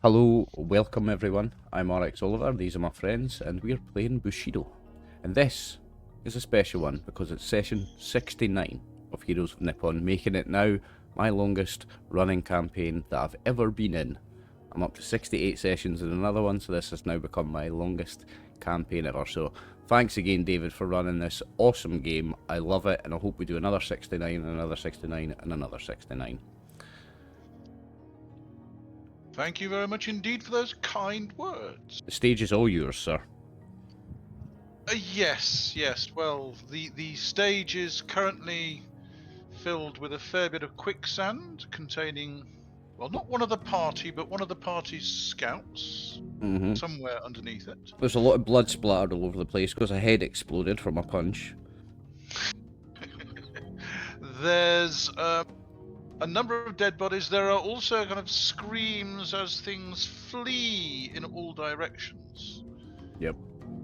Hello, welcome everyone. I'm RxOliver, these are my friends, and we're playing Bushido. And this is a special one because it's session 69 of Heroes of Nippon, making it now my longest running campaign that I've ever been in. I'm up to 68 sessions in another one, so this has now become my longest campaign ever. So thanks again, David, for running this awesome game. I love it, and I hope we do another 69, and another 69, and another 69. Thank you very much indeed for those kind words. The stage is all yours, sir. Yes. Well, the stage is currently filled with a fair bit of quicksand containing, well, not one of the party, but one of the party's scouts somewhere underneath it. There's a lot of blood splattered all over the place because a head exploded from a punch. There's a number of dead bodies. There are also kind of screams as things flee in all directions. Yep.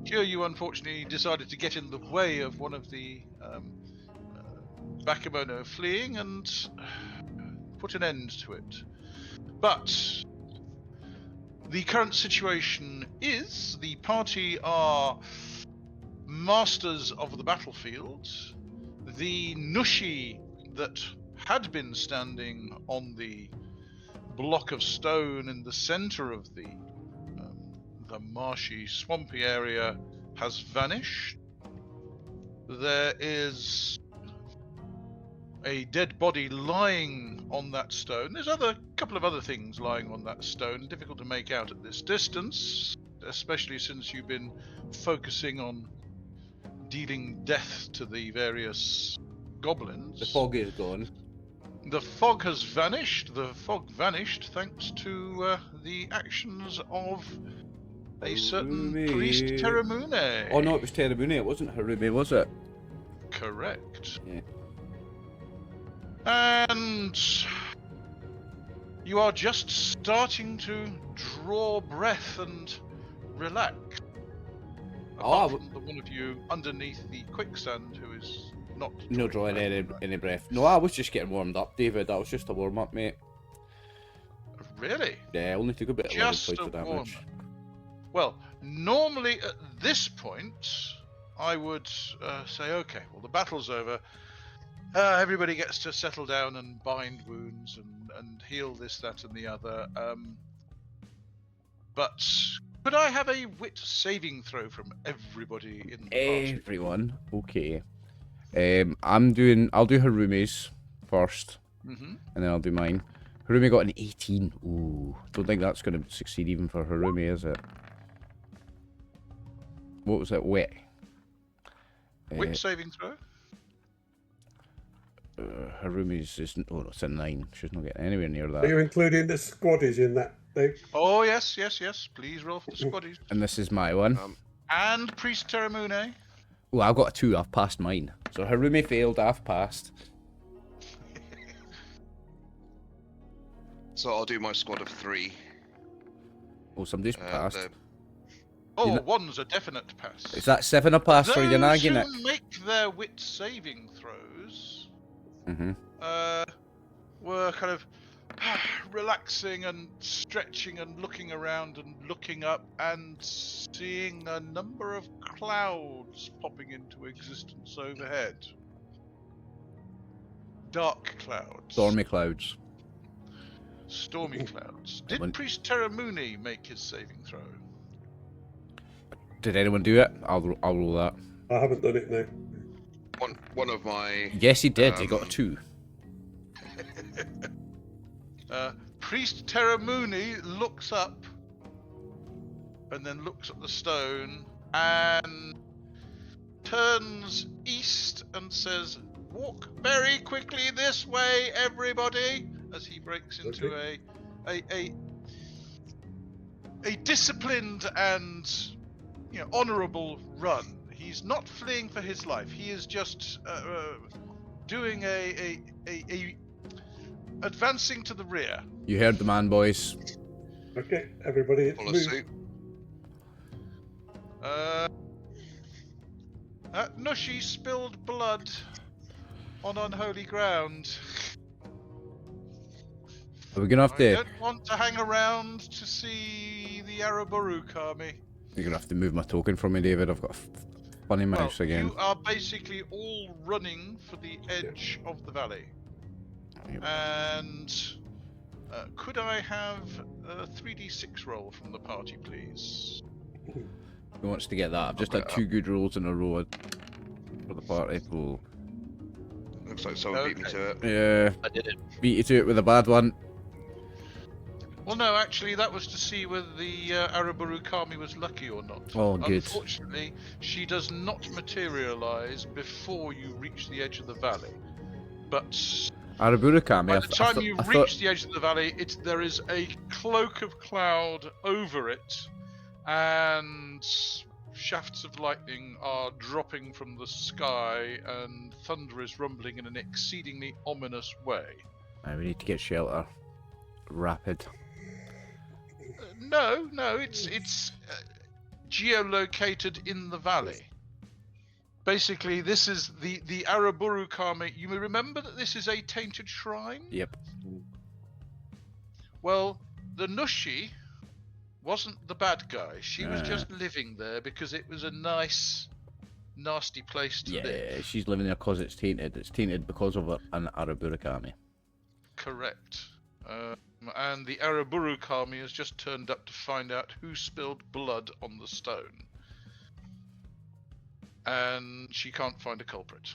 Kyūryū unfortunately decided to get in the way of one of the Baka fleeing and put an end to it. But the current situation is the party are masters of the battlefield. The Nushi that had been standing on the block of stone in the center of the marshy, swampy area has vanished. There is a dead body lying on that stone. There's a couple of other things lying on that stone, difficult to make out at this distance, especially since you've been focusing on dealing death to the various goblins. The fog is gone. The fog has vanished. The fog vanished thanks to the actions of a certain priest ttrpg. Oh no, it was ttrpg, it wasn't Harumi, was it? Correct. Yeah. And you are just starting to draw breath and relax. Apart from the one of you underneath the quicksand who is not drawing any breath. No, I was just getting warmed up, David. That was just a warm up, mate. Really? Yeah, only took a bit of just points of damage. Well, normally at this point, I would say, okay, well, the battle's over. Everybody gets to settle down and bind wounds and heal this, that, and the other. But could I have a wit saving throw from everybody in the party? Everyone? Okay. I'll do Harumi's first, and then I'll do mine. Harumi got an 18. Ooh, don't think that's going to succeed even for Harumi, is it? What was it? Wit. Wit saving throw? Harumi's is it's a 9. She's not getting anywhere near that. Are you including the squaddies in that thing? Oh yes. Please roll for the squaddies. And this is my one. And priest ttrpg. Oh, I've got a 2. I've passed mine. So Harumi failed. I've passed. So I'll do my squad of 3. Oh, somebody's passed. One's a definite pass. Is that 7 a pass for Yanagi? Those who make their wit saving throws were kind of relaxing and stretching and looking around and looking up and seeing a number of clouds popping into existence overhead. Dark clouds. Stormy clouds. Stormy clouds. Did Priest ttrpg make his saving throw? Did anyone do it? I'll roll that. I haven't done it now. One of my... Yes, he did. He got a 2. Priest ttrpg looks up and then looks at the stone and turns east and says, "Walk very quickly this way, everybody," as he breaks into a disciplined and honourable run. He's not fleeing for his life. He is just doing a advancing to the rear. You heard the man, boys. Okay, everybody, Follow move. suit. Nushi spilled blood on unholy ground. Are we gonna have I to? don't want to hang around to see the Araburu Kami. You're gonna have to move my token from me, David. I've got a funny mouse again. You are basically all running for the edge of the valley. Yep. And could I have a 3d6 roll from the party, please? Who wants to get that? I've just had 2 good rolls in a row for the party. Oh. Looks like someone beat me to it. Yeah, I did it. beat you to it with a bad one. Well, no, actually, that was to see whether the Araburu Kami was lucky or not. Oh, good. Unfortunately, she does not materialize before you reach the edge of the valley. But Araburu Kami. by the time you reach the edge of the valley, there is a cloak of cloud over it, and shafts of lightning are dropping from the sky, and thunder is rumbling in an exceedingly ominous way. We need to get shelter. Rapid. No, it's geolocated in the valley. Basically, this is the Araburu Kami. You may remember that this is a tainted shrine? Yep. Well, the Nushi wasn't the bad guy. She was just living there because it was a nice, nasty place to live. Yeah, she's living there because it's tainted. It's tainted because of an Araburu Kami. Correct. And the Araburu Kami has just turned up to find out who spilled blood on the stone. And she can't find a culprit.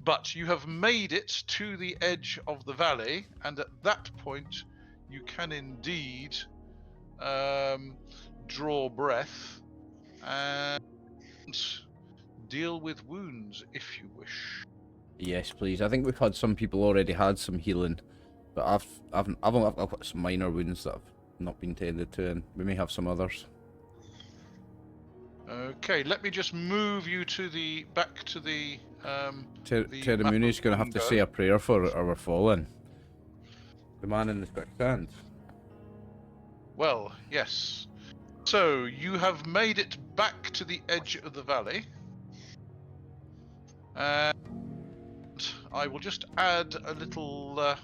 But you have made it to the edge of the valley, and at that point you can indeed draw breath and deal with wounds if you wish. Yes, please. I think we've had some people already had some healing, but I've got some minor wounds that have not been tended to, and we may have some others. Okay, let me just move you to back to the Terramuni's going to have to say a prayer for our fallen. The man in the quicksand. Well, yes. So you have made it back to the edge of the valley, and I will just add a little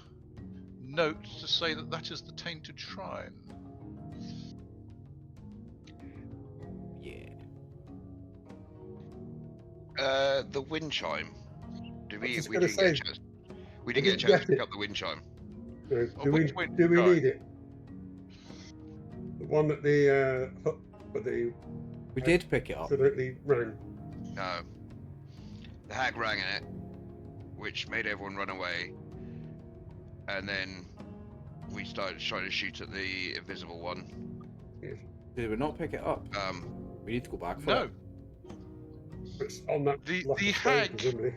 note to say that is the tainted shrine. The wind chime. We didn't get a chance to pick up the wind chime. Do we which wind need chime? it? The one that the We did pick it up. absolutely rang. No. The hag rang in it, which made everyone run away. And then we started trying to shoot at the invisible one. Did we not pick it up? We need to go back for it. It's on that The lucky stone, hag- presumably.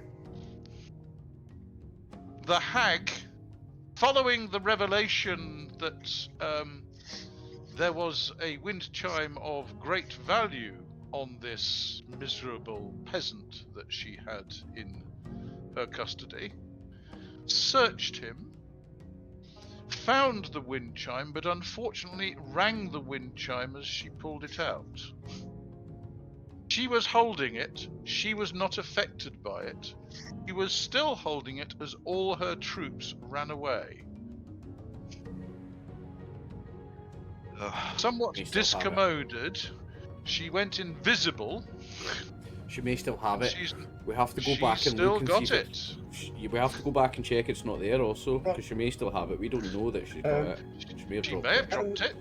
The hag, following the revelation that there was a wind chime of great value on this miserable peasant that she had in her custody, searched him, found the wind chime, but unfortunately rang the wind chime as she pulled it out. She was holding it. She was not affected by it. She was still holding it as all her troops ran away. Somewhat We still have it. discommoded, she went invisible. She may still have it. She's We have to go back and still look and got see if it. we have to go back and check it's not there also, because she may still have it. We don't know that she's got it. She may have She dropped may have it. dropped it.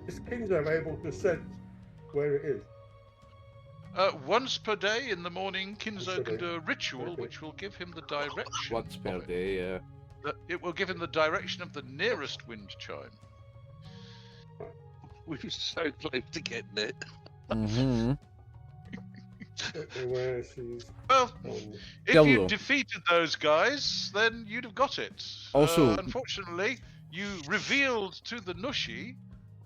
Is Kinzo able to sense where it is? Once per day in the morning, Once Kinzo per can day. do a ritual Okay. which will give him the direction. Once per of it. day, yeah. It will give him the direction of the nearest wind chime. We were so close to getting it. Mm-hmm. Don't know where she's Well, on. if Still you though. defeated those guys, then you'd have got it. Also- unfortunately, you revealed to the Nushi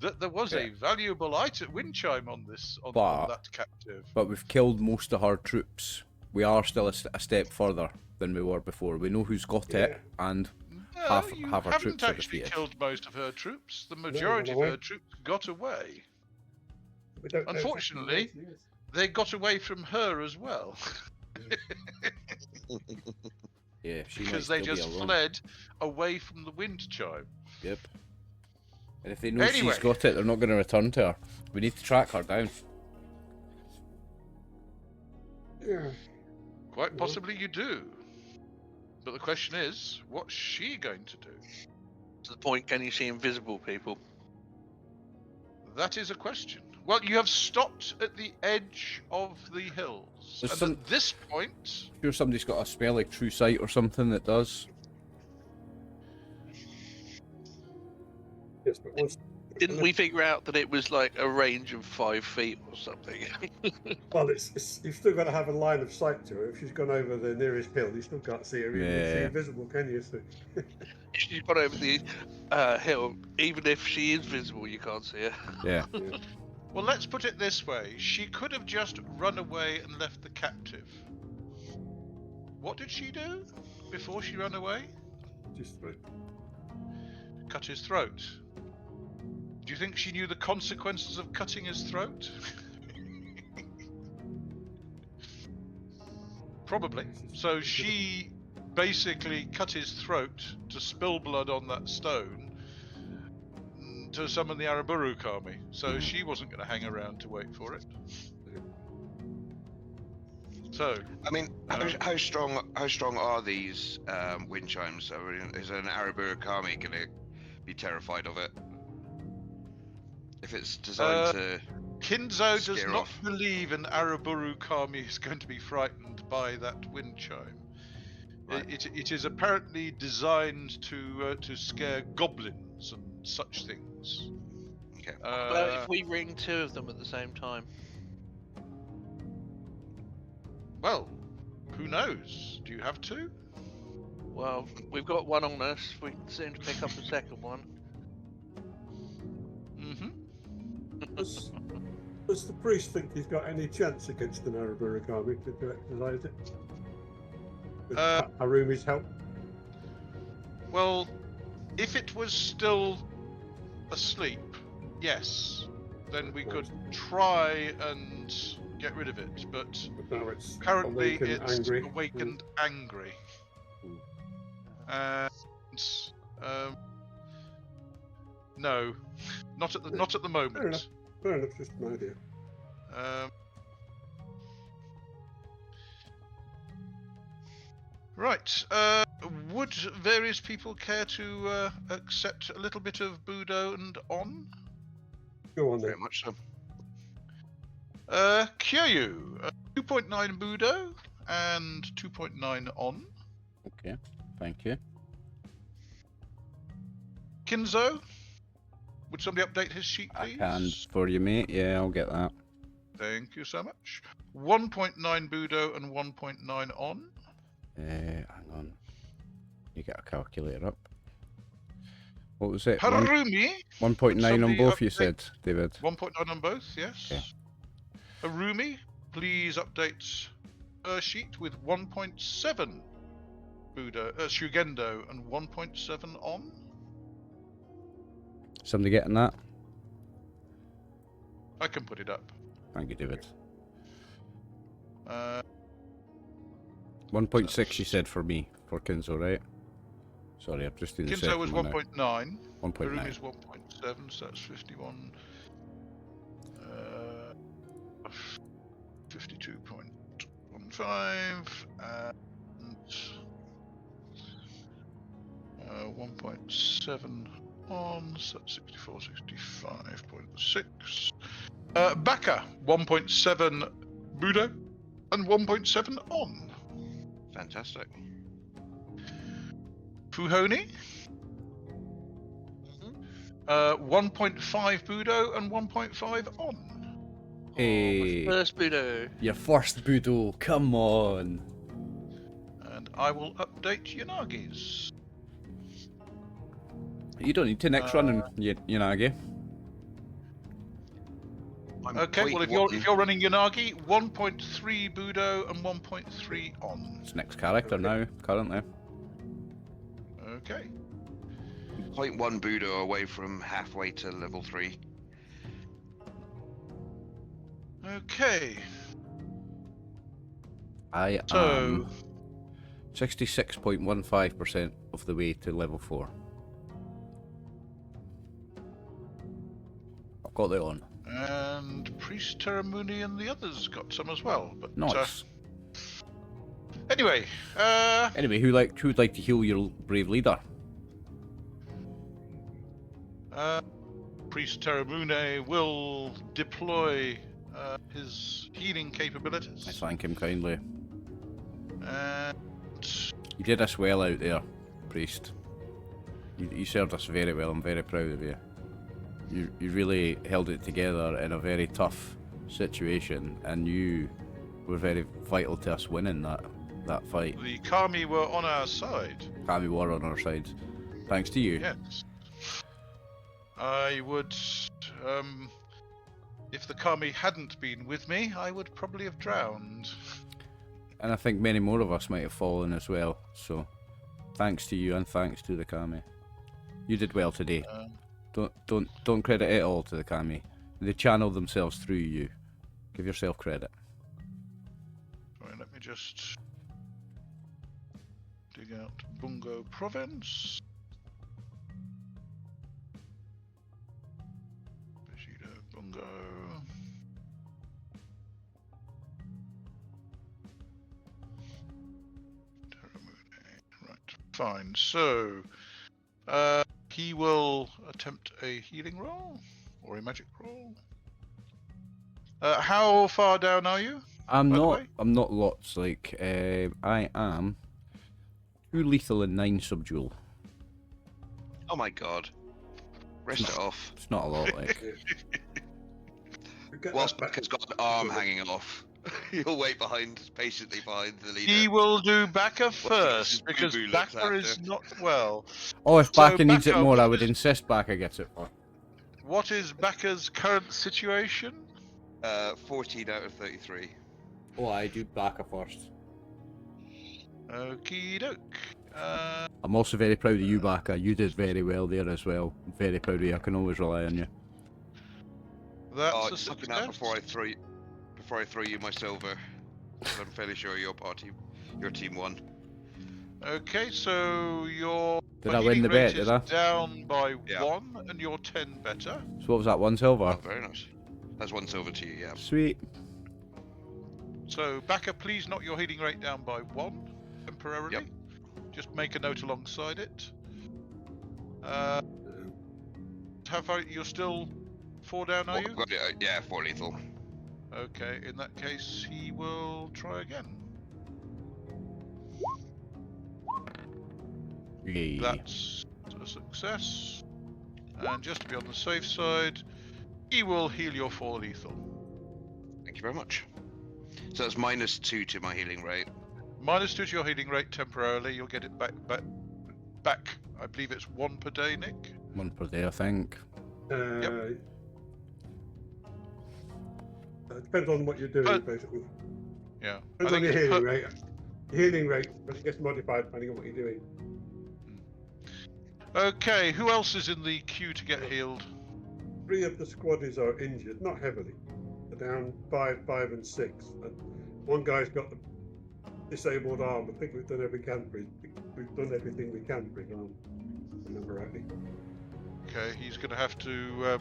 that there was a valuable item, wind chime on But- that captive. But we've killed most of her troops. We are still a step further than we were before. We know who's got it, and No, half you our haven't troops are actually defeated. killed most of her troops. The majority of away. her troops got away. We don't know Unfortunately- exactly where she is. They got away from her as well. Yeah, she because might they still be just alone. fled away from the wind chime. Yep. And if they know Anyway. she's got it, they're not going to return to her. We need to track her down. Yeah. Quite possibly you do. But the question is, what's she going to do? To the point, can you see invisible people? That is a question. Well, you have stopped at the edge of the hills. There's And some- at this point, I'm sure somebody's got a spell like True Sight or something that does. Yes, but once. Didn't we figure out that it was like a range of 5 feet or something? Well, you've still got to have a line of sight to her. If she's gone over the nearest hill, you still can't see her. Even if she's Yeah. invisible, can you? So, She's got over the hill. Even if she is visible, you can't see her. Yeah. well, let's put it this way. She could have just run away and left the captive. What did she do before she ran away? just Cut his throat. Do you think she knew the consequences of cutting his throat? Probably. So she basically cut his throat to spill blood on that stone to summon the Araburu Kami. So she wasn't going to hang around to wait for it. So, I mean, how strong are these wind chimes? I mean, is an Araburu Kami going to be terrified of it? If it's designed to Kinzo does scare not off. believe an Araburu Kami is going to be frightened by that wind chime. Right. It is apparently designed to scare goblins and such things. Okay. Well, if we ring 2 of them at the same time. Well, who knows? Do you have to? Well, we've got one on us. We can soon pick up a second one. Mm-hmm. does the priest think he's got any chance against an Araburu Kami to exercise it? With Harumi's help? Well, if it was still asleep, yes, then we could try and get rid of it. But But now it's currently awake and it's angry. awakened angry. And no, not at the Fair moment. enough. Fair enough, just an idea. Right. Would various people care to accept a little bit of Budo and On? Go on then. Very much so. Kyūryū, 2.9 Budo and 2.9 On. Okay. Thank you. Kinzo, would somebody update his sheet, I please? can for you, mate. Yeah, I'll get that. Thank you so much. 1.9 Budo and 1.9 On. Hang on. You get a calculator up. What was it? Harumi, 1.9 on somebody both, you update- said, David. 1.9 on both, yes. Okay. Harumi, please update her sheet with 1.7 Budo, Shugendo and 1.7 On. Somebody getting that? I can put it up. Thank you, David. 1.6 1.6 you said for me, for Kinzo, right? Sorry, I've just seen the Kinzo second was one now. 1.9. 1.9. Harumi's 1.7, so that's 51. 52.15 and 1.7 On, so that's 64, 65.6. Baka, 1.7 Budo and 1.7 On. Fantastic. Fuhon'i, 1.5 Budo and 1.5 On. Hey, First Budo. your first Budo, come on. And I will update Yanagi's. You don't need to next run and Yanagi. I'm Okay, well if 0.1. you're running Yanagi, 1.3 Budo and 1.3 On. It's next character now, currently. Okay. 0.1 Budo away from halfway to level 3. Okay. I So am 66.15% of the way to level 4. I've got it on. And Priest Terramuni and the others got some as well. But Nice. anyway, Anyway, who'd like to heal your brave leader? Priest Terramuni will deploy his healing I capabilities. thank him kindly. And You did us well out there, priest. You served us very well. I'm very proud of you. You really held it together in a very tough situation, and you were very vital to us winning that fight. the Kami were on our side. Kami were on our side, thanks to you. Yes. I would, if the Kami hadn't been with me, I would probably have drowned. And I think many more of us might have fallen as well. So, thanks to you and thanks to the Kami. You did well today. Don't credit it all to the Kami. They channeled themselves through you. Give yourself credit. Right, let me just dig out Bungo Province. Bushido, Bungo. Terramuni. Right, fine. So, he will attempt a healing roll or a magic roll. How far down are you? I'm by the not. way? I'm not lots. Like I am 2 lethal and 9 subdual. Oh my god. Rest it off. It's not a lot. Like We get Whilst that back. Baka's got an arm hanging off, you'll wait patiently behind the leader. He will do Baka first Boo because Boo looks Baka is after. not well. oh, if So Baka needs it Baka, more, I what would is- insist Baka gets it first. What is Baka's current situation? 14 out of 33. Oh, I do Baka first. Okie doke. I'm also very proud of you, Baka. You did very well there as well. I'm very proud of you. I can always rely on you. That's Oh, a just looking out success. before I throw you my silver. 'Cause I'm fairly sure your team won. Okay, so your Did I win healing the rate bet, did is I? down by Yeah. 1, and you're 10 better. So what was that, 1 silver? Oh, very nice. That's 1 silver to you, yeah. Sweet. So Baka, please knock your healing rate down by 1 temporarily. Yep. Just make a note alongside it. You're still 4 down, are you? Yeah, 4 lethal. Okay, in that case, he will try again. Yay. That's a success. And just to be on the safe side, he will heal your 4 lethal. Thank you very much. So that's -2 to my healing rate. -2 to your healing rate temporarily. You'll get it back. I believe it's 1 per day, Nick. 1 per day, I think. It depends on what you're doing, But- basically. Yeah. Depends on your it's healing rate. Your healing rate, but it gets modified depending on what you're doing. Okay, who else is in the queue to get healed? 3 of the squaddies are injured, not heavily. They're down 5, 5, and 6. And one guy's got the disabled arm. I think we've done everything we can for his arm. If I remember rightly. Okay, he's going to have to.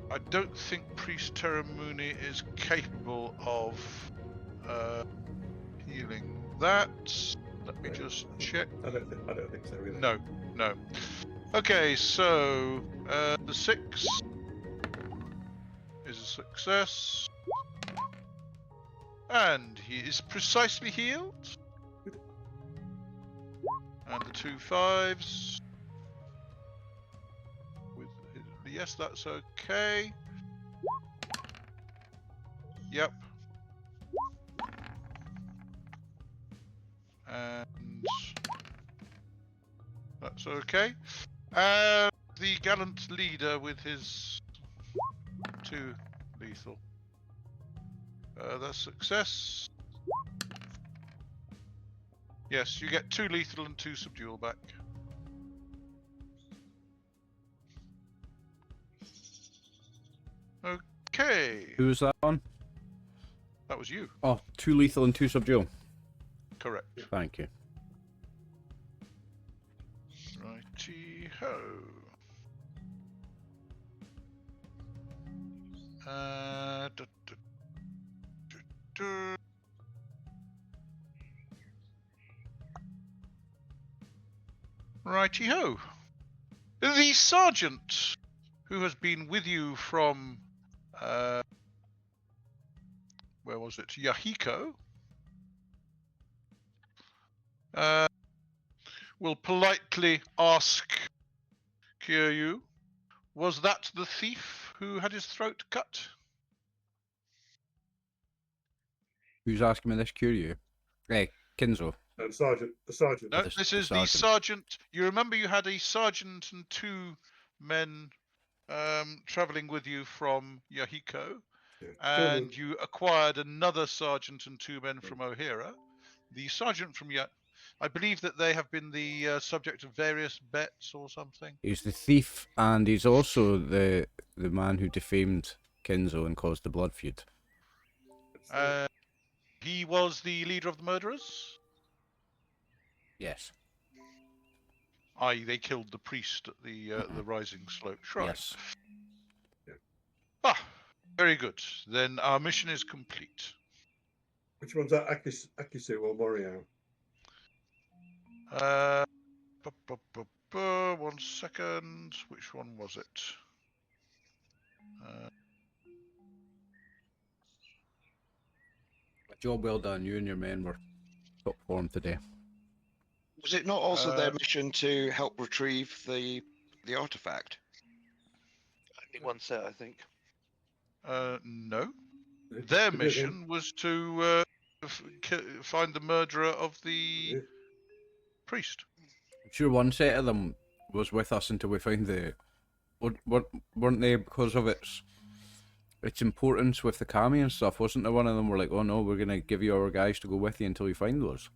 I don't think Priest Terramuni is capable of healing that. Let me just check. I don't think so either. No. Okay, so the 6 is a success. And he is precisely healed. And the 2 5s. Yes, that's okay. Yep. And that's okay. And the gallant leader with his 2 lethal. That's success. Yes, you get 2 lethal and 2 subdual back. Okay, Who was that on? that was you. Oh, 2 lethal and 2 subdual. Correct. Thank you. Righty ho. Righty ho. The sergeant who has been with you from where was it? Yahiko. Will politely ask Kyūryū, was that the thief who had his throat cut? Who's asking me this, Kyūryū? Hey, Kinzo. The sergeant. No, The this is the sergeant. sergeant. You remember you had a sergeant and two men traveling with you from Yahiko, Yeah. and you acquired another sergeant and two men from O'Hara. The sergeant from I believe that they have been the subject of various bets or something. He's the thief, and he's also the man who defamed Kinzo and caused the blood feud. He was the leader of the murderers? Yes. I.e., they killed the priest at the Rising Slope Shrine. Yes. Ah, very good. Then our mission is complete. Which one's that, Akisu or Moriao? 1 second. Which one was it? Job well done. You and your men were top form today. Was it not also their mission to help retrieve the artifact? Only one set, I think. No. Their mission was to find the murderer of the priest. I'm sure one set of them was with us until we found the... Weren't they, because of its importance with the kami and stuff? Wasn't there one of them were like, oh no, we're going to give you our guys to go with you until you find those?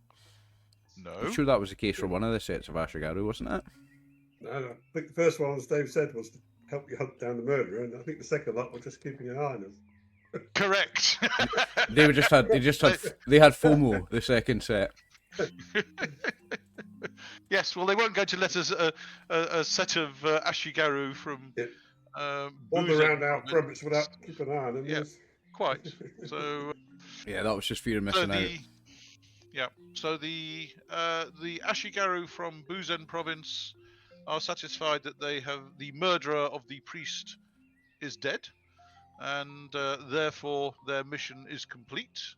No. I'm sure that was the case for one of the sets of Ashigaru, wasn't it? No. I think the first one, as Dave said, was to help you hunt down the murderer, and I think the second lot was just keeping an eye on us. Correct. They had FOMO the second set. Yes, well, they weren't going to let us a set of Ashigaru from wander around our province without keeping an eye on them. Yeah, quite. So yeah, that was just fear of missing out. Yeah, so the Ashigaru from Buzen province are satisfied that they have the murderer of the priest is dead, and therefore their mission is complete.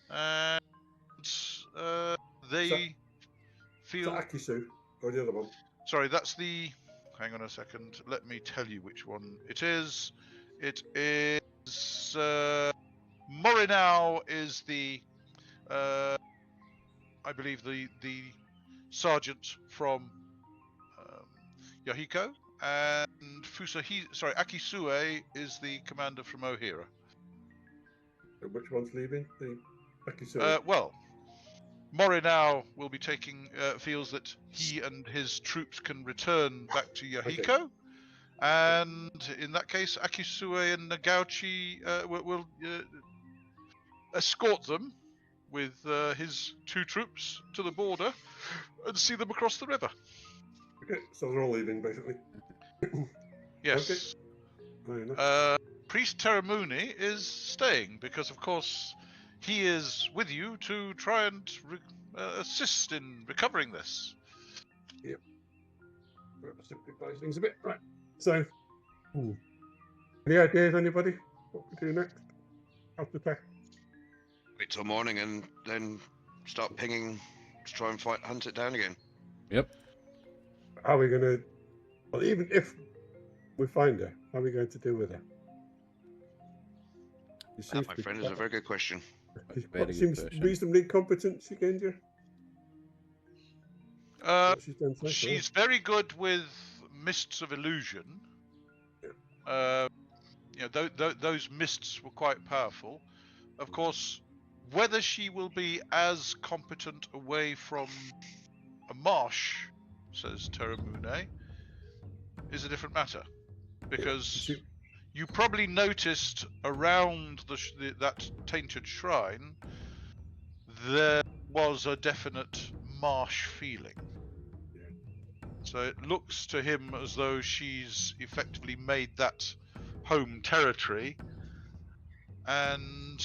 And they feel. Is that Akisu or the other one? Sorry, that's the. Hang on a second. Let me tell you which one it is. It is Morinau is the. I believe the sergeant from Yahiko, and Akisue is the commander from O'Hara. And which one's leaving? The Akisu. Well, Morinau will be taking feels that he and his troops can return back to Yahiko, okay. And in that case, Akisue and Nagauchi will escort them with his two troops to the border and see them across the river. Okay, so they're all leaving, basically. Yes. Okay. Priest Teramuni is staying because, of course, he is with you to try and assist in recovering this. Yep. Simplify things a bit. Right. So, any ideas, anybody? What we do next? After attack? Wait till morning and then start pinging to try and hunt it down again. Yep. How are we going to... Well, even if we find her, how are we going to deal with her? That, my friend, is a very good question. She seems reasonably competent, Shigenja. She's very good with mists of illusion. Those mists were quite powerful. Of course, whether she will be as competent away from a marsh, says Teramune, is a different matter. Because you probably noticed around that tainted shrine, there was a definite marsh feeling. So it looks to him as though she's effectively made that home territory and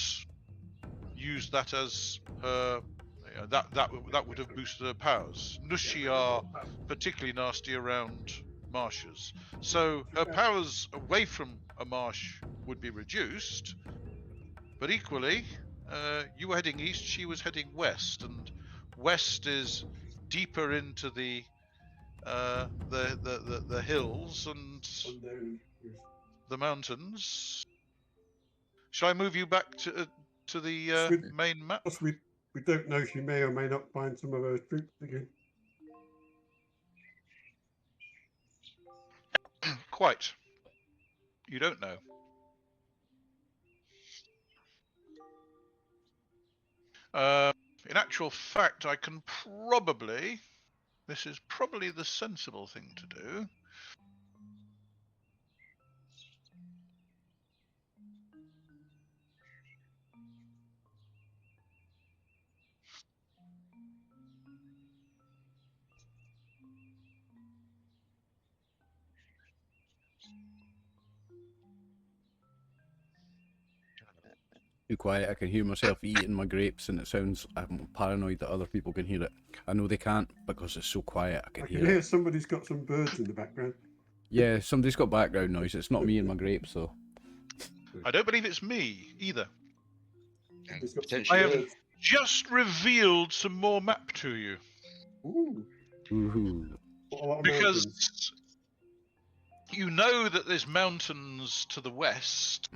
used that as her. That would have boosted her powers. Nushi are particularly nasty around marshes, so her powers away from a marsh would be reduced. But equally, you were heading east, she was heading west, and west is deeper into the hills and the mountains. Shall I move you back to the main map? Plus, we don't know. She may or may not find some of her troops again. Quite. You don't know. In actual fact, I can probably. This is probably the sensible thing to do. Too quiet. I can hear myself eating my grapes, and it sounds. I'm paranoid that other people can hear it. I know they can't because it's so quiet. I can hear it. Somebody's got some birds in the background. Yeah, somebody's got background noise. It's not me and my grapes, though. I don't believe it's me either. Potentially. I have just revealed some more map to you. Ooh. Woohoo! Because you know that there's mountains to the west,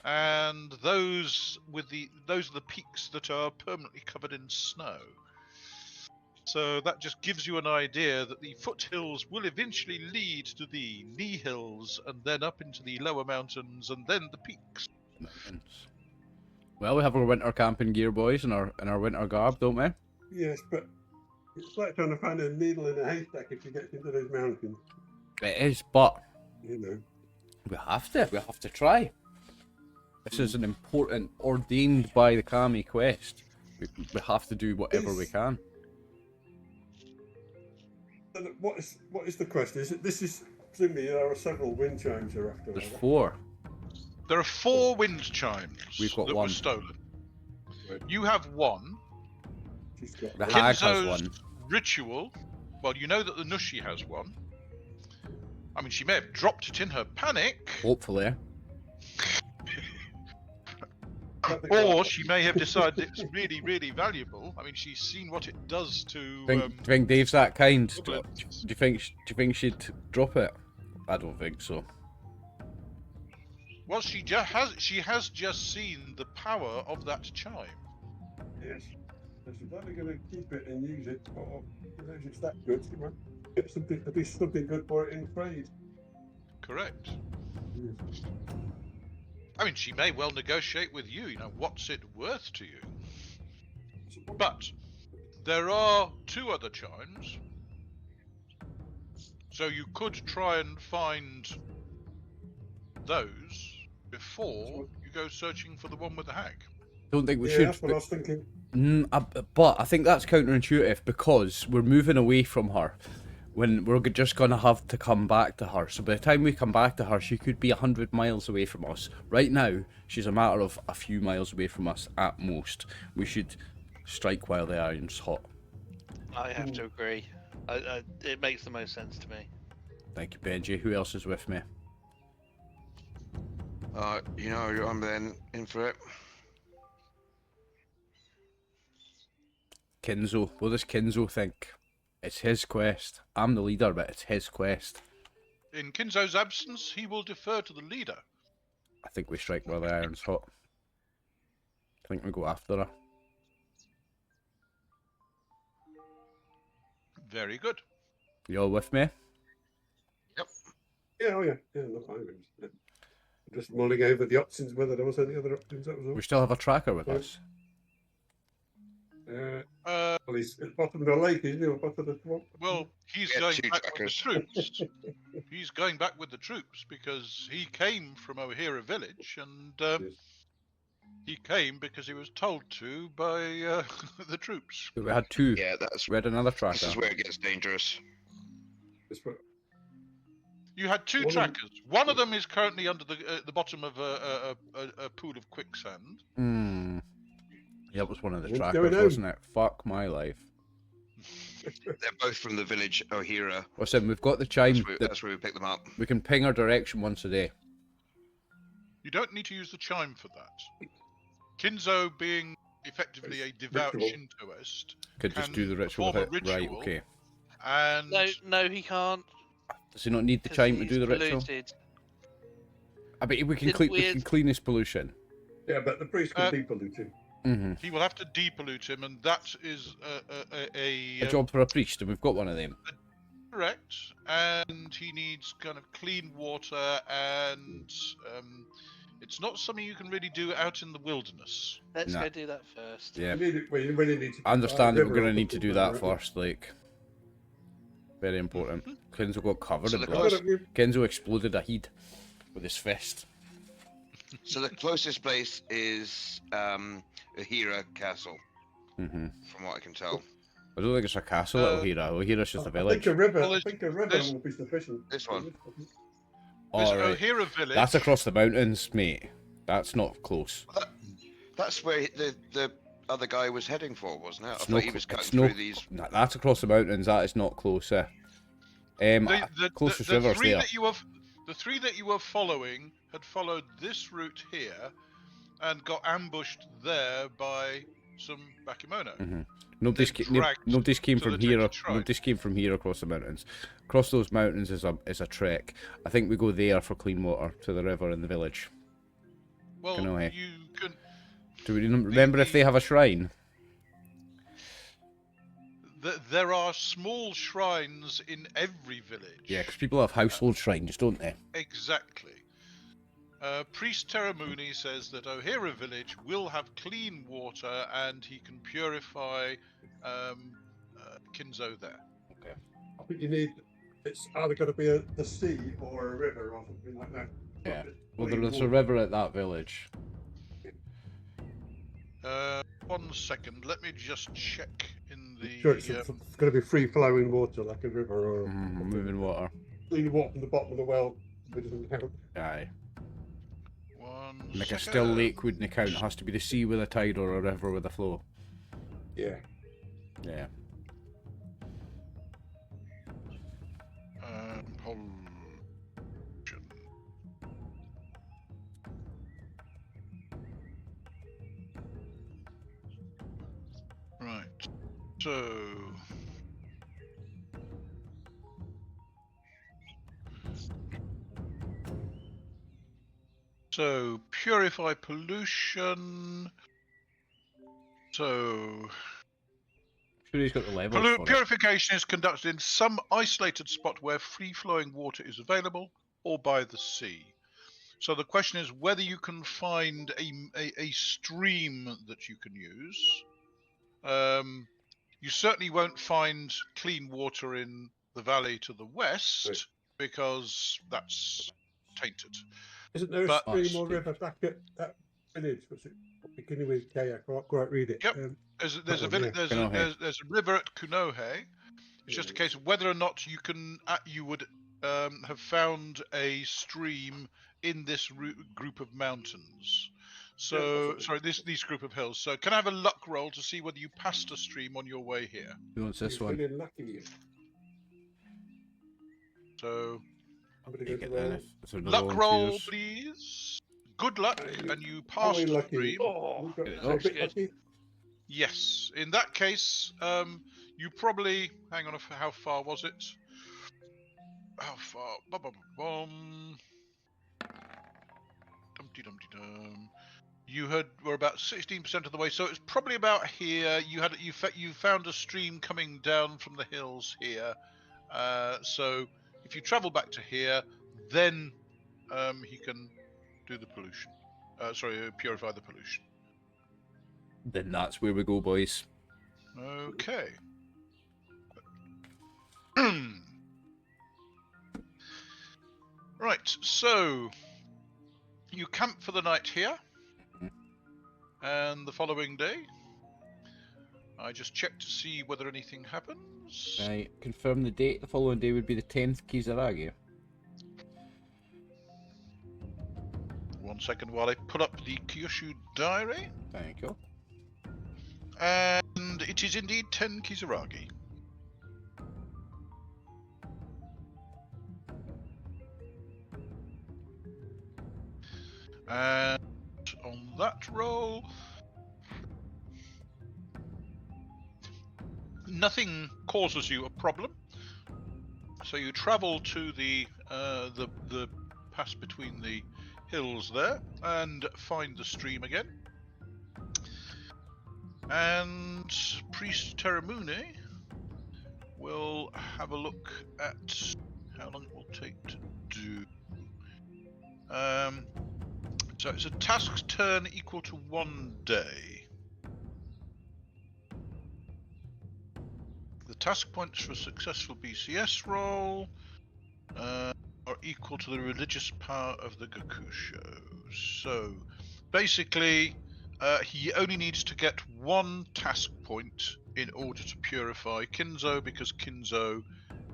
and those are the peaks that are permanently covered in snow. So that just gives you an idea that the foothills will eventually lead to the knee hills, and then up into the lower mountains, and then the peaks. Mountains. Well, we have our winter camping gear, boys, and our winter garb, don't we? Yes, but it's like trying to find a needle in a haystack if you get into those mountains. It is, but You know. we have to try. This is an important, ordained by the Kami quest. We have to do whatever we can. What is the quest? This is presumably there are several wind chimes you're after. There's 4. There are 4 wind chimes We've got that one. were stolen. Right. You have 1. She's got The one. hag has Kinzo's 1. ritual. Well, you know that the Nushi has 1. I mean, she may have dropped it in her panic, Hopefully. or she may have decided it's really, really valuable. I mean, she's seen what it does to. Do you think Dave's that kind? Do goblins. you think she'd drop it? I don't think so. Well, she has just seen the power of that chime. Yes. So she's either going to keep it and use it, or if it's that good, she might get something, at least something good for it in trade. Correct. Yes. I mean, she may well negotiate with you. You know, what's it worth to you? But there are 2 other chimes, so you could try and find those before you go searching for the one with the hag. Don't think we Yeah, should. that's what I was thinking. But I think that's counterintuitive because we're moving away from her. When we're just gonna have to come back to her. So by the time we come back to her, she could be 100 miles away from us. Right now, she's a matter of a few miles away from us at most. We should strike while the iron's hot. I have to agree. It makes the most sense to me. Thank you, Benji. Who else is with me? You know, I'm then in for it. Kinzo. What does Kinzo think? It's his quest. I'm the leader, but it's his quest. In Kinzo's absence, he will defer to the leader. I think we strike while the iron's hot. I think we go after her. Very good. You all with me? Yeah, oh yeah. Yeah, look, I'm just mulling over the options, whether there was any other options, that was all. We still have a tracker with us. Uh, Well, he's at the bottom of the lake, isn't he? Or bottom of the swamp? well, he's Yeah, going 2 back trackers. with the troops. He's going back with the troops because he came from O'Hara village, and Yes. He came because he was told to by the troops. We had two. Yeah, that's. We had another This tracker. is where it gets dangerous. This one- You had two One of- trackers. One of them is currently under the bottom of a pool of quicksand. Hmm. Yeah, it was one of the What's trackers, going on? wasn't it? Fuck my life. They're both from the village Ohira. Listen, we've got the chime. That's where we pick them up. We can ping our direction once a day. You don't need to use the chime for that. Kinzo, being effectively a devout Ritual. Shintoist, Could just can do the ritual perform with a it. Right, ritual. okay. and No, he can't. Does he not need the 'cause chime to he's do the ritual? polluted. I bet we can Didn't clean. we- We can clean his pollution. Yeah, but the priest can depollute him. Mm-hmm. he will have to depollute him, and that is A job for a priest, and we've got one of them. correct. And he needs kind of clean water, and it's not something you can really do out in the wilderness. Let's Nah. go do that first. Yeah. You need it, well, you really need to. I understand that we're river going to or need to do that something, first, like. Very important. Kenzo got covered So in the blood. right? Kenzo exploded a heat with his fist. So the closest place is Ohira Castle, Mm-hmm. from what I can tell. I don't think it's a castle at Ohira. Ohira's just a I village. think a river. Well, I think a river there's- will be sufficient. This one. There's Alright. Ohira village. That's across the mountains, mate. That's not close. That's where the other guy was heading for, wasn't it? I It's thought no he cl- was cutting it's no- through these. Nah, that's across the mountains. That is not close. Closest river's three there. the three that you were following had followed this route here, and got ambushed there by some Bakemono. Mm-hmm. Nobody's, They're ca- dragged nobody's came to from the here. Turkish tribe. Nobody's came from here across the mountains. Across those mountains is a trek. I think we go there for clean water to the river in the village. Well, Kanohe. you can. Do we remember if they have a shrine? There are small shrines in every village. Yeah, because people have household shrines, don't they? Exactly. Priest Teramuni says that Ohira village will have clean water, and he can purify Kinzo there. I think you need. It's either going to be the sea or a river or something like that. Yeah. Well, Clean there's a water. river at that village. 1 second, let me just check in the. Sure, it's going to be free flowing water like a river or Moving water. clean water from the bottom of the well. It doesn't count. Aye. 1 Like a second. still lake wouldn't count. It has to be the sea with a tide or a river with a flow. Yeah. Yeah. Pollution. Right. So. So, purify pollution. So, Sure, he's got the levels for it. purification is conducted in some isolated spot where free-flowing water is available, or by the sea. So the question is whether you can find a stream that you can use. You certainly won't find clean water in the valley to the west, Right. because that's tainted. Isn't there a But- stream or river back at that village? What's it? Beginning with K. I can't quite read it. Yep. There's a That one, village. yeah. There's a river at Kunohe. It's just a case of whether or not you can you would have found a stream in this group of mountains. So possibly. sorry, these group of hills. So can I have a luck roll to see whether you passed a stream on your way here? Who wants this You're one? feeling lucky. So I'm going to You go get to that. It's another luck one, roll, cheers. please. Good luck, and you Are passed we the lucky? stream. Oh, We've got it a looks bit good. lucky. Yes. In that case, you probably hang on. How far was it? How far? Bum. Dumpty dumpty dum. You were about 16% of the way, so it's probably about here. You found a stream coming down from the hills here. So if you travel back to here, then he can do the pollution. Purify the pollution. Then that's where we go, boys. Okay. Right, so you camp for the night here. And the following day, I just check to see whether anything happens. Right, confirm the date. The following day would be the 10th Kyūryū. 1 second while I pull up the Kyūryū diary. Thank you. And it is indeed 10 Kyūryū. And on that roll, nothing causes you a problem. So you travel to the pass between the hills there and find the stream again. And Priest Terramune will have a look at how long it will take to do. So it's a task turn equal to 1 day. The task points for a successful BCS roll are equal to the religious power of the Gakusho. So basically, he only needs to get 1 task point in order to purify Kinzo, because Kinzo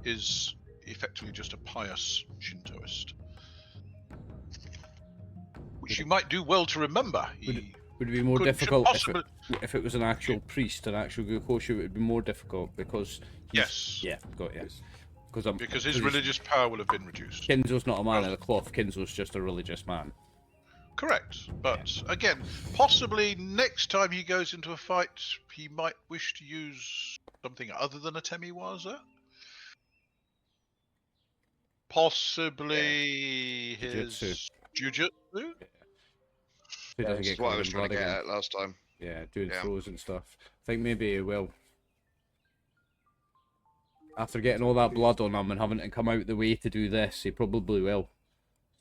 is effectively just a pious Shintoist. Which you might do well to remember. Would it be more difficult if it was an actual priest, an actual Gakusho? It would be more difficult because yes, yeah, got it. Because his religious power will have been reduced. Kinzo's not a man of the cloth. Kinzo's just a religious man. Correct, but again, possibly next time he goes into a fight, he might wish to use something other than a Temiwaza. Possibly his Jujutsu. He doesn't get That's what I covered was in trying to blood get again. at last time. Yeah, doing throws and stuff. I think maybe he will. After getting all that blood on him and having to come out the way to do this, he probably will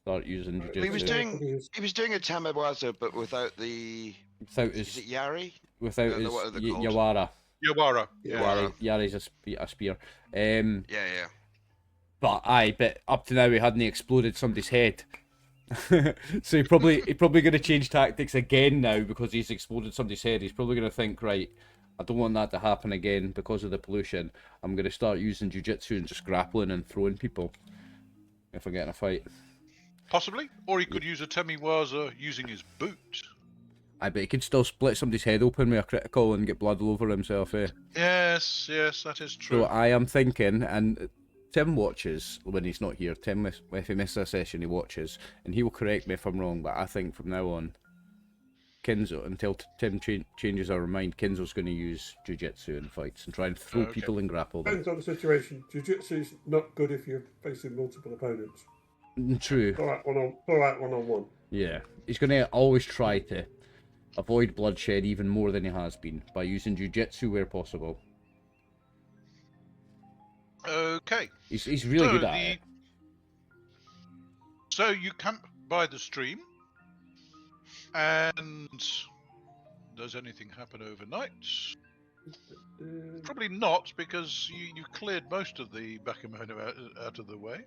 start using Jujutsu. He was doing a Tamiwaza, but without the. Without his. Is it Yari? Without his Yawara. Yawara. Yari's a spear. Yeah. But up to now he hadn't exploded somebody's head. So he probably going to change tactics again now because he's exploded somebody's head. He's probably going to think, right, I don't want that to happen again because of the pollution. I'm going to start using Jiu-Jitsu and just grappling and throwing people if I get in a fight. Possibly, or he could use a Temiwaza using his boot. I bet he could still split somebody's head open with a critical and get blood all over himself, eh? Yes, that is true. So I am thinking, and Tim watches when he's not here. Tim, if he misses a session, he watches, and he will correct me if I'm wrong, but I think from now on, Kinzo, until Tim changes our mind, Kinzo's going to use Jiu-Jitsu in fights and try and throw people and grapple them. Depends on the situation. Jiu-Jitsu is not good if you're facing multiple opponents. True. Throw out one-on-one. Yeah. He's going to always try to avoid bloodshed even more than he has been by using Jiu-Jitsu where possible. Okay. He's really good at it. So you camp by the stream, and does anything happen overnight? Probably not, because you cleared most of the Bakemono out of the way.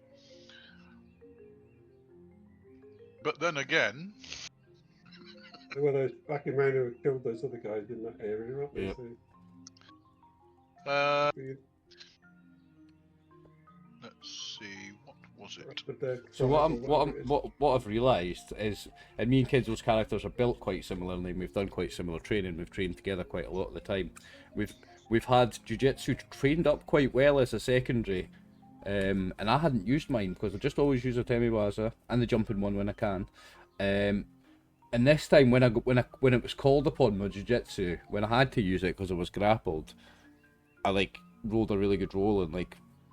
But then again... There were those Bakemono who killed those other guys in that area, weren't they? Yeah. Let's see, what was it? So what I've realised is, and me and Kinzo's characters are built quite similarly, and we've done quite similar training. We've trained together quite a lot of the time. We've had Jiu-Jitsu trained up quite well as a secondary, and I hadn't used mine because I just always use a Temiwaza and the jumping one when I can. And this time when it was called upon my Jiu-Jitsu, when I had to use it because I was grappled, I rolled a really good roll and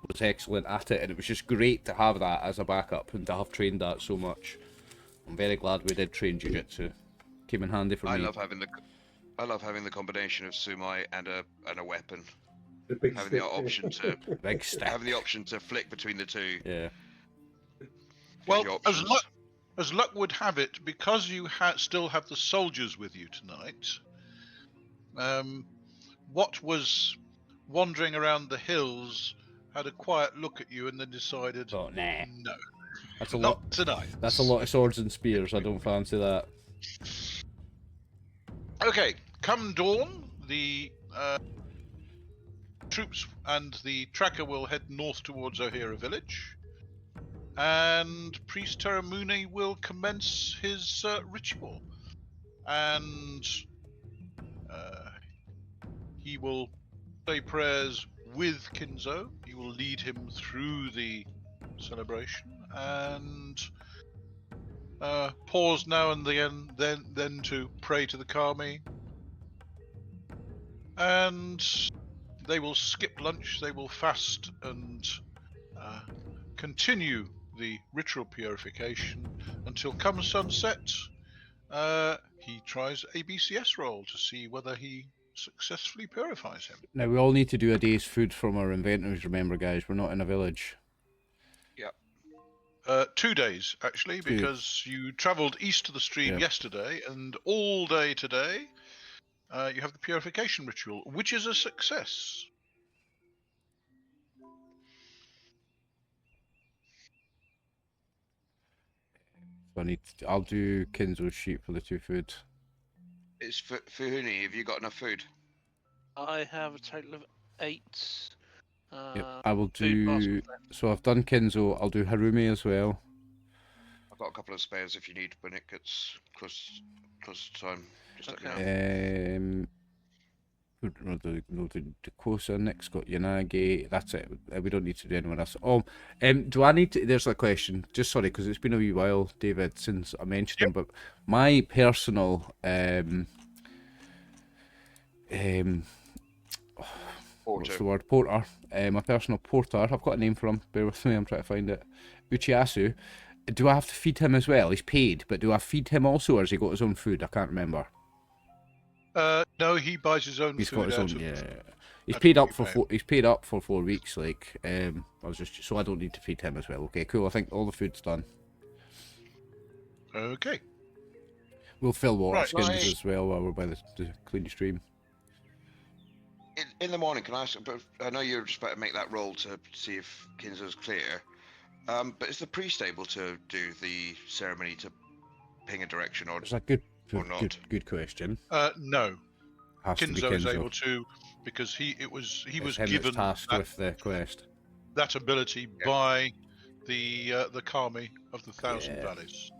was excellent at it, and it was just great to have that as a backup and to have trained that so much. I'm very glad we did train Jiu-Jitsu. Came in handy for me. I love having the combination of sumai and a weapon. Having the option to having the option to flick between the two. Yeah. Well, as luck would have it, because you still have the soldiers with you tonight, what was wandering around the hills had a quiet look at you and then decided, oh, nah. No. That's a Not lot tonight. That's a lot of swords and spears. I don't fancy that. Okay, come dawn, the troops and the tracker will head north towards Ohira village, and Priest Terramune will commence his ritual, and he will say prayers with Kinzo. He will lead him through the celebration, and pause now and then to pray to the kami, and they will skip lunch. They will fast and continue the ritual purification until come sunset. He tries a BCS roll to see whether he successfully purifies him. Now, we all need to do a day's food from our inventories, remember, guys. We're not in a village. 2 days, actually, because you travelled east to the stream yesterday, and all day today you have the purification ritual, which is a success. So I'll do Kinzo's sheet for the 2 food. It's Fuhon'i. Have you got enough food? I have a total of 8. Yep, I will food do. baskets left. So I've done Kinzo. I'll do Harumi as well. I've got a couple of spares if you need when it gets close to time. Just let me Okay. know. The Kosa, Nick's got Yanagi. That's it. We don't need to do anyone else. Oh, do I need to? There's a question. Just sorry, because it's been a wee while, David, since I mentioned him. But my personal what's the word? Porter. My personal porter. I've got a name for him. Bear with me. I'm trying to find it. Uchiasu. Do I have to feed him as well? He's paid, but do I feed him also, or has he got his own food? I can't remember. No, he buys his own He's food. got his own. Yeah. He's paid up for 4. He's paid up for 4 weeks. Like, I was just so I don't need to feed him as well. Okay, cool. I think all the food's done. Okay. We'll fill water Right, skins nice. as well while we're by the clean stream. In the morning, can I ask? But I know you're just about to make that roll to see if Kinzo's clear. But is the priest able to do the ceremony to ping a direction, or It's a good Or not. good question. No, Has to be Kinzo is Kinzo. able to, because he was It's him that's given tasked with the quest. that ability by the kami of the Thousand Yeah. Valleys.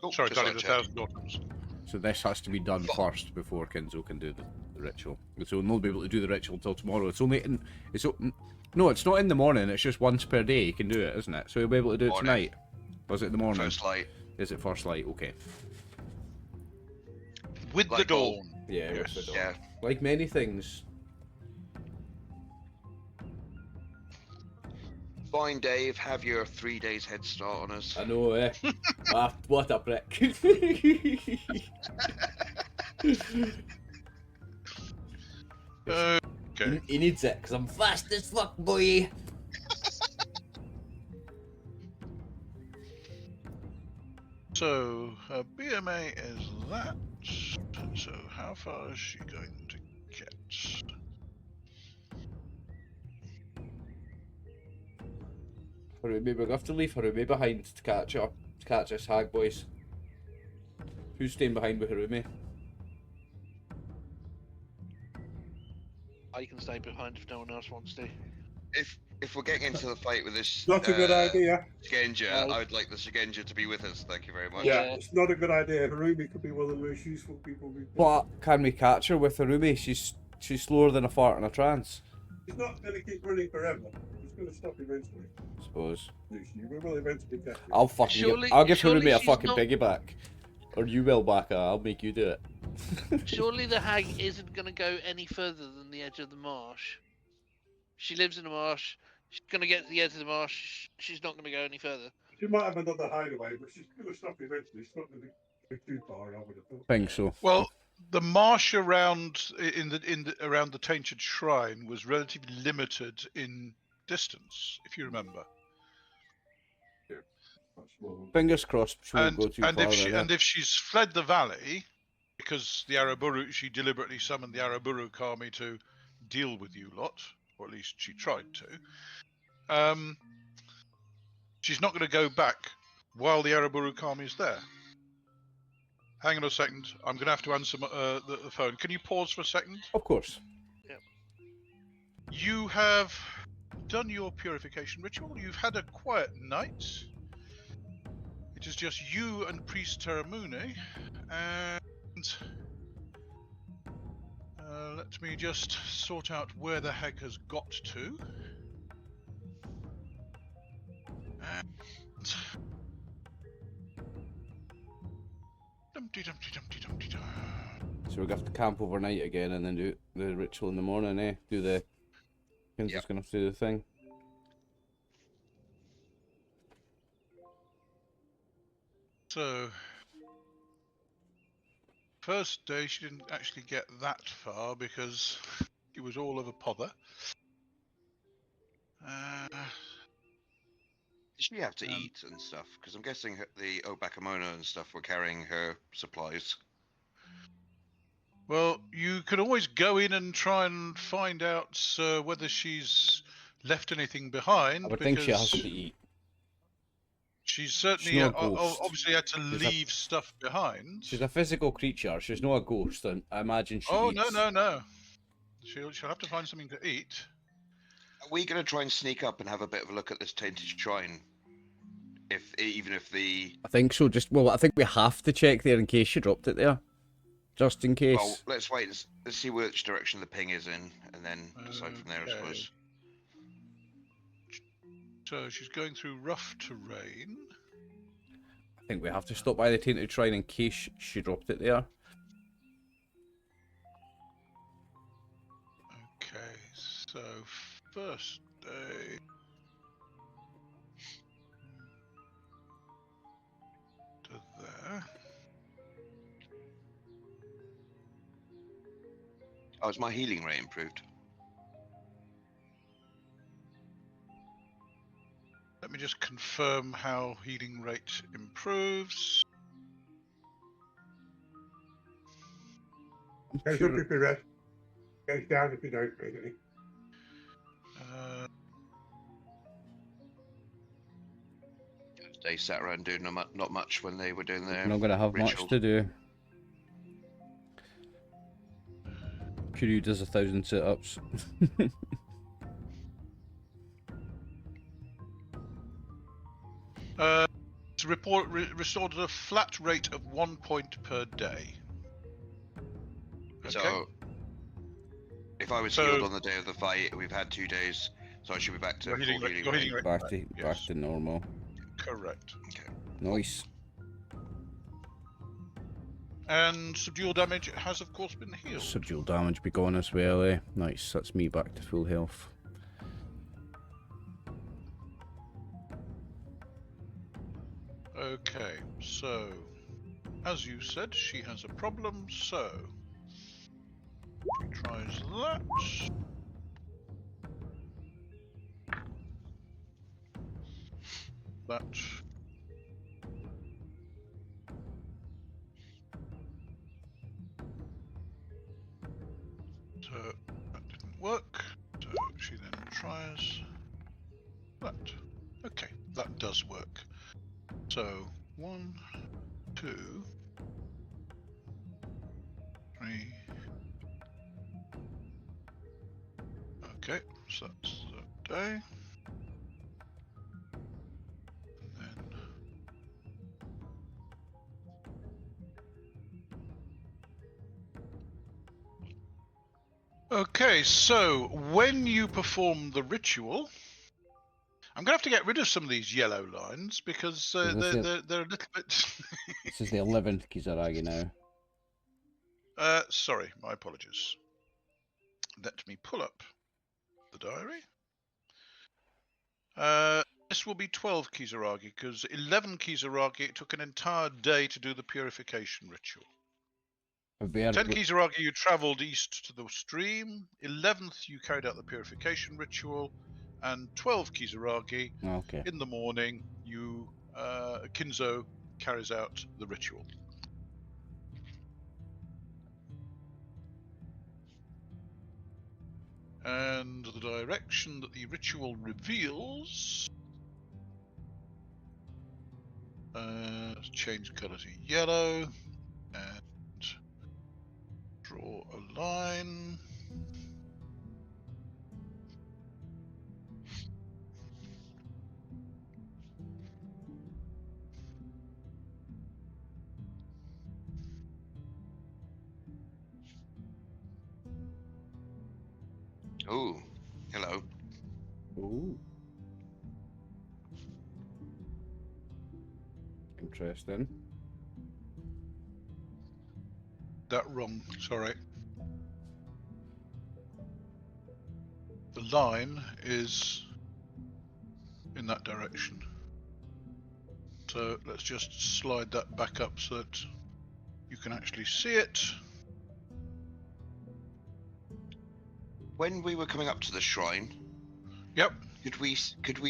Oh, Sorry, just Valley like of the check. Thousand Autumns. So this has to be done first before Kinzo can do the ritual. So we'll not be able to do the ritual until tomorrow. It's only in. No, it's not in the morning. It's just once per day you can do it, isn't it? So you'll be able to do it Morning. tonight. Was it in the morning? First light. Is it first light? Okay. With the Like all- dawn. Yeah. Yes. with the dawn. Yeah. Like many things. Fine, Dave. Have your 3 days head start on us. I know, eh? What a prick. Okay. He needs it, because I'm fast as fuck, boy. So her BMA is that. So how far is she going to get? Harumi, we're going to have to leave Harumi behind to catch us hag boys. Who's staying behind with Harumi? I can stay behind if no one else wants to. If we're getting into the fight with this Not a good idea. Sgenja, No. I would like the Sgenja to be with us. Thank you very much. Yeah, Yeah. it's not a good idea. Harumi could be one of the most useful people we've got. But can we catch her with Harumi? She's slower than a fart in a trance. He's not going to keep running forever. He's going to stop eventually. I suppose. Lucy, we will eventually catch him. I'll give surely Harumi a she's fucking not- piggyback. Or you will, Baka. I'll make you do it. Surely the hag isn't going to go any further than the edge of the marsh. She lives in the marsh. She's going to get to the edge of the marsh. She's not going to go any further. She might have another hideaway, but she's going to stop eventually. It's not going to be too far, I would have thought. Think so. Well, the marsh around around the Tainted Shrine was relatively limited in distance, if you remember. Much more. Fingers crossed she won't go too far. And if she's fled the valley, because the Araburu, she deliberately summoned the Araburu Kami to deal with you lot, or at least she tried to. She's not going to go back while the Araburu Kami is there. Hang on a second. I'm going to have to answer the phone. Can you pause for a second? Of course. You have done your purification ritual. You've had a quiet night. It is just you and Priest Terramune. And let me just sort out where the hag has got to. And Dumpty. So we're going to have to camp overnight again and then do the ritual in the morning, eh? Do the... Kinsley's going to have to do the thing. So, first day she didn't actually get that far because it was all of a pother. Did she have to eat and stuff? Because I'm guessing the Obakamono and stuff were carrying her supplies. Well, you can always go in and try and find out whether she's left anything behind. I would think she has to eat. She's certainly She's not a ghost. obviously had to leave stuff behind. She's a physical creature. She's not a ghost, and I imagine she eats. No. She'll have to find something to eat. Are we going to try and sneak up and have a bit of a look at this tainted shrine? Even if the... I think so. I think we have to check there in case she dropped it there. Just in case. Well, let's wait. Let's see which direction the ping is in, and then decide from there, I suppose. So she's going through rough terrain. I think we have to stop by the tainted shrine in case she dropped it there. Okay, so first day. To there. Oh, is my healing rate improved? Let me just confirm how healing rate improves. Goes up if you rest. Goes down if you don't, really. They sat around doing not much when they were doing their We're not going to have ritual. much to do. Kyūryū does 1,000 sit-ups. To report restored at a flat rate of 1 point per day. Okay. So, if I was healed on the day of the fight, we've had 2 days, so I should be back to full healing rate. Back to normal. Correct. Okay. Nice. And subdual damage has, of course, been healed. Subdual damage be gone as well, eh? Nice, that's me back to full health. Okay, so, as you said, she has a problem, so she tries that. That. So, that didn't work, so she then tries that. Okay, that does work. So, 1, 2, 3. Okay, so that's the day. And then okay, so when you perform the ritual, I'm going to have to get rid of some of these yellow lines because they're a little bit... This is the 11th Kyūryū now. Sorry, my apologies. Let me pull up the diary. This will be 12 Kyūryū because 11 Kyūryū, it took an entire day to do the purification ritual. 10 Kyūryū, you travelled east to the stream. 11th, you carried out the purification ritual. And 12 Kyūryū, okay. In the morning, you Kinzo carries out the ritual. And the direction that the ritual reveals... change colour to yellow. line. Ooh, hello. Ooh. Interesting. That wrong, sorry. The line is in that direction. So let's just slide that back up so that you can actually see it. When we were coming up to the shrine, Yep. could we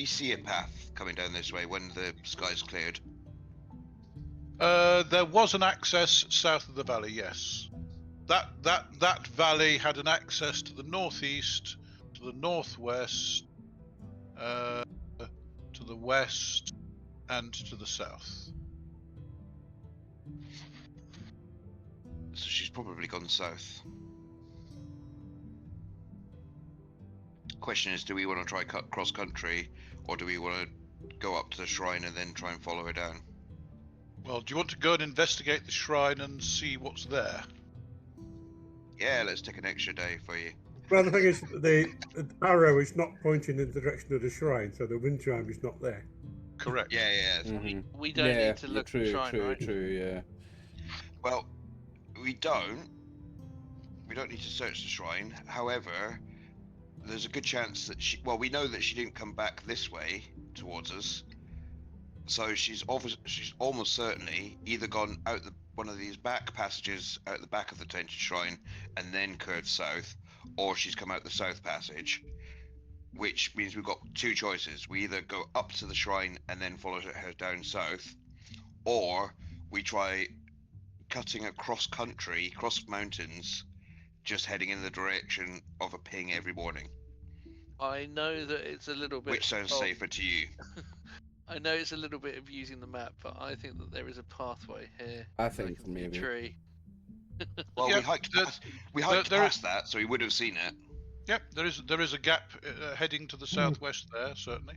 see a path coming down this way when the sky's cleared? There was an access south of the valley, yes. That valley had an access to the northeast, to the northwest, to the west, and to the south. So she's probably gone south. Question is, do we want to try cut cross country, or do we want to go up to the shrine and then try and follow her down? Well, do you want to go and investigate the shrine and see what's there? Yeah, let's take an extra day for you. Well, the thing is, the arrow is not pointing in the direction of the shrine, so the wind chime is not there. Correct. Yeah. Mhm. We don't Yeah, need to look true, at the shrine, true, right? true, yeah. Well, we don't need to search the shrine. However, there's a good chance that we know that she didn't come back this way towards us. So she's almost certainly either gone out one of these back passages out the back of the Tented Shrine and then curved south, or she's come out the south passage, which means we've got two choices. We either go up to the shrine and then follow her down south, or we try cutting across country, cross mountains, just heading in the direction of a ping every morning. I know that it's a little bit. Which sounds safer to you? I know it's a little bit of using the map, but I think that there is a pathway here. I think can see maybe. a tree. Well, Yeah, we hiked past that, so we would have seen it. Yep, there is a gap heading to the southwest there, certainly.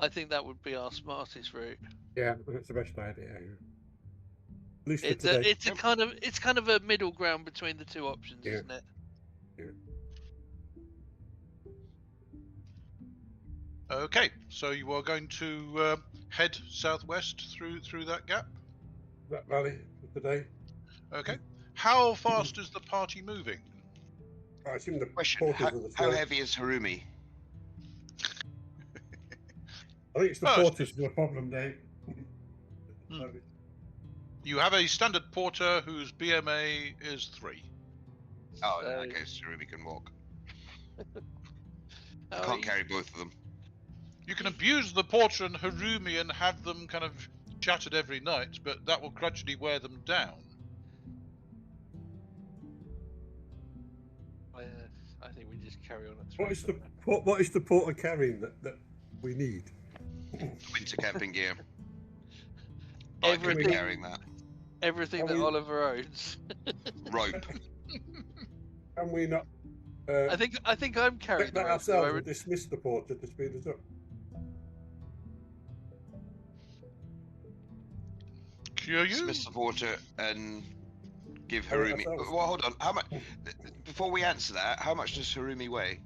I think that would be our smartest route. Yeah, that's the best idea. At least for It's today. it's kind of a middle ground between the two options, Yeah. isn't it? Okay, so you are going to head southwest through that gap. That valley for today. Okay. How fast is the party moving? I assume the Question: porters are the how slow. heavy is Harumi? I think it's the porters the problem, Dave. You have a standard porter whose BMA is 3. Oh, in that case, Harumi can walk. I can't carry both of them. You can abuse the porter and Harumi and have them kind of chatted every night, but that will gradually wear them down. I think we just carry on. What is the porter carrying that we need? Winter camping gear. I could be Everything. carrying that. Everything that Oliver owns. Rope. Can we not? I think I'm carrying Take that ourselves and dismiss the porter to speed us up. Kyūryū? Dismiss the porter and give Harumi. Well, hold on. How much? Before we answer that, how much does Harumi weigh?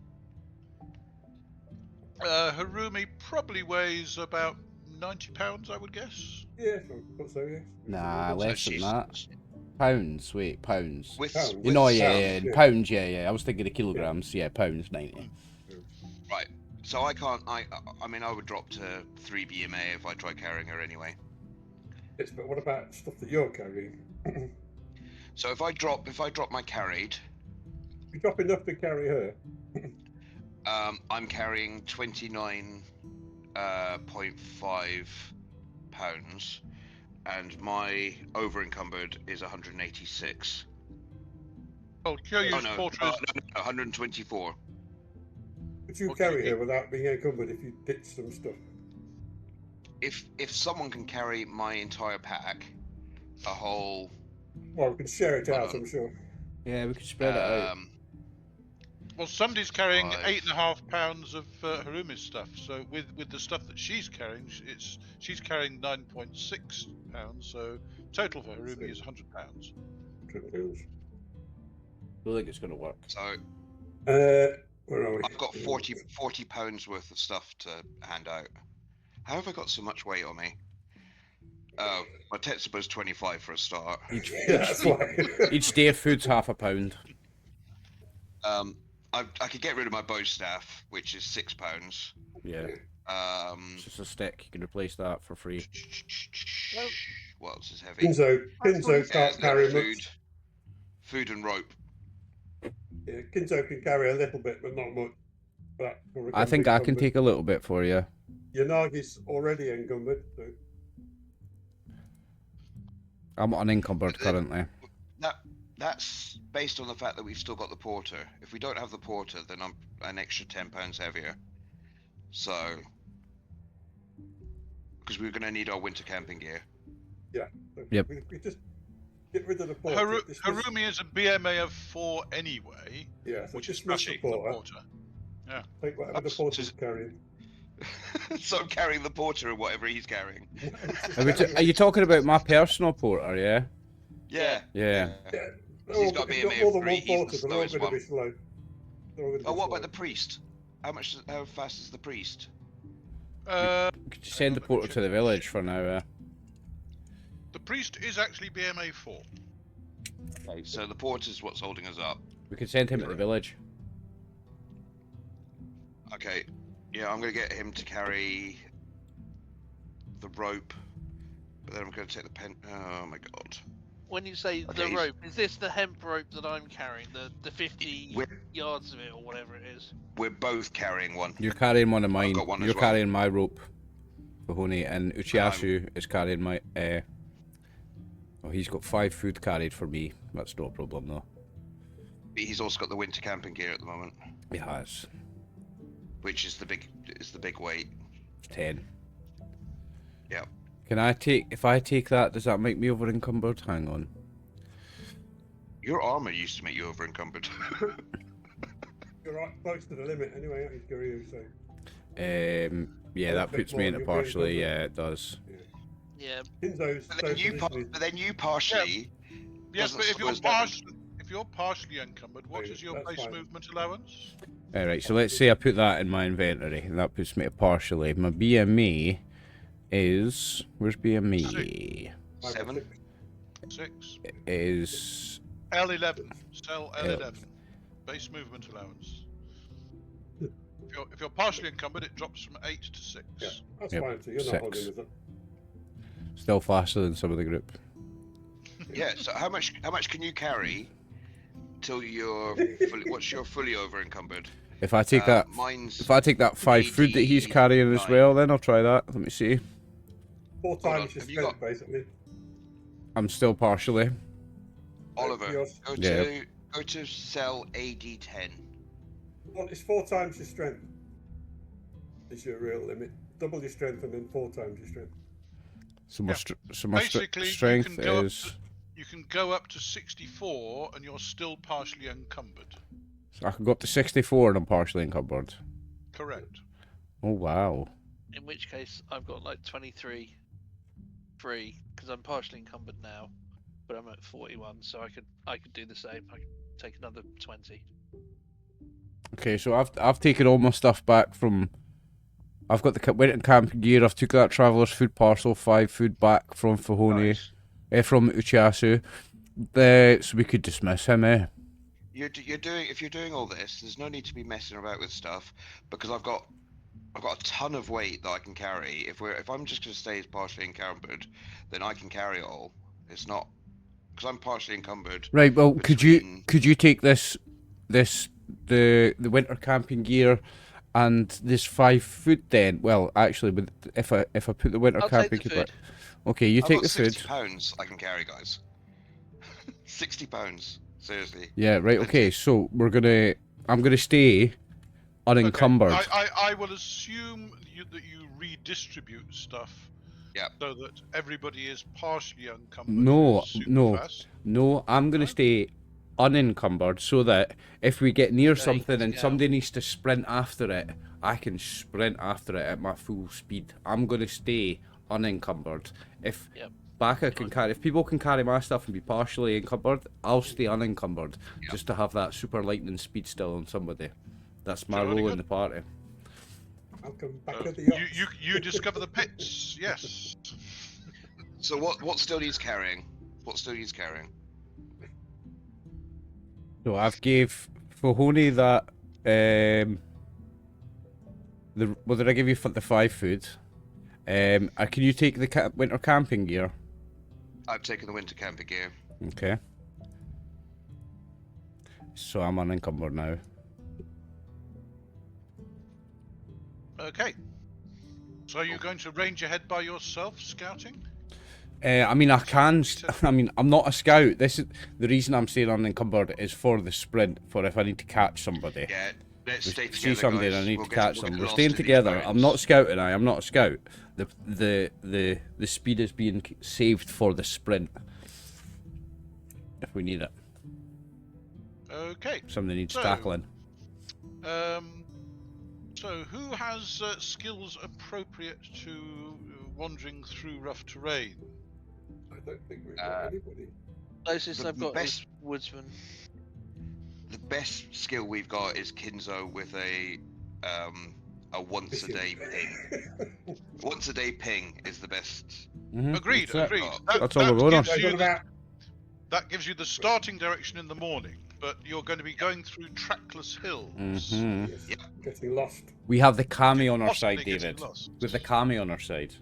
Harumi probably weighs about 90 pounds, I would guess. Yeah, I thought so, yes. Nah, less than that. Pounds, wait, pounds. Pounds. You know, yeah. pounds, yeah. I was thinking of kilograms, yeah, pounds, 90. Right. So I can't. I mean, I would drop to 3 BMA if I try carrying her anyway. Yes, but what about stuff that you're carrying? So if I drop my carried, You drop enough to carry her. I'm carrying 29.5 pounds, and my over encumbered is 186. Well, Kyūryū's porter is 124. Could you carry her without being encumbered if you ditch some stuff? If someone can carry my entire pack, a whole. Well, we can share it out, I'm sure. Yeah, we could spread it out. Well, somebody's carrying 5. 8.5 pounds of Harumi's stuff. So with the stuff that she's carrying, she's carrying 9.6 pounds. So total for Harumi is 100 pounds. £100. I don't think it's going to work. So Where are we? I've got 40 pounds worth of stuff to hand out. How have I got so much weight on me? Oh, my Tetsubo's 25 for a start. Yeah, that's why. Each day of food's £half. I could get rid of my bow staff, which is £6. Yeah. It's just a stick. You can replace that for free. What else is heavy? Kinzo can't carry food, much. food and rope. Yeah, Kinzo can carry a little bit, but not much. But I think I can take a little bit for you. Yanagi's already encumbered. So. I'm unencumbered currently. That's based on the fact that we've still got the porter. If we don't have the porter, then I'm an extra £10 heavier. So, because we're going to need our winter camping gear. Yeah. So Yep. We just get rid of the porter. Harumi is a BMA of 4 anyway, Yeah, so which is dismiss the smashing the porter. porter. Take whatever the porter's carrying. So I'm carrying the porter and whatever he's carrying. Are you talking about my personal porter, yeah? Yeah. Yeah. Yeah. He's got If you've BMA more of than 3, one he's porter, the they're all slowest going to one. be slow. They're all gonna be Oh, what slow. about the priest? How fast is the priest? Could you send the porter to the village for now? The priest is actually BMA 4. Okay, so the porter's what's holding us up. We could send him to the village. Okay, yeah, I'm gonna get him to carry the rope, but then I'm gonna take the pen. Oh my god. When you say Okay, the rope, is this the hemp rope that I'm carrying? The 50 We're- yards of it or whatever it is? We're both carrying one. You're carrying one of mine. got one as You're well. carrying my rope, Fuhon'i, and Uchiyasu is carrying my. Oh, he's got 5 food carried for me. That's no problem though. But he's also got the winter camping gear at the moment, He has which is the big weight. 10. Yeah. Can I take? If I take that, does that make me over encumbered? Hang on. Your armor used to make you over encumbered. You're right close to the limit anyway, aren't you, Kyūryū? So, Yeah, that puts me into partially. Yeah, it does. Yeah. Kinzo's But then you partially. Yes, doesn't but if slow you're us down. partially encumbered, what Yeah, is your that's base fine. movement allowance? Alright, so let's say I put that in my inventory, and that puts me to partially. My BME is... Where's BME? 7. 6. Is... L11. Cell L11. Base movement allowance. If you're partially encumbered, it drops from 8 to 6. Yeah, that's Yep, fine. So you're 6. not holding us up. Still faster than some of the group. Yeah. So how much can you carry till you're what's your fully over encumbered? If I take that... Mine's If I take that 5 food that he's carrying as 89. well, then I'll try that. Let me see. 4 on, times your have you strength, basically. I'm still partially. Oliver. Yours- Go to cell AD10. Well, it's 4 times your strength. Is your real limit. Double your strength and then 4 times your strength. So my, so my Basically, strength you can go is... You can go up to 64 and you're still partially encumbered. So I can go up to 64 and I'm partially encumbered. Correct. Oh, wow. In which case, I've got like 23 free because I'm partially encumbered now, but I'm at 41, so I could do the same. I could take another 20. Okay, so I've taken all my stuff back from... I've got the winter camping gear, I've took that traveller's food parcel, 5 food back from Fuhon'i, Nice. from Uchiyasu. So we could dismiss him, eh? If you're doing all this, there's no need to be messing about with stuff because I've got a ton of weight that I can carry. If I'm just going to stay as partially encumbered, then I can carry it all. It's not because I'm partially encumbered. Right, well, between- could you take the winter camping gear and this 5 food then? Well, actually, if I put the winter I'll take camping the gear... food. Okay, you I've take got the food. 60 pounds I can carry, guys. 60 pounds, seriously. Yeah, right, okay, so I'm gonna stay unencumbered. Okay. I will assume that you redistribute stuff. Yeah. So that everybody is partially encumbered. No, super no. fast. No, I'm gonna No? stay unencumbered so that if we get near something and yeah. somebody needs to sprint after it, I can sprint after it at my full speed. I'm going to stay unencumbered. If Yep. Baka can carry, if people can carry my stuff and be partially encumbered, I'll stay unencumbered just to have that super lightning speed still on somebody. That's my Jolly role good. in the party. I'll come back So at the ops. you discover the pits. Yes. So what still needs carrying? What still needs carrying? So I've gave Fuhon'i that. What did I give you for the 5 food? Can you take the winter camping gear? I've taken the winter camper gear. Okay. So I'm unencumbered now. Okay. So are you going to range ahead by yourself, scouting? I mean, I can. I mean, I'm not a scout. This is the reason I'm staying unencumbered is for the sprint. For if I need to catch somebody. Yeah, let's stay We together, see somebody guys. and I need We'll to get- catch we'll them. get We're lost staying in these together. I'm mountains. not scouting. I'm not a scout. The speed is being saved for the sprint. If we need it, Okay. somebody needs So- tackling. So who has skills appropriate to wandering through rough terrain? I don't think we've got anybody. Closest The I've got best- is woodsman. The best skill we've got is Kinzo with a once a day ping. Once a day ping is the best. Agreed. That's it. Agreed. Oh, that's all we're going on. gives I've you got the- about that gives you the starting direction in the morning, but you're going to be going through trackless hills. yes, Yep. getting lost. We have the kami on our Possibly side, getting David. lost. With the kami on our side.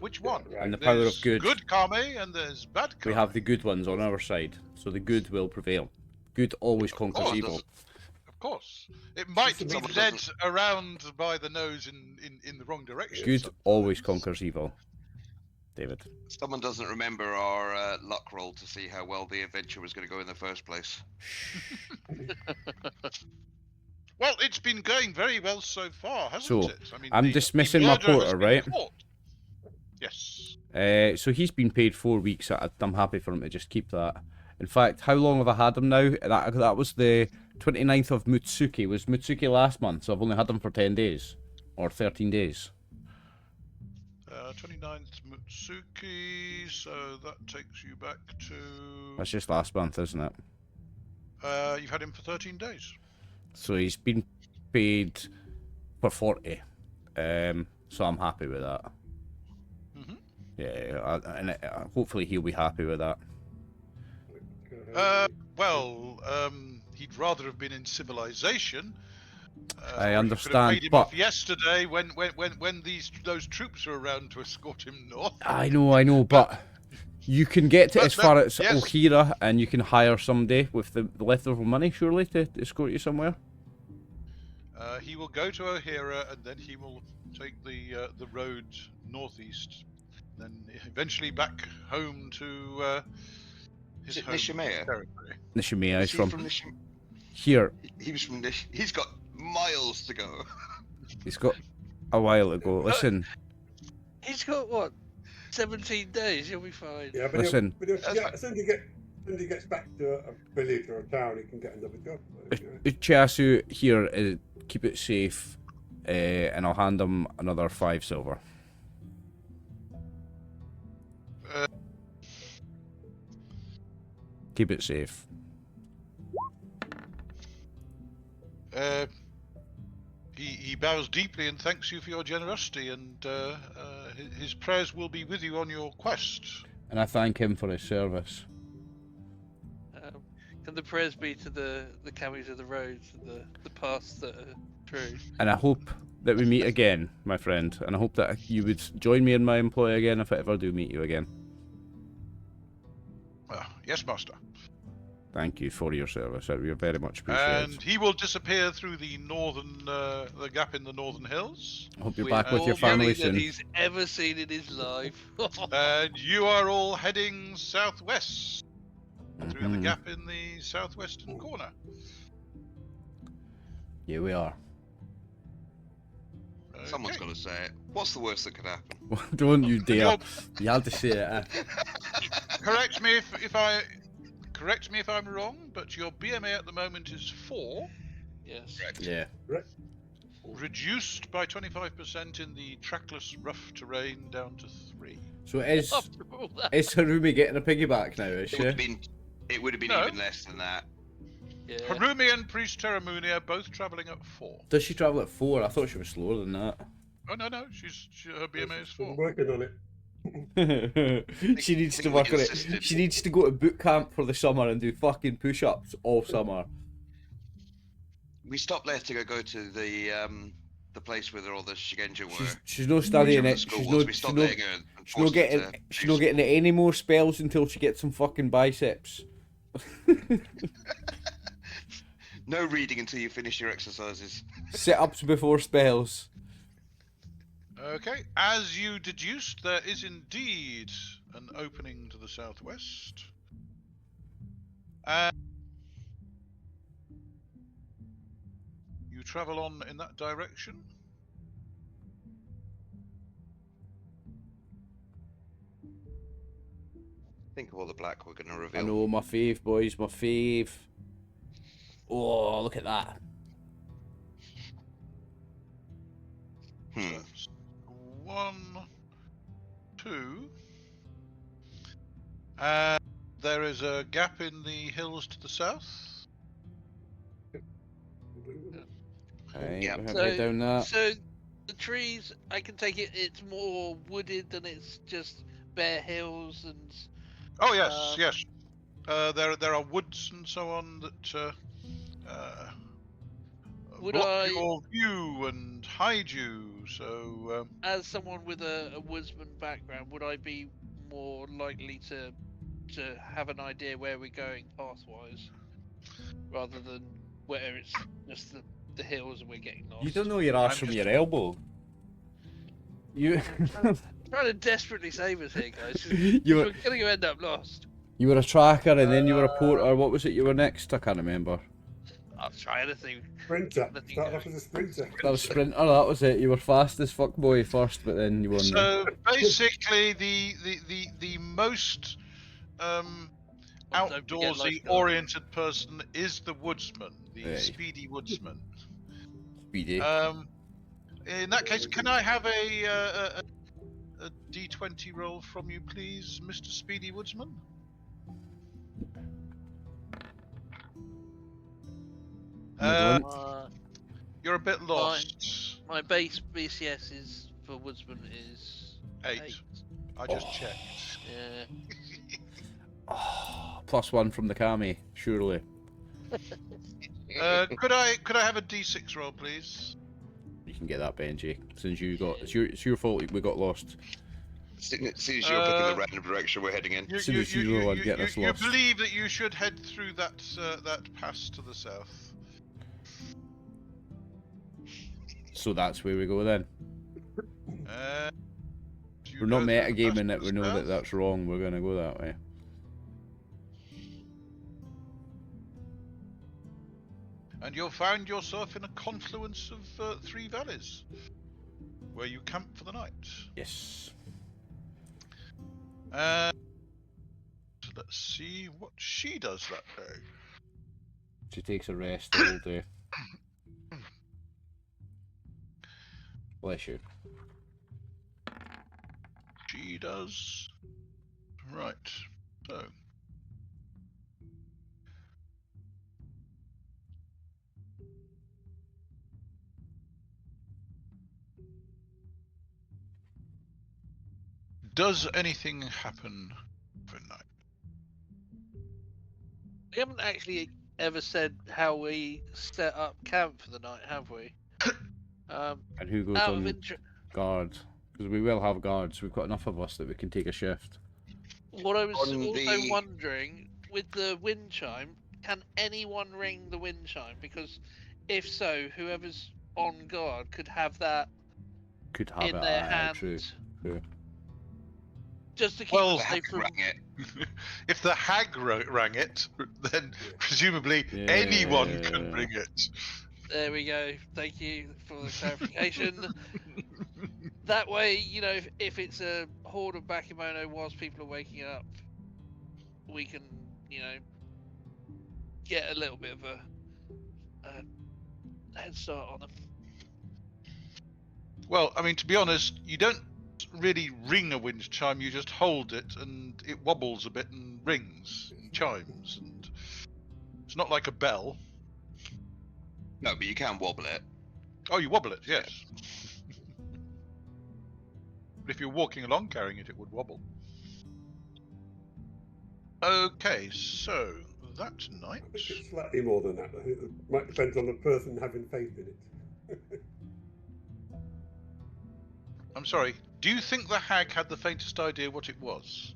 Which one? Right. And the power of There's good. Good kame and there's bad kame. We have the good ones on our side, so the good will prevail. Good always conquers course. evil. Of course. It might be Someone led doesn't- around by the nose in the wrong direction. Good sometimes. always conquers evil. David. Someone doesn't remember our luck roll to see how well the adventure was going to go in the first place. Well, it's been going very well so far, hasn't So, it? I mean, I'm the dismissing my murder has porter, been right? caught. Yes. So he's been paid 4 weeks. I'm happy for him to just keep that. In fact, how long have I had him now? That was the 29th of Mutsuki. Was Mutsuki last month? So I've only had him for 10 days. Or 13 days. 29th Mutsuki, so that takes you back to... That's just last month, isn't it? You've had him for 13 days. So he's been paid for 40. So I'm happy with that. Mhm. Yeah, hopefully he'll be happy with that. Well, he'd rather have been in civilization. I or you understand, could have paid him but- off yesterday when those troops were around to escort him north. I know, but you can get to But as far that- as yes. Ohira and you can hire somebody with the leftover money, surely, to escort you somewhere. He will go to O'Hara and then he will take the road northeast, then eventually back home to his Is it home Nishimaya? territory. Nishimiya is Is he from Nishim- here. He was from He's got miles to go. He's got a while to go. Listen, He's got what? 17 days. He'll be fine. Yeah, but Listen. as soon as he gets back to a village or a town, he can get another job. You know? Uchiasu here, keep it safe, and I'll hand him another 5 silver. Keep it safe. He bows deeply and thanks you for your generosity, and his prayers will be with you on your quest. And I thank him for his service. Can the prayers be to the camis of the roads and the paths that are true? And I hope that we meet again, my friend. And I hope that you would join me in my employ again if I ever do meet you again. Yes, master. Thank you for your service. We are very much appreciated. And he will disappear through the the gap in the northern hills. I hope you're With back with all your money family that soon. he's ever seen in his life. And you are all heading southwest through the Mhm. gap in the southwestern corner. Yeah, we are. Someone's got to say it. What's the worst that could happen? Don't you dare. You're- You had to say it. Correct me if correct me if I'm wrong, but your BMA at the moment is 4, Yes. Correct. Yeah. reduced by 25% in the trackless rough terrain down to 3. So is After all that. Harumi getting a piggyback now, is It would have she? been. It would have been No. even less than that. Yeah. Harumi and Priest Terramuni are both travelling at 4. Does she travel at 4? I thought she was slower than that. Oh no, her BMA is 4. I'm working on it. She needs I to think work we on it. insisted. She needs to go to boot camp for the summer and do fucking push-ups all summer. We stopped letting her go to the place where all the Shigenja were. She's not studying whichever it. the school She's was. not. We She's stopped not. letting her. and She's not forced her getting. to She's do not getting any more spells until she gets some fucking biceps. No reading until you finish your exercises. Sit-ups before spells. Okay, as you deduced, there is indeed an opening to the southwest. And you travel on in that direction. Think of all the black we're going to I reveal. know, my fave, boys, my fave. Oh, look at that. Hmm. That's 1, 2. And there is a gap in the hills to the south. Right, Yeah. we have to head down that. So the trees, I can take it. It's more wooded than it's just bare hills and. Oh yes, yes. There are woods and so on that Would block I- your view and hide you. So As someone with a woodsman background, would I be more likely to have an idea where we're going pathwise, rather than where it's just the hills and we're getting lost? You don't know your ass I'm from just- your elbow. You. Trying to desperately save us here, guys. You were. We're gonna end up lost. You were a tracker and then you were a porter. What was it you were next? I can't remember. I'll try anything. Sprinter. Let me Start go. off as a sprinter. That was sprinter. That was it. You were fast as fuck boy first, but then you won. So basically, the most Don't forget outdoorsy lifeguard. oriented person is the woodsman, the Hey. speedy woodsman. Speedy. In that case, can I have a D20 roll from you, please, Mr. Speedy Woodsman? Midland. You're a bit lost. My base BCS is for woodsman is 8. I just checked. Yeah. +1 from the Kami, surely. Could I have a D6 roll, please? You can get that, Benjy. Since you got, it's your fault we got lost. As soon as you're picking the random direction we're heading in. As soon as you go and get us you lost. believe that you should head through that pass to the south. So that's where we go then. You We're not go through the pass metagaming to it. the We know that south, that's wrong. We're gonna go that way. and you'll find yourself in a confluence of 3 valleys, where you camp for the night. Yes. Let's see what she does that day. She takes a rest all day. Bless you. She does. Right. So. Does anything happen overnight? We haven't actually ever said how we set up camp for the night, have we? And who goes Out of on interest, guard? Because we will have guards. We've got enough of us that we can take a shift. what I was On also the- wondering with the wind chime, can anyone ring the wind chime? Because if so, whoever's on guard could have that Could have in it. their aye, hand, true. just to keep Well, us safe from. Rang it. If the hag rang it, then presumably Yeah. anyone can bring it. There we go. Thank you for the clarification. That way, you know, if it's a horde of Bakemono whilst people are waking up, we can, you know, get a little bit of a head start on them. Well, I mean, to be honest, you don't really ring a wind chime. You just hold it, and it wobbles a bit and rings and chimes. And it's not like a bell. No, but you can wobble it. Oh, you wobble it, yes. But if you're walking along carrying it, it would wobble. Okay, so that night. I think it's slightly more than that. I think it might depend on the person having faith in it. I'm sorry. Do you think the hag had the faintest idea what it was?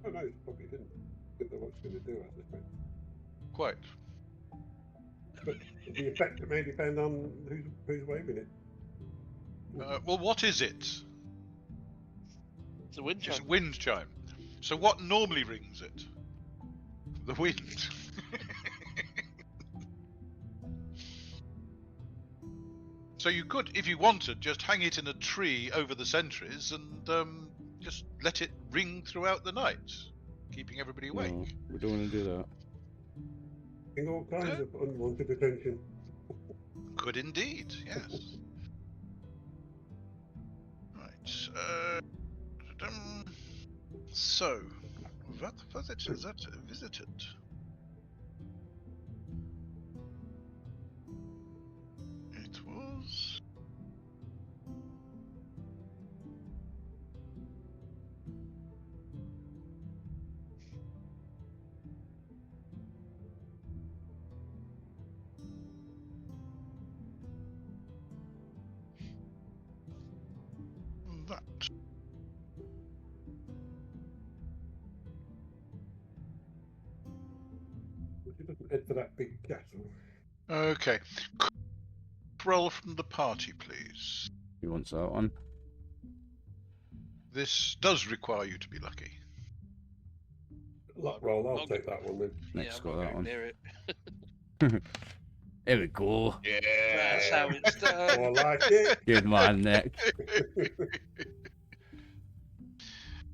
Oh no, it probably didn't. Didn't know what it's going to do, I suspect. Quite. But the effect may depend on who's waving it. Well, what is it? It's a wind It's chime. a wind chime. So what normally rings it? The wind. So you could, if you wanted, just hang it in a tree over the sentries and just let it ring throughout the night, keeping everybody awake. No, we don't want to do that. Getting all kinds of unwanted attention. Could indeed, yes. Right. So, what was it that visited? It was... that. It doesn't head for that big castle. Okay. Roll from the party, please. Who wants that one? This does require you to be lucky. Luck roll, I'll take that one then. Nick's I'm got not that going one. near it. There we go. Yeah. That's how it's done. I like it. Good man, Nick.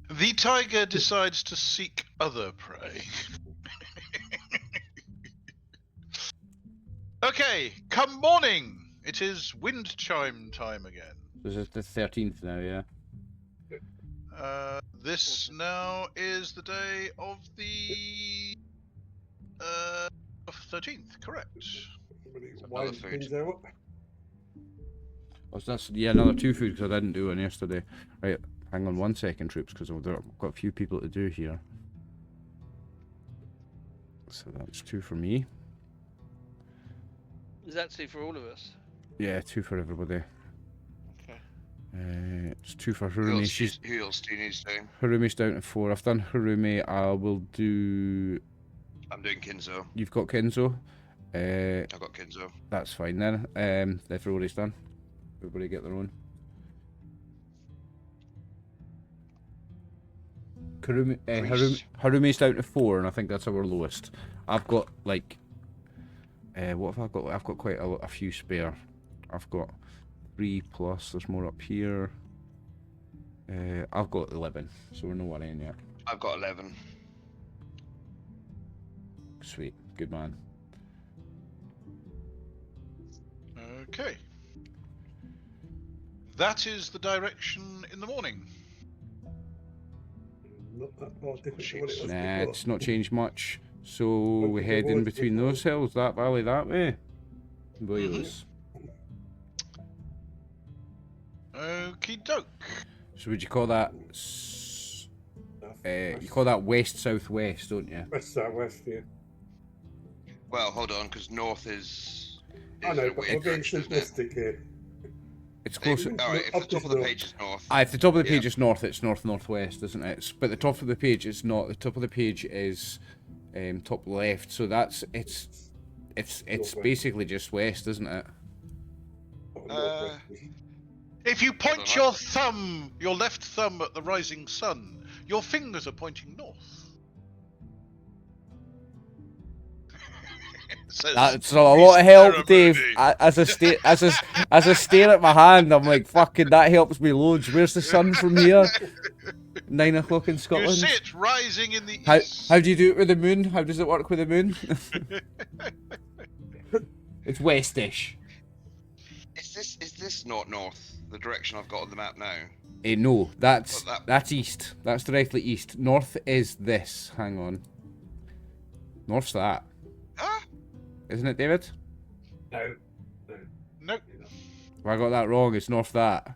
The tiger decides to seek other prey. Okay, come morning. It is wind chime time again. This is the 13th now, yeah? This now is the day of the 13th, correct? Somebody Another winds food. pins out. Oh, so that's, yeah, another 2 food because I didn't do one yesterday. Right, hang on 1 second, troops, because I've got a few people to do here. So that's 2 for me. Is that 2 for all of us? Yeah, 2 for everybody. Okay. It's 2 for Who Harumi. else, who else do you need to do? Harumi's down to 4. I've done Harumi. I will do. I'm doing Kinzo. You've got Kenzo. I've got Kinzo. That's fine then. Everybody's done. Everybody get their own. Harumi's down to 4, and I think that's our lowest. I've got like. What have I got? I've got quite a few spare. I've got 3 plus. There's more up here. I've got 11, so we're not worrying yet. I've got 11. Sweet, good man. Okay. That is the direction in the morning. Not that far different to what it was Nah, before. it's not changed much. So we head in between those hills, that valley that way. Boys. Okie doke. So would you call that? You call that west southwest, don't you? West, southwest, yeah. Well, hold on, because north is I know, a but we're weird being direction, isn't it? simplistic here. It's closer. Alright, if the top of the page is north. If the top of the page Yeah. is north, it's north-northwest, isn't it? But the top of the page is not. The top of the page is top left. So that's it's Northwest. basically just west, isn't it? Northwest. If you point Hold on, your thumb, your left thumb at the rising sun, your fingers are pointing north. That's a lot of help, Dave. As I stare at my hand, I'm like, fucking, that helps me loads. Where's the sun from here? 9 o'clock in You Scotland. see it rising in the How east. do you do it with the moon? How does it work with the moon? It's westish. Is this not north? The direction I've got on the map now. No, that's Well, that- that's east. That's directly east. North is this. Hang on. North's that, Ah, isn't it, David? No. Nope, Have I got that wrong? It's north that.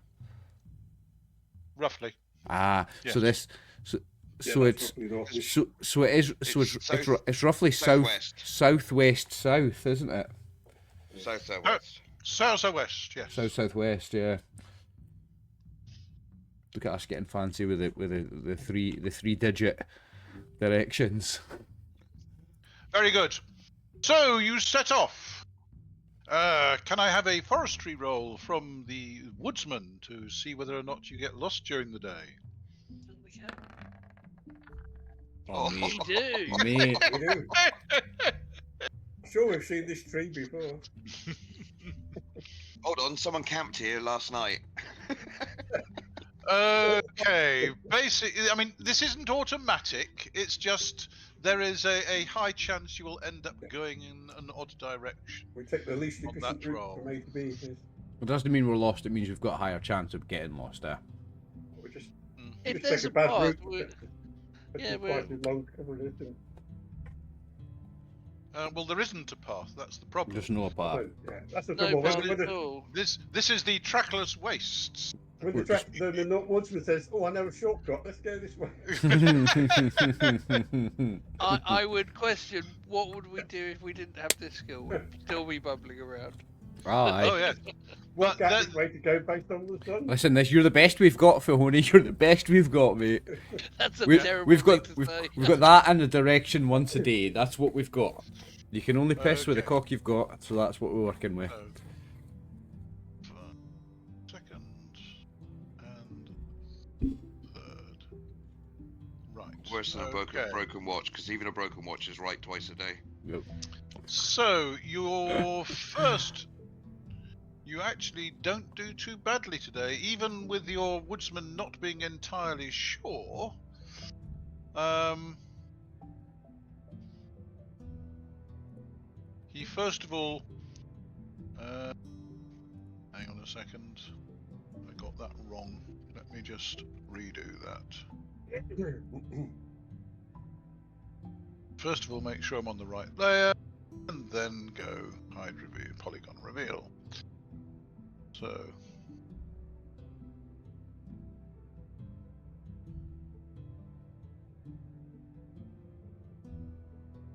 roughly. Ah, Yes. so this, Yeah, so that's it's roughly north-ish. so it is so It's it's roughly southwest. southwest south, isn't it? Southwest. Southwest, yes. Southwest, yeah. Look at us getting fancy with the three digit directions. Very good. So you set off. Can I have a forestry roll from the woodsman to see whether or not you get lost during the day? We can. Oh. mate, We do. mate. We do. Sure, we've seen this tree before. Hold on, someone camped here last night. Okay. Basically, I mean, this isn't automatic. It's just there is a high chance you will end up going in an odd direction. We take the least On efficient that route roll. from A to B. Yes. It doesn't mean we're lost. It means we've got a higher chance of getting lost. We just, If just there's take a a bad path, route. we're- But yeah, it's we're- quite a long covered distance. Well, there isn't a path. That's the problem. There's no path. No, yeah, that's the no trouble. path When at the, all. This is the trackless wastes. when the, track, the woodsman says, "Oh, I know a shortcut. Let's go this way." I would question what would we do if we didn't have this skill. We'd still be bubbling around. Oh yeah. Well, Work out that, which way to go based on the sun. Listen, you're the best we've got, Fuhon'i. You're the best we've got, mate. That's a We've, terrible we've thing got to we've, say. we've got that and the direction once a day. That's what we've got. You can only piss with the Okay. cock you've got, so that's what we're working with. Second and third. Right. Worse than a okay. broken watch, because even a broken watch is right twice a day. Yep. So your first, you actually don't do too badly today, even with your woodsman not being entirely sure. He first of all, hang on a second, I got that wrong. Let me just redo that. First of all, make sure I'm on the right layer, and then go hide reveal, polygon reveal.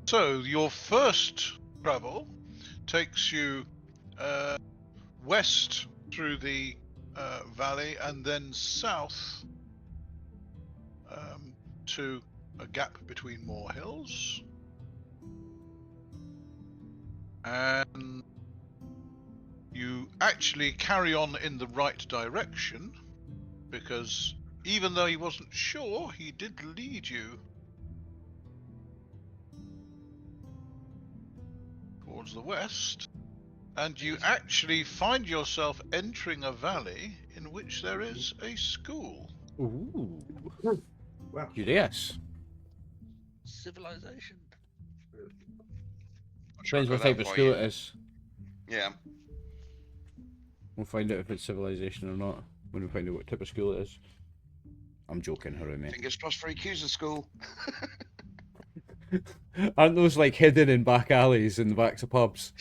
So your first travel takes you west through the valley and then south to a gap between more hills. And you actually carry on in the right direction, because even though he wasn't sure, he did lead you towards the west, and you actually find yourself entering a valley in which there is a school. Ooh. Wow. Curious. Civilization. Depends what type of school it is. Yeah. We'll find out if it's civilization or not when we find out what type of school it is. I'm joking, Haru, mate. Fingers crossed for Kyūryū school. Aren't those like hidden in back alleys in the backs of pubs?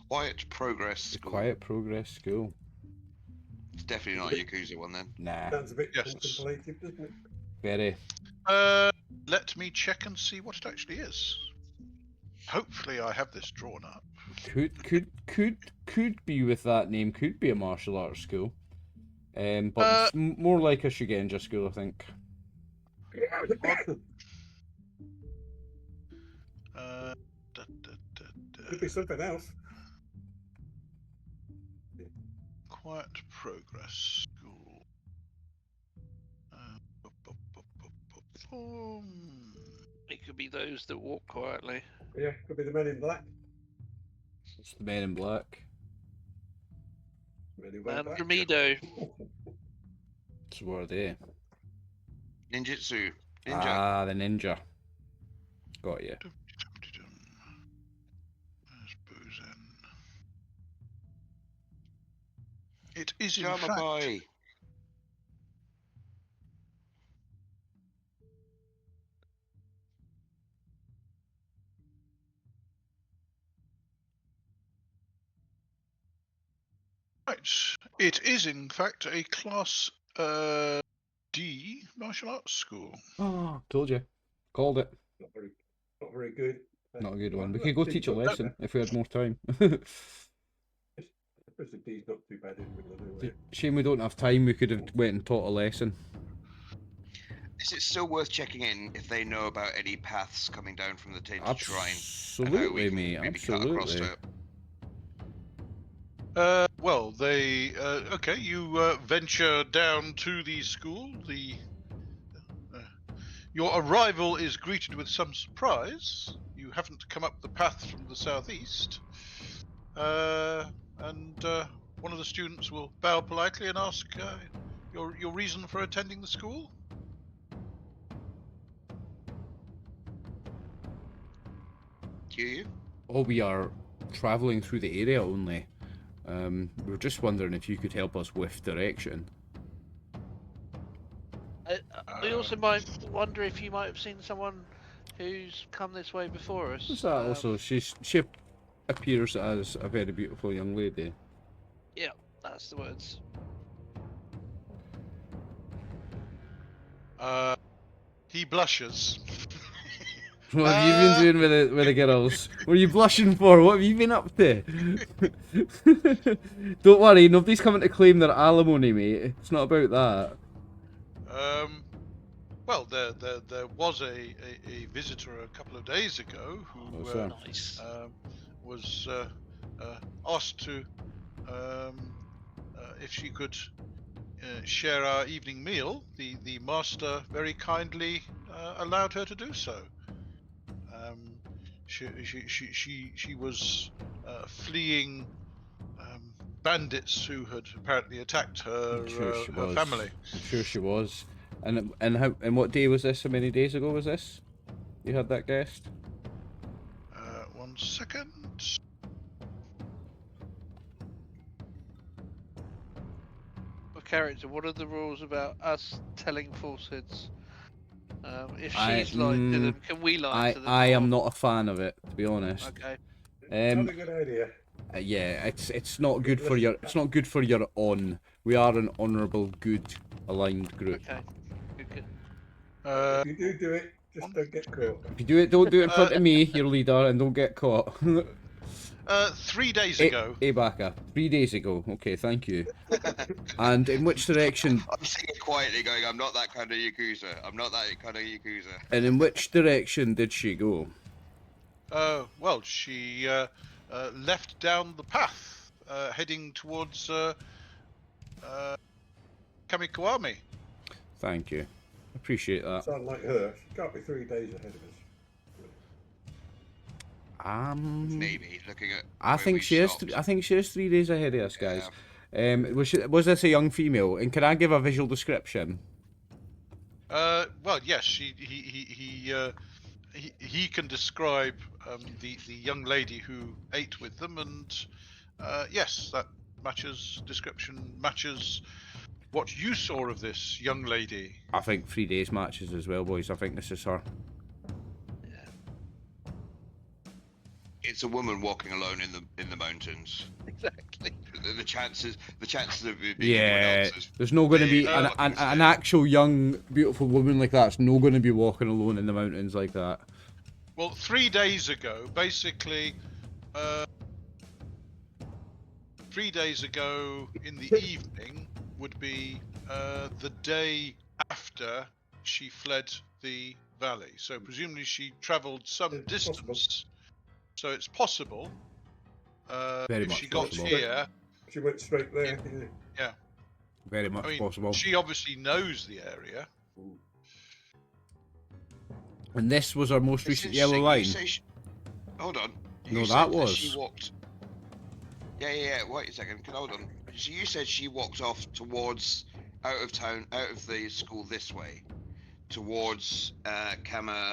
Quiet progress The school. Quiet Progress School. It's definitely not a Yakuza one then. Nah, Sounds a bit Yes. contemplative, doesn't it? very. Let me check and see what it actually is. Hopefully I have this drawn up. Could be with that name. Could be a martial arts school. But it's more like a Shugenja school, I think. Could be something else. Quiet Progress School. It could be those that walk quietly. Yeah, could be the Men in Black. It's the Men in Black. Anyway, back. Andromedo. So what are they? Ninjutsu. Ninja. Ah, the ninja. Got you. There's Bozen. It is in Drama fact. boy. Right. It is in fact a class D martial arts school. Oh, told you. Called it. Not very good. Not a good one. We could go teach a lesson if we had more time. Especially D's not too bad in the middle of nowhere. Shame we don't have time. We could have went and taught a lesson. Is it still worth checking in if they know about any paths coming down from the Tainted Shrine? And how Absolutely, we can mate. maybe cut across Absolutely. to it? Well, they okay. You venture down to the school. Your arrival is greeted with some surprise. You haven't come up the path from the southeast, and one of the students will bow politely and ask your reason for attending the school. Kyūryū? Oh, we are travelling through the area only. We were just wondering if you could help us with direction. We also might wonder if you might have seen someone who's come this way before us. What's that? Also, she appears as a very beautiful young lady. Yeah, that's the words. He blushes. What have you been doing with the girls? What are you blushing for? What have you been up to? Don't worry, nobody's coming to claim their alimony, mate. It's not about that. Well, there was a visitor a couple of days ago who What's that? Nice. was asked to if she could share our evening meal. The master very kindly allowed her to do so. She was fleeing bandits who had apparently attacked her, I'm sure she her was. family. I'm sure she was. And what day was this? How many days ago was this? You had that guessed? 1 second. For character, what are the rules about us telling falsehoods? If I- she's lied to them, can we lie to them? I or- am not a fan of it, to be honest. Okay. Not a good idea. Yeah, it's not good for your on. We are an honourable, good, aligned group. Okay. Good. Uh, If you do it, just don't get caught. If you do it, don't do it in front of me, your leader, and don't get caught. 3 days ago. Hey, Baka. 3 days ago. Okay, thank you. And in which direction? I'm sitting quietly going, I'm not that kind of Yakuza. I'm not that kind of Yakuza. And in which direction did she go? Well, she left down the path, heading towards Kamikuami. Thank you. Appreciate that. Sound like her. She can't be 3 days ahead of us. Maybe looking at. I where think we she is. stopped. I think she is 3 days ahead of us, guys. Was this a young female? And can I give a visual description? Well, yes, he can describe the young lady who ate with them, and yes, that description matches what you saw of this young lady. I think 3 days matches as well, boys. I think this is her. It's a woman walking alone in the mountains. Exactly. The chances of it being anyone Yeah, else is there's no going to be Yeah. an actual young, beautiful woman like that's no going to be walking alone in the mountains like that. Well, 3 days ago, basically, 3 days ago in the evening would be the day after she fled the valley. So presumably she travelled some It's distance. possible. So it's possible Very if much she got possible. here. She went straight there. Yeah. Very much I mean, possible. she obviously knows the area. And this was our most It's recent yellow interesting, line. you say hold on. No, You that said was- she walked. Yeah. Wait a second. Hold on. So you said she walked off towards out of town, out of the school this way, towards Kamikuani.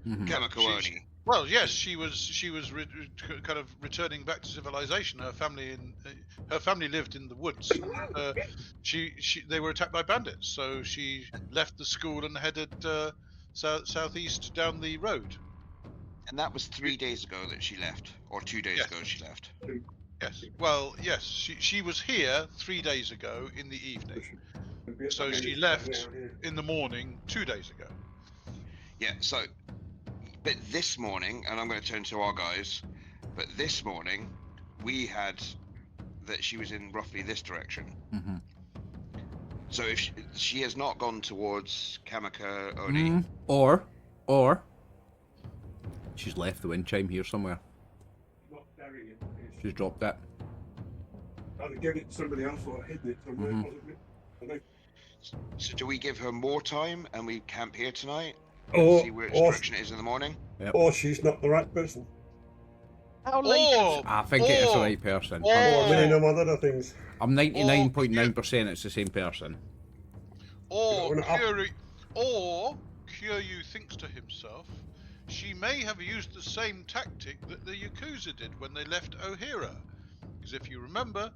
Mhm. Kamikuani. Well, yes, she was kind of returning back to civilization. Her family lived in the woods. They were attacked by bandits, so she left the school and headed southeast down the road. And that was 3 days ago that she left, or 2 days Yes. ago she left. Yes. Well, yes, she was here 3 days ago in the evening. So she left in the morning 2 days ago. Yeah. So, but this morning, and I'm going to turn to our guys. But this morning, we had that she was in roughly this direction. Mm-hmm. So if she has not gone towards Kamikuani, Or she's left the wind chime here somewhere. Not carrying it. She's dropped it. Either given it to somebody else or hidden it somewhere, Mhm. possibly. I think. so do we give her more time and we camp here tonight? Or, See which or, direction it is in the morning? or she's not the right person. How late? Or I think it is the right person. Or a Oh. minimum of other things. I'm 99.9% it's the same person. Or No, Kyūryū thinks to himself, she may have used the same tactic that the Yakuza did when they left Ohira. Because if you remember,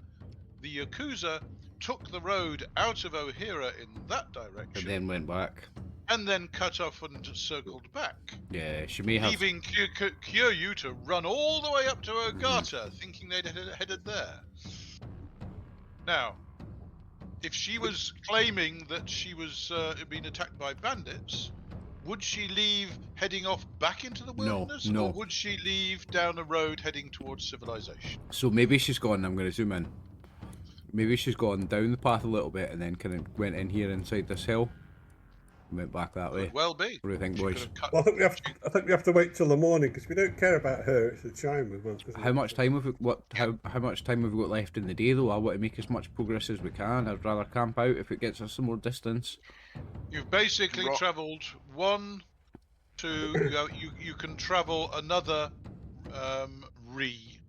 the Yakuza took the road out of Ohira in that And direction then went back. and then cut off and circled back, Yeah, she may have. leaving Kyūryū to run all the way up to Ogata, thinking they'd headed there. Now, if she was claiming that she was being attacked by bandits, would she leave heading off back into the wilderness, no. or would she leave down a road heading towards civilization? So maybe she's gone. I'm going to zoom in. Maybe she's gone down the path a little bit and then kind of went in here inside this hill. And went back that way. Could well be. What do you think, She could boys? have cut- Well, I think we have to wait till the morning because we don't care about her. It's a chime we want. isn't How it? much time have we how much time have we got left in the day though? I want to make as much progress as we can. I'd rather camp out if it gets us some more distance. You've basically Ro- travelled 1, 2. You can travel another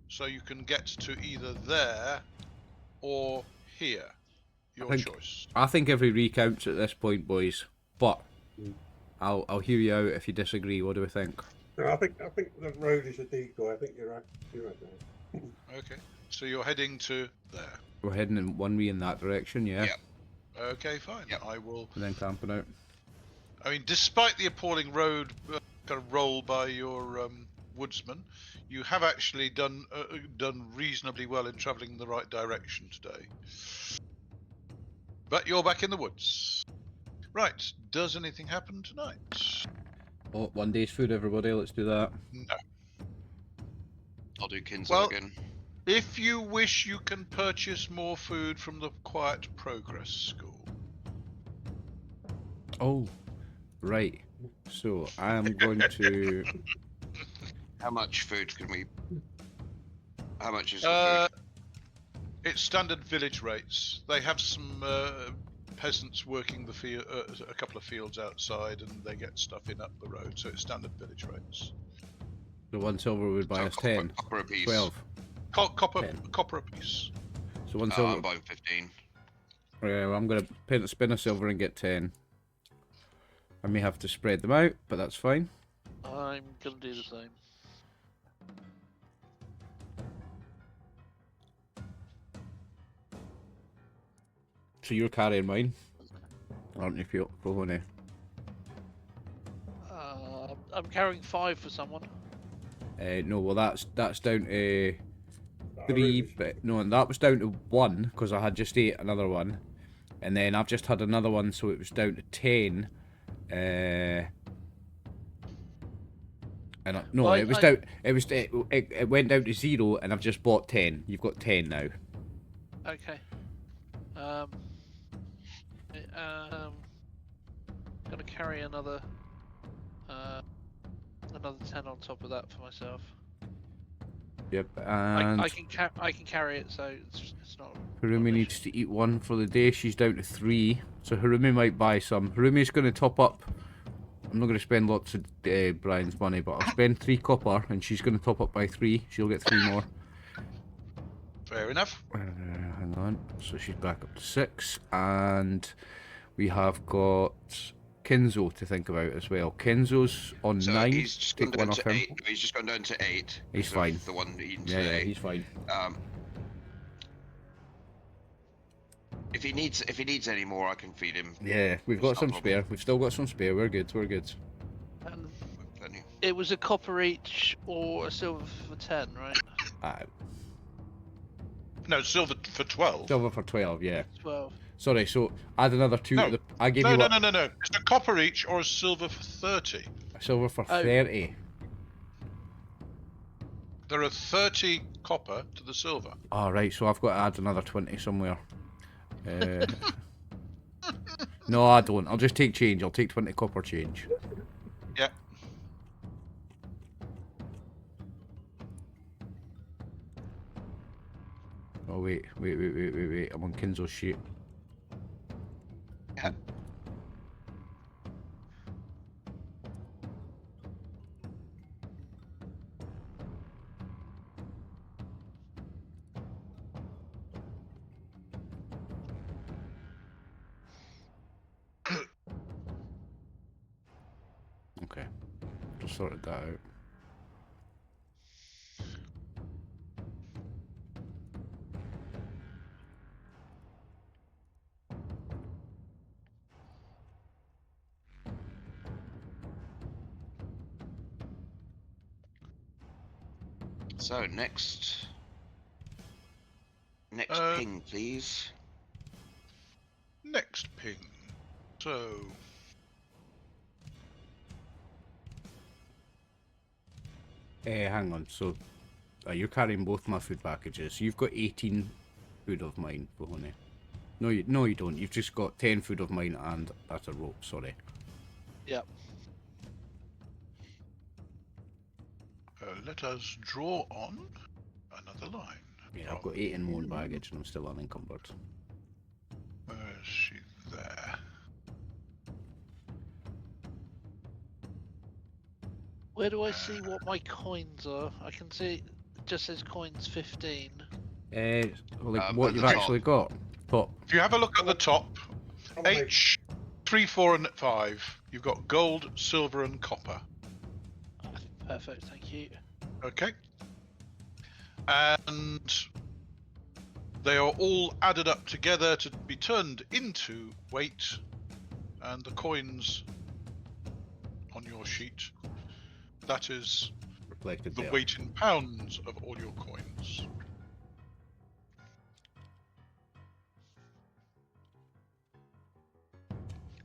so you can get to either there or here. Your think- choice. I think every recounts at this point, boys. But I'll hear you out if you disagree. What do we think? No, I think the road is a decoy. I think you're right. You're right there. Okay. So you're heading to there. We're heading in one way in that direction, yeah. Yep. Okay, fine. Yep. I will. And then camping out. I mean, despite the appalling road kind of roll by your woodsman, you have actually done reasonably well in travelling in the right direction today. But you're back in the woods. Right. Does anything happen tonight? Oh, one day's food, everybody. Let's do that. No. I'll do Kinzo Well- again. If you wish, you can purchase more food from the Quiet Progress School. Oh, right. So I'm going to. How much food can we? How much is the Uh, food? it's standard village rates. They have some peasants working the field, a couple of fields outside, and they get stuff in up the road. So it's standard village rates. The 1 silver would buy So us 10. copper a piece. 12. Copper 10. Copper apiece. So 1 I'm silver. buying 15. Well, I'm going to spin a silver and get 10. I may have to spread them out, but that's fine. I'm gonna do the same. So you're carrying mine, aren't you, Fuhon'i? I'm carrying 5 for someone. No, well that's down to That 3, road is- but no, and that was down to 1 because I had just ate another one, and then I've just had another one, so it was down to 10. And no, Well, it was down. It went down to 0, and I've just bought 10. You've got 10 now. Okay. Gonna carry another 10 on top of that for myself. Yep. And I can carry it, so it's not. Harumi needs to eat 1 for the day. She's down to 3, so Harumi might buy some. Harumi's going to top up. I'm not going to spend lots of Brian's money, but I'll spend 3 copper, and she's going to top up by 3. She'll get 3 more. Fair enough. Hang on. So she's back up to 6, and we have got Kenzo to think about as well. Kenzo's on So 9. he's just gone Take down one off to him. 8. He's just gone down to 8. He's because of fine. The one eaten Yeah, today. he's fine. If he needs any more, I can feed him. Yeah, we've It's got not a some problem. spare. We've still got some spare. We're good. We're good. And Plenty. it was a copper each or a silver for 10, right? No, silver for 12. Silver for 12. Yeah. 12. Sorry. So add another 2. No. To the, I gave No, you no, what? no, no, no. It's a copper each or a silver for 30. A silver for Oh. 30. There are 30 copper to the silver. All right. So I've got to add another 20 somewhere. No, I don't. I'll just take change. I'll take 20 copper change. Yeah. Oh wait. I'm on Kinzo's sheet. Yeah. Okay. Just sorted that out. So next ping, please. Next ping. So, Hang on. So, you're carrying both my food packages. You've got 18 food of mine, Fuhon'i. No, you don't. You've just got 10 food of mine, and that's a rope. Sorry. Yep. let us draw on another line. Yeah, I've got 8 in my own baggage, and I'm still unencumbered. Where is she? There. Where do I see what my coins are? I can see it just says coins 15. What at you've the actually got. Top. If you have a look at the top, H 3, 4, and 5, you've got gold, silver, and copper. Perfect, thank you. Okay. And they are all added up together to be turned into weight, and the coins on your sheet, that is Reflected the there. weight in pounds of all your coins.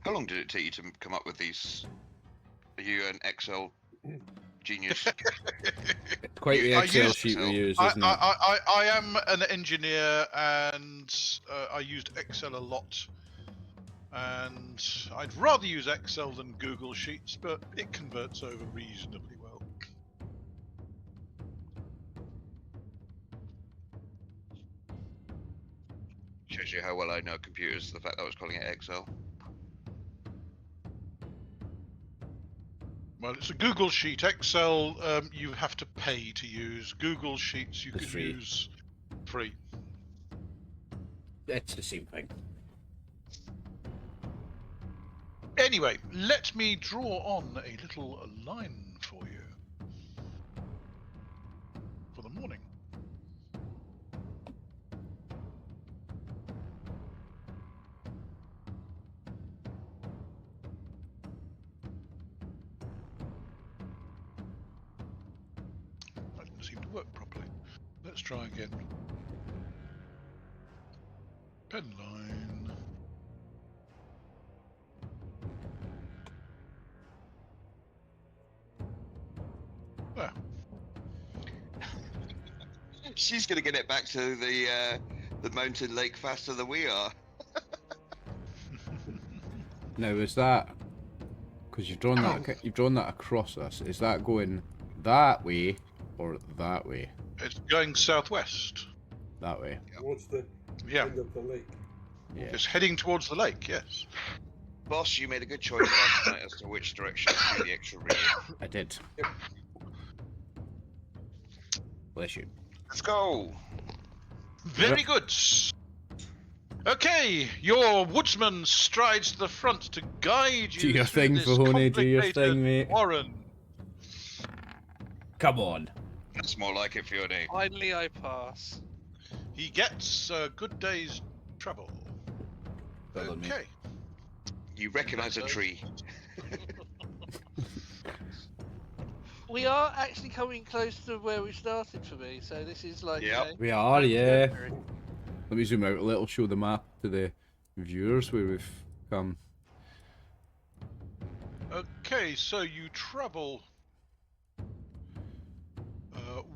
How long did it take you to come up with these? Are you an Excel genius? Quite the I Excel used- sheet we use, I, isn't it? I am an engineer, and I used Excel a lot. And I'd rather use Excel than Google Sheets, but it converts over reasonably well. Shows you how well I know computers, the fact that I was calling it Excel. Well, it's a Google Sheet. Excel, you have to pay to use. Google Sheets, you It's can free. use free. It's the same thing. Anyway, let me draw on a little line for you for the morning. That didn't seem to work properly. Let's try again. Pen line. There. She's gonna get it back to the mountain lake faster than we are. Now is that because you've drawn that across us? Is that going that way or that way? It's going southwest. That way. Towards the Yeah, end of the lake. Yeah. it's heading towards the lake, yes. Boss, you made a good choice last night as to which direction to do the extra reading. I did. Bless you. Let's go. Very Yep. good. Okay, your woodsman strides to the front to guide you Do your through thing, this Fuhon'i, do your complicated thing, mate. warren. Come on. That's more like it, Fuhon'i. Finally, I pass. He gets a good day's trouble. Well done, mate. Okay. You recognise a tree. We are actually coming close to where we started for me, so this is like. Yep. You know, We are, home yeah. territory. Let me zoom out a little, show the map to the viewers where we've come. Okay, so you travel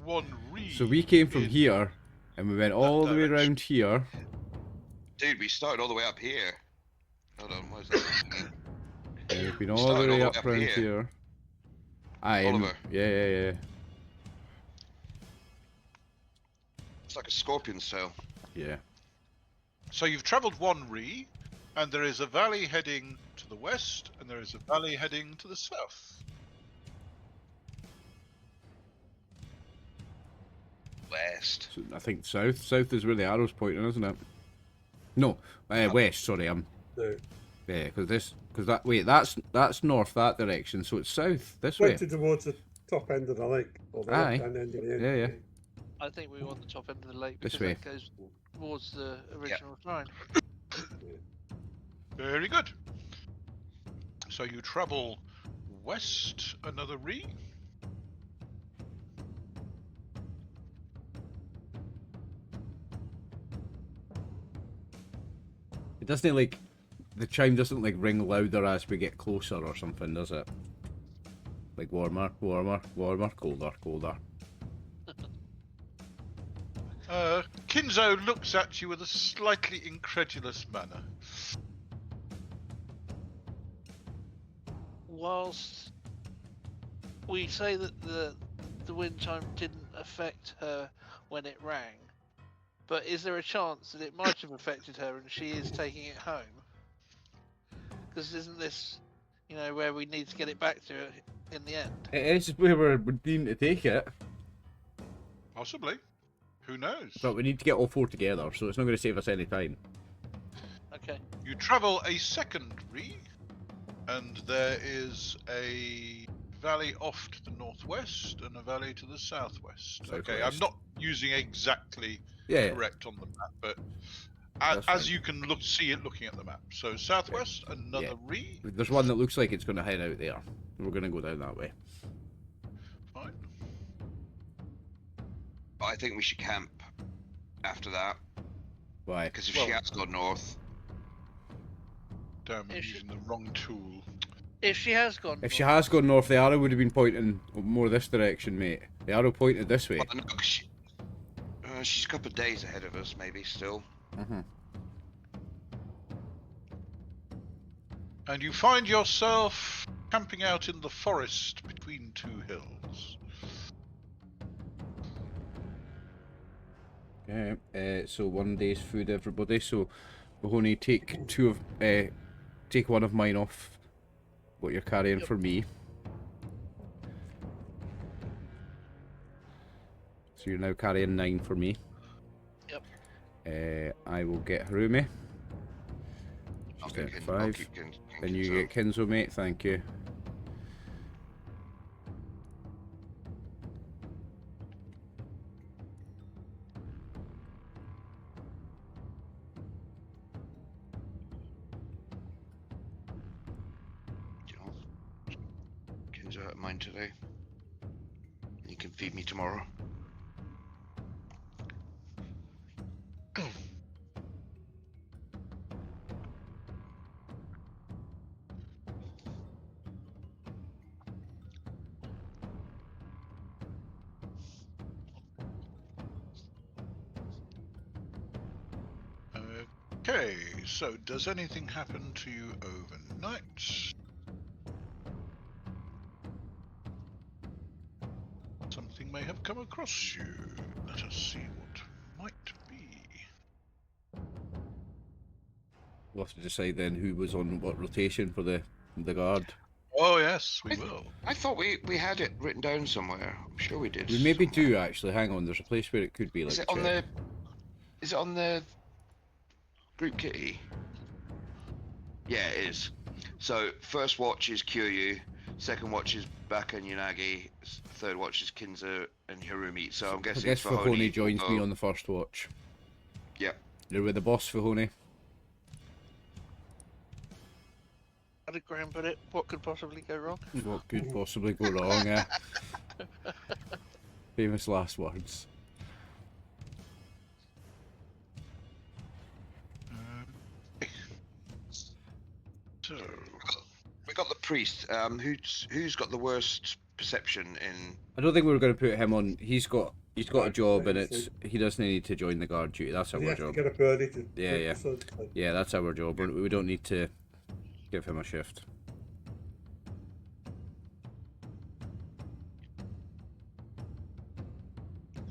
one reed. So we came from in- here, and we went all the way direction. around here. Dude, we started all the way up here. Hold on, where's that? And we've been all started the way all up around here. Aye, Oliver. yeah. It's like a scorpion cell. Yeah. So you've travelled one re, and there is a valley heading to the west, and there is a valley heading to the south. West. So I think south. South is where the arrow's pointing, isn't it? No, west. Sorry, No. yeah, because that's north that direction, so it's south this way. Pointed towards the top end of the lake, or the Aye. left-hand end of the end. Yeah. I think we want the top end of the lake This because way. that goes towards the original shrine. Very good. So you travel west another re. It doesn't like the chime doesn't like ring louder as we get closer or something, does it? Like warmer, colder. Kinzo looks at you with a slightly incredulous manner. Whilst we say that the wind chime didn't affect her when it rang, but is there a chance that it might have affected her and she is taking it home? Because isn't this, where we need to get it back to in the end? It is where we're needing to take it, Possibly. Who knows? but we need to get all four together, so it's not going to save us any time. Okay. You travel a second re, and there is a valley off to the northwest and a valley to the southwest. Okay, I'm Southwest. not using exactly Yeah. correct on the map, but That's as fine. you can see it looking at the map. So southwest, another re. There's one that looks like it's going to head out there. We're going to go down that way. Fine. I think we should camp after that, Why? because if Well- she has gone north, Damn, I'm If she- using the wrong tool. If she has gone. If she has gone north, the arrow would have been pointing more this direction, mate. The arrow pointed this way. well, no, 'cause she's a couple of days ahead of us, maybe still. And you find yourself camping out in the forest between two hills. Okay, so 1 day's food, everybody. So we're going to take one of mine off. What you're carrying for me. So you're now carrying 9 for me. Yep. I will get Harumi. I'll She's at keep 5. And you Kinzo. get Kinzo, mate. Thank you. Kinzo out of mine today. You can feed me tomorrow. Okay, so does anything happen to you overnight? Something may have come across you. Let us see what might be. We'll have to decide then who was on what rotation for the guard. Oh yes, we will. I thought we had it written down somewhere. I'm sure we did. We maybe somewhere. do actually. Hang on, there's a place where it could be. Is Like it on the? Is it on the group kitty? Yeah, it is. So first watch is Kyūryū, second watch is Baka and Yanagi, third watch is Kinzo and Hirumi. So I'm I guessing guess Fuhon'i joins me will on the first watch. Yep. You're with the boss, Fuhon'i. Had a grand put it. What could possibly go wrong? What could possibly go wrong, eh? Famous last words. So, We got the priest. Who's got the worst perception in? I don't think we were going to put him on. He's got a job, and Obviously. he doesn't need to join the guard duty. That's You our have to job. get a birdie to Yeah, make yeah. the sunset. Yeah, that's our job. We don't need to give him a shift.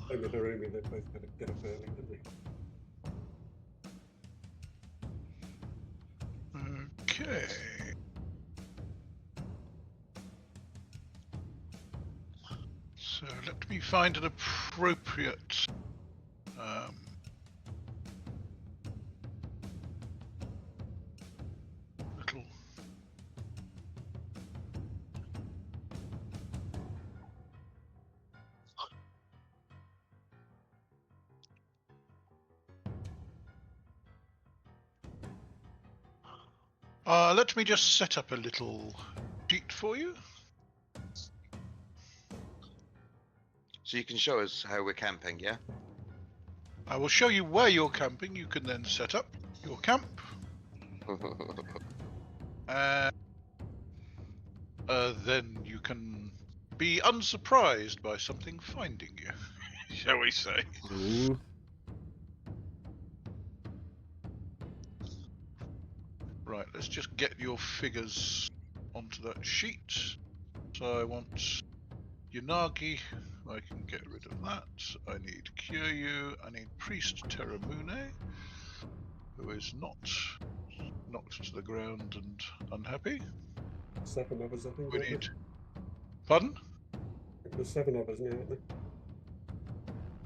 Same with Harumi, they're both going to get a birdie, didn't they? okay. So let me find an appropriate little. Let me just set up a little sheet for you. So you can show us how we're camping, yeah? I will show you where you're camping. You can then set up your camp. Then you can be unsurprised by something finding you, shall we say. Ooh. Right, let's just get your figures onto that sheet. So I want Yanagi, I can get rid of that. I need Kyūryū, I need Priest Terramune, who is not knocked to the ground and unhappy. 7 of us, I think. We aren't need... Pardon? there? There's 7 of us now, aren't there?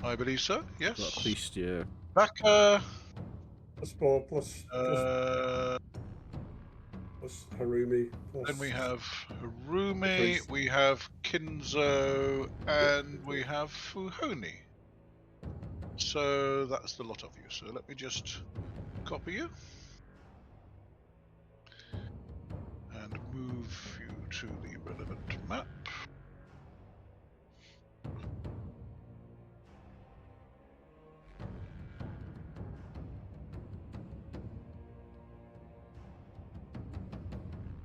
I believe so, Got a yes. priest, yeah. Baka, Plus 4, plus Harumi. Plus then we have Harumi, Priest. we have Kinzo, and we have Fuhon'i. So that's the lot of you. So let me just copy you and move you to the relevant map.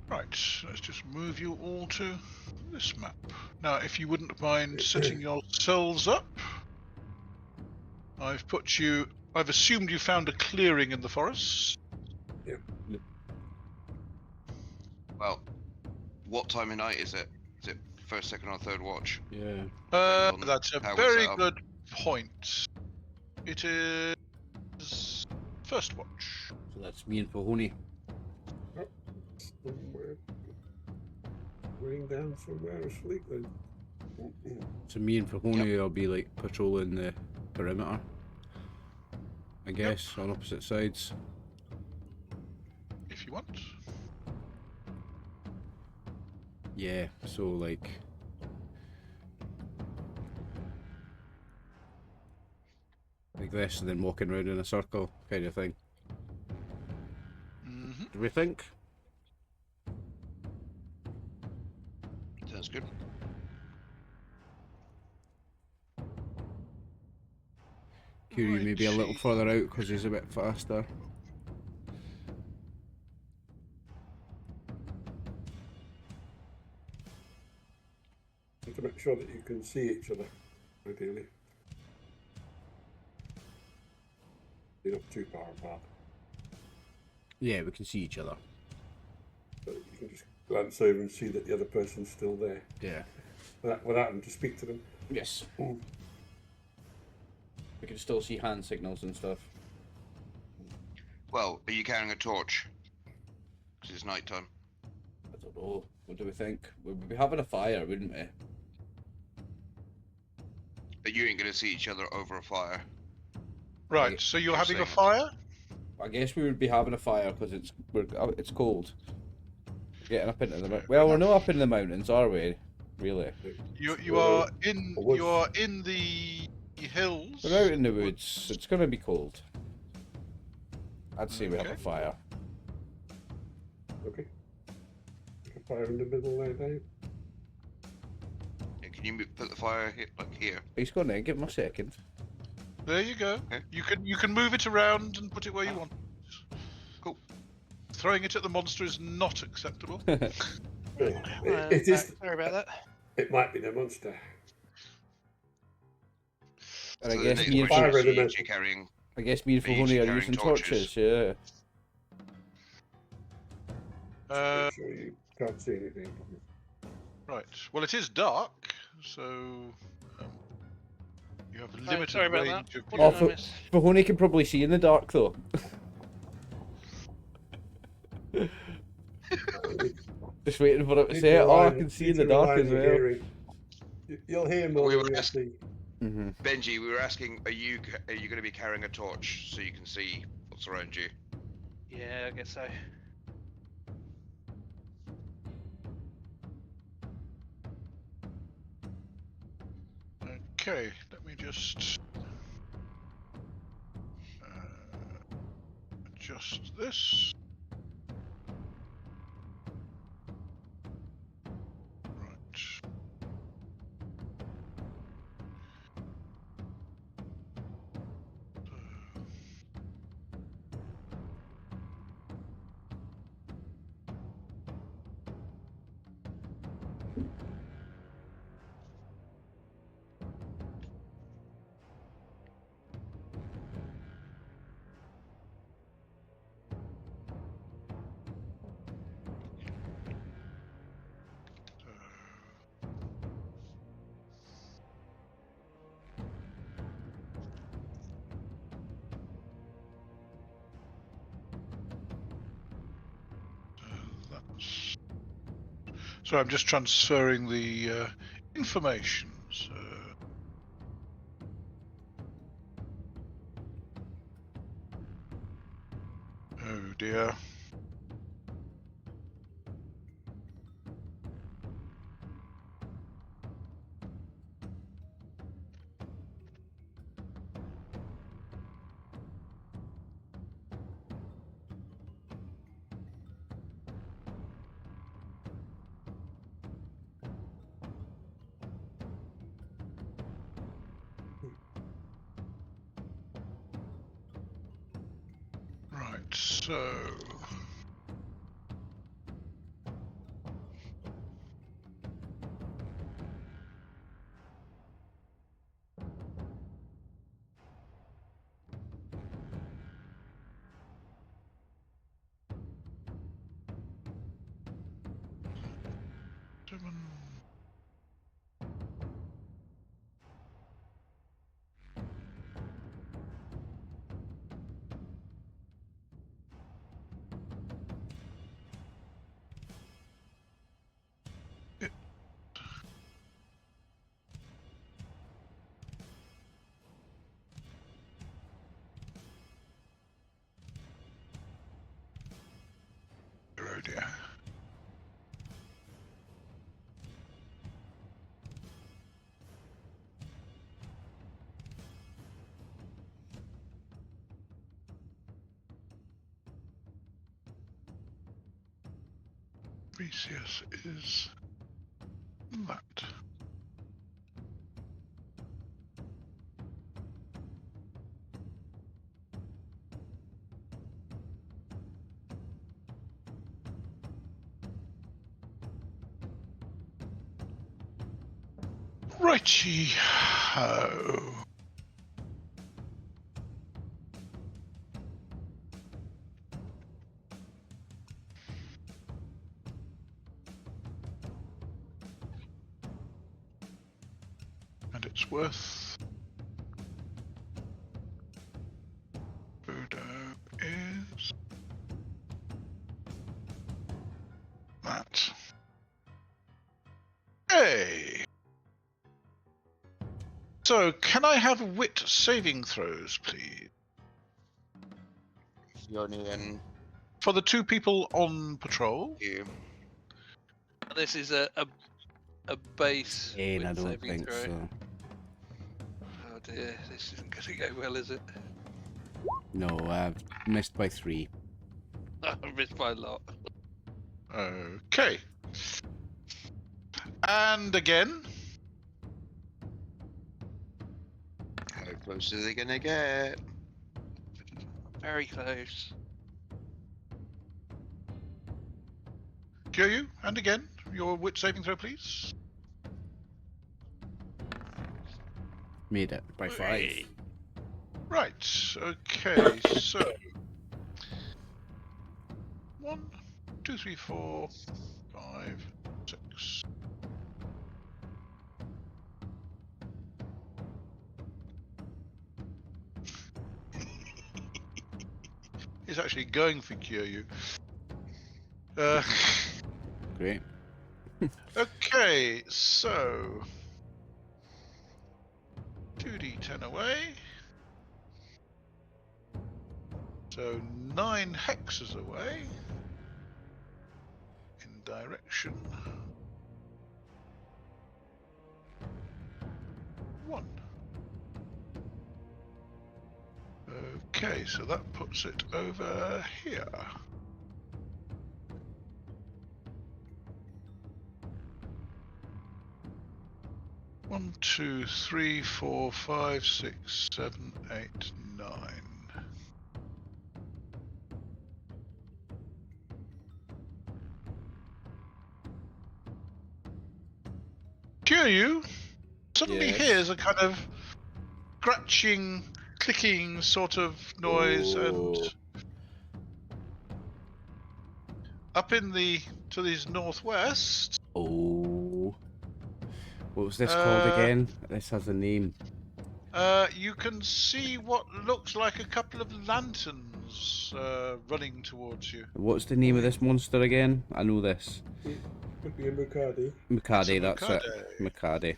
Right, let's just move you all to this map. Now, if you wouldn't mind setting yourselves up, I've assumed you found a clearing in the forest. Well, what time of night is it? Is it first, second, or third watch? Yeah. on That's a how we're very set up. good point. It is first watch. So that's me and Fuhon'i. somewhere. Laying down somewhere asleep then. So me and Fuhon'i will be like patrolling the perimeter, I guess, on opposite sides. If you want. Yeah, so like this and then walking around in a circle kind of thing. Mm-hmm. Do we think? Sounds good. Kyūryū maybe a little further out because he's a bit faster. To make sure that you can see each other, ideally. You're not too far apart, Yeah, we can see each other. but you can just glance over and see that the other person's still there, Yeah. without having to speak to them. Yes. Mm. We can still see hand signals and stuff. Well, are you carrying a torch? Because it's night time. I don't know. What do we think? We'd be having a fire, wouldn't we? But you ain't going to see each other over a fire. Right. So you're Just having a saying. fire? I guess we would be having a fire because it's cold. We're getting up into the Fair well, we're enough. not up in the mountains, are we? Really? You Well, are in woods. you are in the hills. We're out in the woods. It's gonna be cold. I'd say we have a Okay. fire. Okay. A fire in the middle there, Dave. Yeah, can you put the fire here, like here? He's gonna give him a second. There you go. Okay. You can move it around and put it where you want. Cool. Throwing it at the monster is not acceptable. It is. Sorry about that. It might be the monster. And So I the guess next me and Fire question is element. you carrying. I guess me and Are you Fuhon'i are carrying using torches? torches. Yeah. Make sure you can't see anything. Right. Well, it is dark, so you have limited sorry about range that. of What view. did I miss? Fuhon'i can probably see in the dark though. Just waiting for him to say it. Oh, I can see in the dark as well. You'll hear more We than were you'll asked- see. Mm-hmm. Benji, we were asking, are you going to be carrying a torch so you can see what's around you? Yeah, I guess so. Okay, let me just adjust this. Right. That's... So I'm just transferring the information. So... Oh dear. Right, so... Oh dear. BCS is that. Righty-ho. And it's worth... Voodoo is... that. Hey! So, can I have wit saving throws, please? Fuhon'i and For the 2 people on patrol? you. This is a base. And I wit don't saving think throw. so. Oh dear, this isn't going to go well, is it? No, I've missed by 3. I missed by a lot. Okay. And again. How close are they gonna get? Very close. Kyūryū, and again. Your wit saving throw, please. Made it by 5. Hooray. Right, okay, so 1, 2, 3, 4, 5, 6. He's actually going for Kyūryū. Great. Okay, so 2d10 away. So 9 hexes away in direction 1. Okay, so that puts it over here. One, 2, 3, 4, 5, 6, 7, 8, 9. Kyūryū suddenly Yes. hears a kind of scratching, clicking sort of noise, Oh. and up in the to the northwest. Oh. What was this called again? This has a name. You can see what looks like a couple of lanterns running towards you. What's the name of this monster again? I know this. It could be a Mukade. Mukade, It's a that's it. Mukade. Mukade.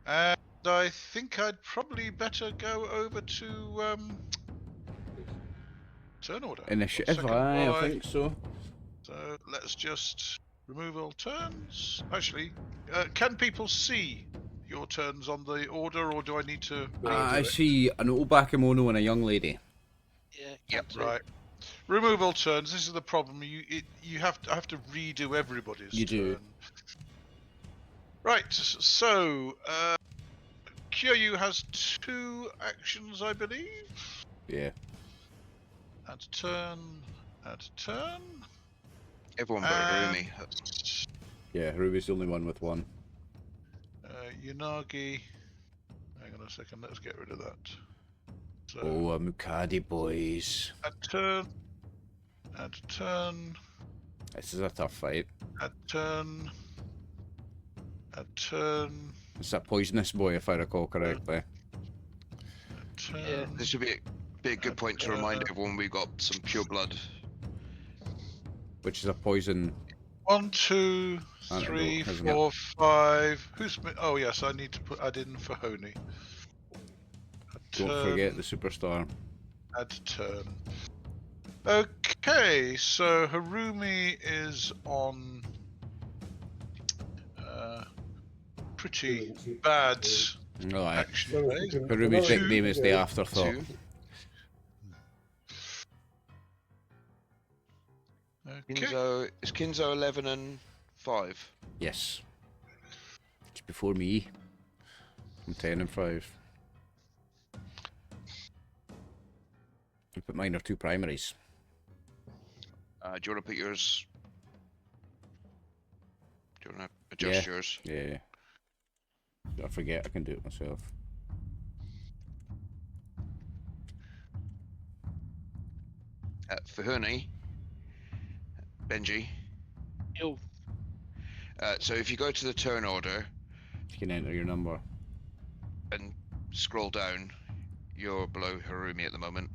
And I think I'd probably better go over to turn order. Initiative, Second aye, I by- think so. So let's just remove all turns. Actually, can people see your turns on the order, or do I need to? I redo it? see an old bakemono and a young lady. Yeah. Yep, can do. Right. Remove all turns. This is the problem. I have to redo everybody's You do. turn. Right. So Kyūryū has 2 actions, I believe. Yeah. Add turn. Add turn. Everyone but And, Rumi. Yeah, Ruby's the only one with 1. Yanagi. Hang on a second. Let's get rid of that. So Oh, a Mukade, boys. add turn. Add turn. This is a tough fight. Add turn. Add turn. It's a poisonous boy, if I recall correctly. Add turn. Yeah. This would be a good point to remind everyone we got some pure blood. Which is a poison. 1, 2, Antidote, 3, isn't it? 4, 5. Who's? Oh yes, I need to add in Fuhon'i. Don't forget the superstar. Add turn. Okay, so Harumi is on pretty bad Oh, aye. action phase. Ruby's Two- nickname is the afterthought. 2. Okay. Is Kinzo 11 and 5? Yes. It's before me. I'm 10 and 5. But mine are 2 primaries. Do you want to put yours? Do you want to adjust yours? Yeah. I forget I can do it myself. Fuhon'i, Benjy. Ew. So if you go to the turn order You can enter your number. and scroll down, you're below Harumi at the moment.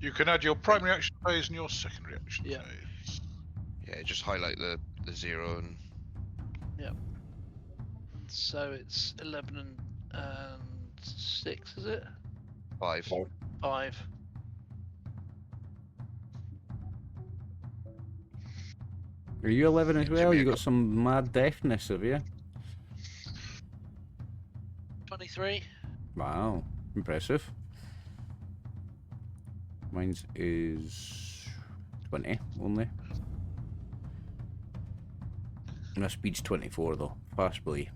You can add your primary action phase and your secondary action Yeah. phase. Yeah, just highlight the 0 and So it's 11 and 6, is it? 5. 5. Are you 11 as Yeah, well? Jimmy, You I got got- some mad deafness, have you? 23. Wow, impressive. Mine's is 20 only. My speed's 24 though, possibly.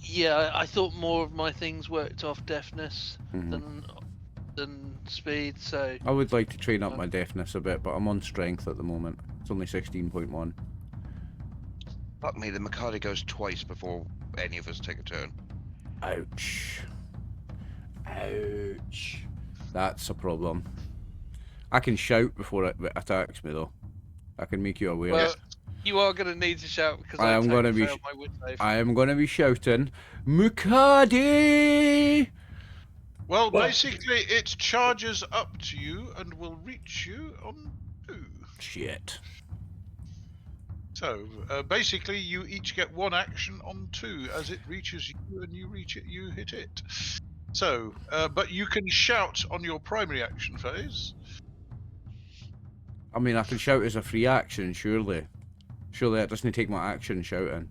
Yeah, I thought more of my things worked off deafness Mhm. than speed, so I would like to train up my deafness a bit, but I'm on strength at the moment. It's only 16.1. Fuck me, the Mikado goes twice before any of us take a turn. Ouch. Ouch. That's a problem. I can shout before it attacks me though. I can make you aware. well, you are going to need to shout because I am attacked gonna and be failed my wit save. I am gonna be shouting, Mukade! Well, basically, it charges up to you and will reach you on 2. Shit. So, basically, you each get 1 action on 2 as it reaches you, and you reach it, you hit it. So, but you can shout on your primary action phase. I mean, I can shout as a free action, surely. Surely that doesn't take my action shouting.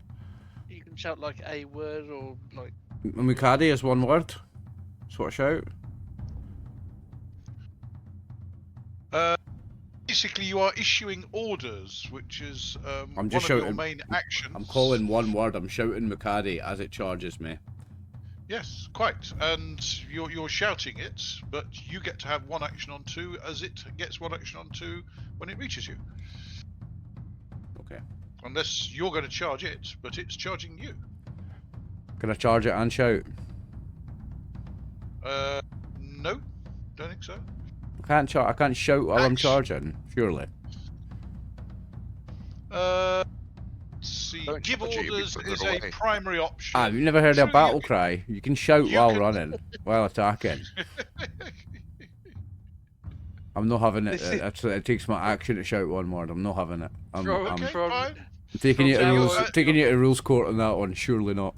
You can shout like a word or like. Mukade is one word. That's what I shout. Basically, you are issuing orders, which is I'm one just of your shouting. main actions. I'm calling one word. I'm shouting Mukade as it charges me. Yes, quite. And you're shouting it, but you get to have 1 action on 2 as it gets 1 action on 2 when it reaches you. Okay. Unless you're going to charge it, but it's charging you. Can I charge it and shout? No, don't think so. I can't shout while I'm Action. charging, surely. Let's see. Don't Give charge it, you'll be orders further is away. a primary option. Ah, you've never heard a True, battle you cry? You can shout you while can- running, while attacking. I'm not having it. It takes my action to shout one word. I'm not having it. I'm Okay, From- fine. taking you to from now rules. on- Taking you to rules court on that one. Surely not.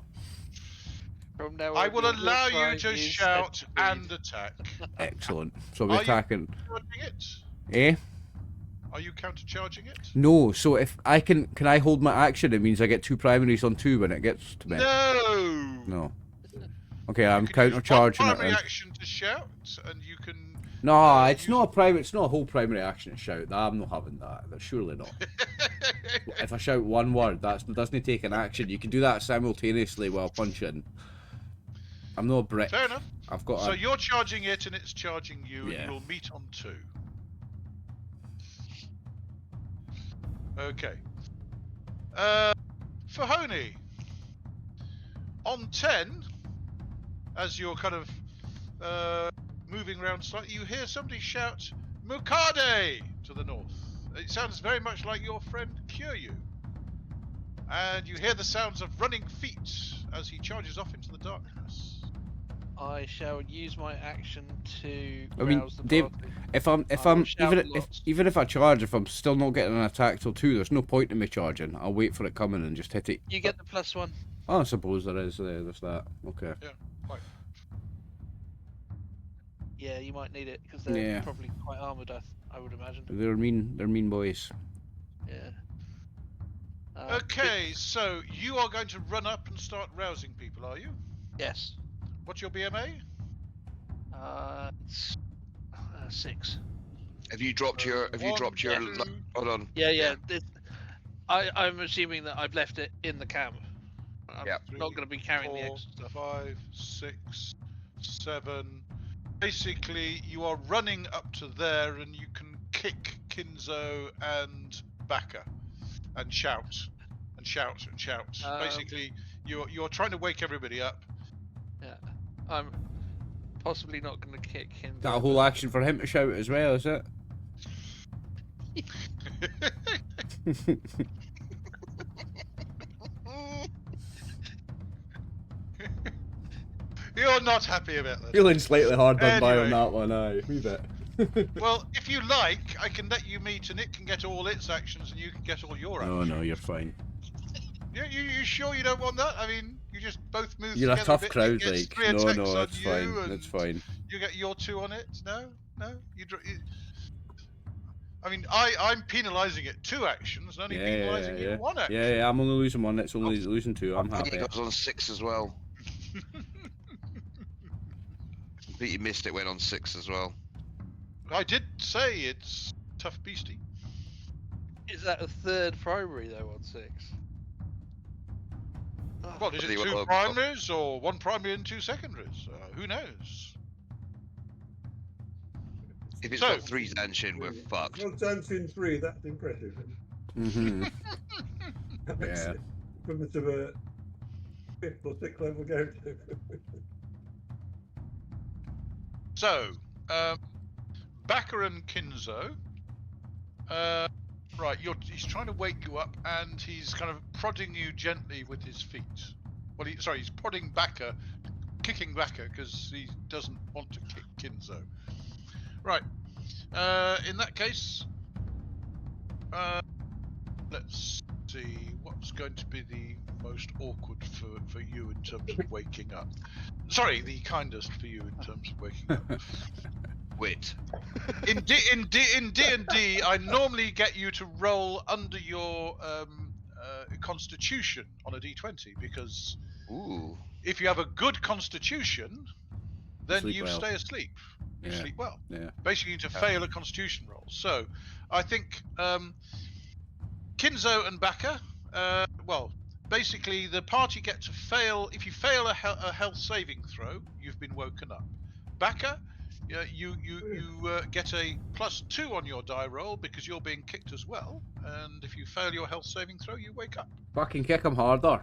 From now I on, will your allow will cry you to is shout speed. and attack. Excellent. So Are we're you- attacking. Charging it? Eh? Are you counter-charging it? No. So if I can I hold my action? It means I get 2 primaries on 2 when it gets to me. No. No. Okay, I'm You can counter use charging one it. primary Then. action to shout, and you can. No, it's use- not a primary. It's not a whole primary action to shout. I'm not having that. Surely not. If I shout one word, that doesn't take an action. You can do that simultaneously while punching. I'm not a brick. Fair enough. I've got. So you're charging it, and it's charging you, Yeah. and you'll meet on 2. Okay. Fuhon'i. On 10, as you're kind of moving around slightly, you hear somebody shout, Mukade! To the north. It sounds very much like your friend Kyūryū. And you hear the sounds of running feet as he charges off into the darkness. I shall use my action to I mean, rouse the Dave, party. if I will shout lots. even if I charge, if I'm still not getting an attack till 2, there's no point in me charging. I'll wait for it coming and just hit it. You get the +1. Oh, I suppose there is. There's that. Okay. Yeah, you might need it because they're Yeah. probably quite armoured. I would imagine. They're mean. They're mean boys. Yeah. Okay, so you are going to run up and start rousing people, are you? Yes. What's your BMA? It's 6. Have you dropped your? Have you One, dropped your? two. Hold on. Yeah. I'm assuming that I've left it in the camp. I'm Yeah. not going to be carrying the 4, extra stuff. 5, 6, 7. Basically, you are running up to there, and you can kick Kinzo and Baka, and shout, and shout, and shout. Basically, you're trying to wake everybody up. Yeah. I'm possibly not going to kick him. That a whole action for him to shout as well, is it? You're not happy about that. Feeling slightly hard done by on Anyway. that one, aye. Wee bit. Well, if you like, I can let you meet, and it can get all its actions, and you can get all your No, actions. no, you're fine. Yeah, you sure you don't want that? I mean, you just both move You're a together tough bit. crowd, It gets like. 3 No, attacks no, on it's you, fine. and It's fine. you get your 2 on it. No, I mean, I'm penalising it 2 actions, and only penalising you 1 action. Yeah, I'm only losing 1. It's only losing 2. I'm I think happy. it goes on 6 as well. Completely missed it. Went on 6 as well. I did say it's tough beastie. Is that a 3rd primary though on 6? Oh, Well, is it Bloody 2 well, primaries or 1 primary and 2 secondaries? Who knows? If it's So- got 3 Zanshin, we're fucked. Well, Zanshin 3, that's impressive. Mm-hmm. That makes Yeah. it equivalent of a 5th or 6th level game. So, Baka and Kinzo. Right, he's trying to wake you up, and he's kind of prodding you gently with his feet. Well, he's prodding Baka, kicking Baka because he doesn't want to kick Kinzo. Right. In that case, let's see what's going to be the most awkward for you in terms of waking up. Sorry, the kindest for you in terms of waking up. Wit. In D&D, I normally get you to roll under your constitution on a D20, because Ooh. if you have a good constitution, then sleep you well. stay asleep. You Yeah. sleep well. Yeah. Basically, you need to fail a constitution roll. So, I think Kinzo and Baka, well, basically the party get to fail. If you fail a health saving throw, you've been woken up. Baka, you get a +2 on your die roll because you're being kicked as well. And if you fail your health saving throw, you wake up. Fucking kick him harder.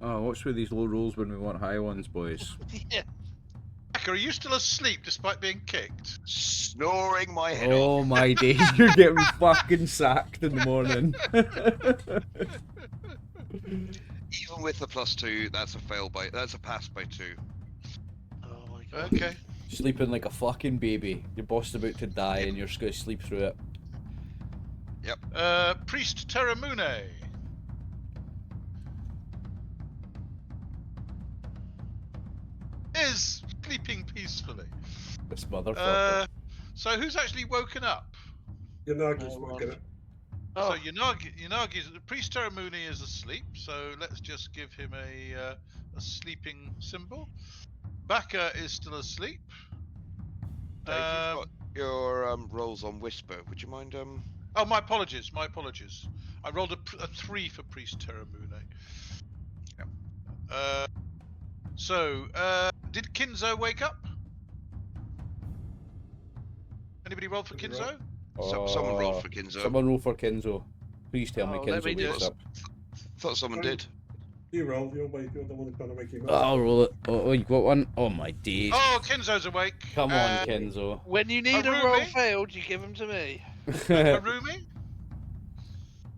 Oh, what's with these low rolls when we want high ones, boys? yeah. Baka, are you still asleep despite being kicked? Snoring my head off. Oh my days, you're getting fucking sacked in the morning. Even with the +2, that's a pass by 2. Oh my god. Okay. Sleeping like a fucking baby. Your boss is about to die and you're just gonna sleep through it. Priest Terramune. Is sleeping peacefully. This motherfucker. So who's actually woken up? Yanagi's woken up. Oh, So Yanagi's Priest Terramune is asleep. So let's just give him a sleeping symbol. Baka is still asleep. Dave, you've got your rolls on Whisper. Would you mind Oh, my apologies. My apologies. I rolled a 3 for Priest Terramune. So did Kinzo wake up? Anybody roll for Did he roll? Kinzo? someone roll for Kinzo? Someone roll for Kenzo. Please tell me Oh, let Kenzo me wakes just- up. Thought someone did. You roll, you're the one who's trying to make him Oh, up. I'll roll it. Oh, you got one? Oh my days. Oh, Kinzo's awake. Come on, Kenzo. when you need a roll Harumi? failed, you give them to me. Harumi?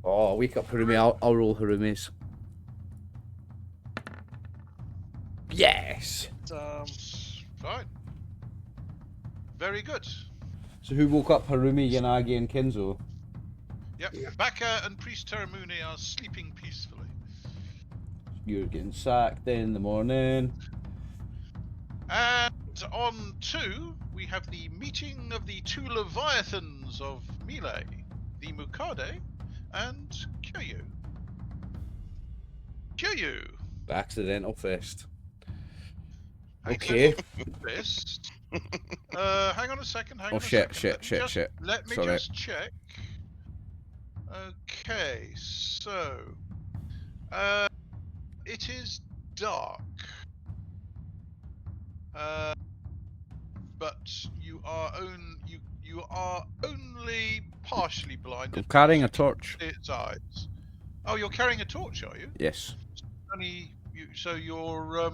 Oh, wake up, Harumi. I'll roll Harumi's. Yes! Fine. Very good. So who woke up? Harumi, Yanagi, and Kenzo? Yep. Yeah. Baka and Priest Terramune are sleeping peacefully. You're getting sacked in the morning. And on 2, we have the meeting of the 2 Leviathans of Melee, the Mukade and Kyūryū. Kyūryū. Accidental fest. Hang Okay. This. Hang on a second. Hang Oh on a shit, second. shit. Let me Sorry. just check. Okay, so it is dark, but you are only partially blinded. I'm carrying a torch. Its eyes. Oh, you're carrying a torch, are you? Yes. So you're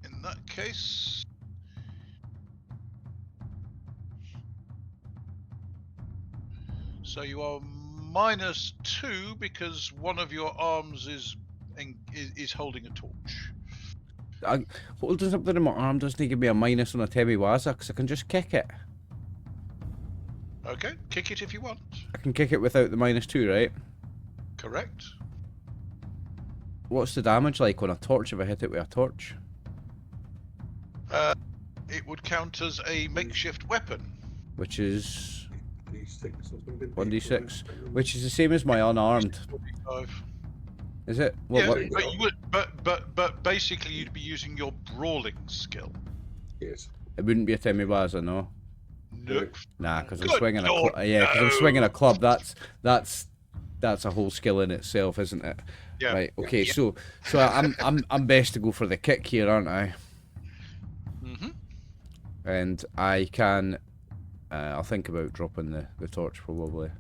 in that case. So you are -2 because one of your arms is holding a torch. Holding something in my arm doesn't give me a minus on a Temiwaza, because I can just kick it. Okay, kick it if you want. I can kick it without the -2, right? Correct. What's the damage like on a torch if I hit it with a torch? It would count as a makeshift weapon. Which is D6 or something. 1d6, which is the same as my unarmed. 45. Is it? Yeah, What? but you would, but basically you'd be using your brawling skill. Yes. It wouldn't be a Temiwaza, no. Nope. Nah, because I'm Good swinging a Lord, club. Yeah, because I'm no. swinging a club. That's a whole skill in itself, isn't it? Yeah. Right. Okay. Yeah. So I'm best to go for the kick here, aren't I? Mm-hmm. And I can. I'll think about dropping the torch probably.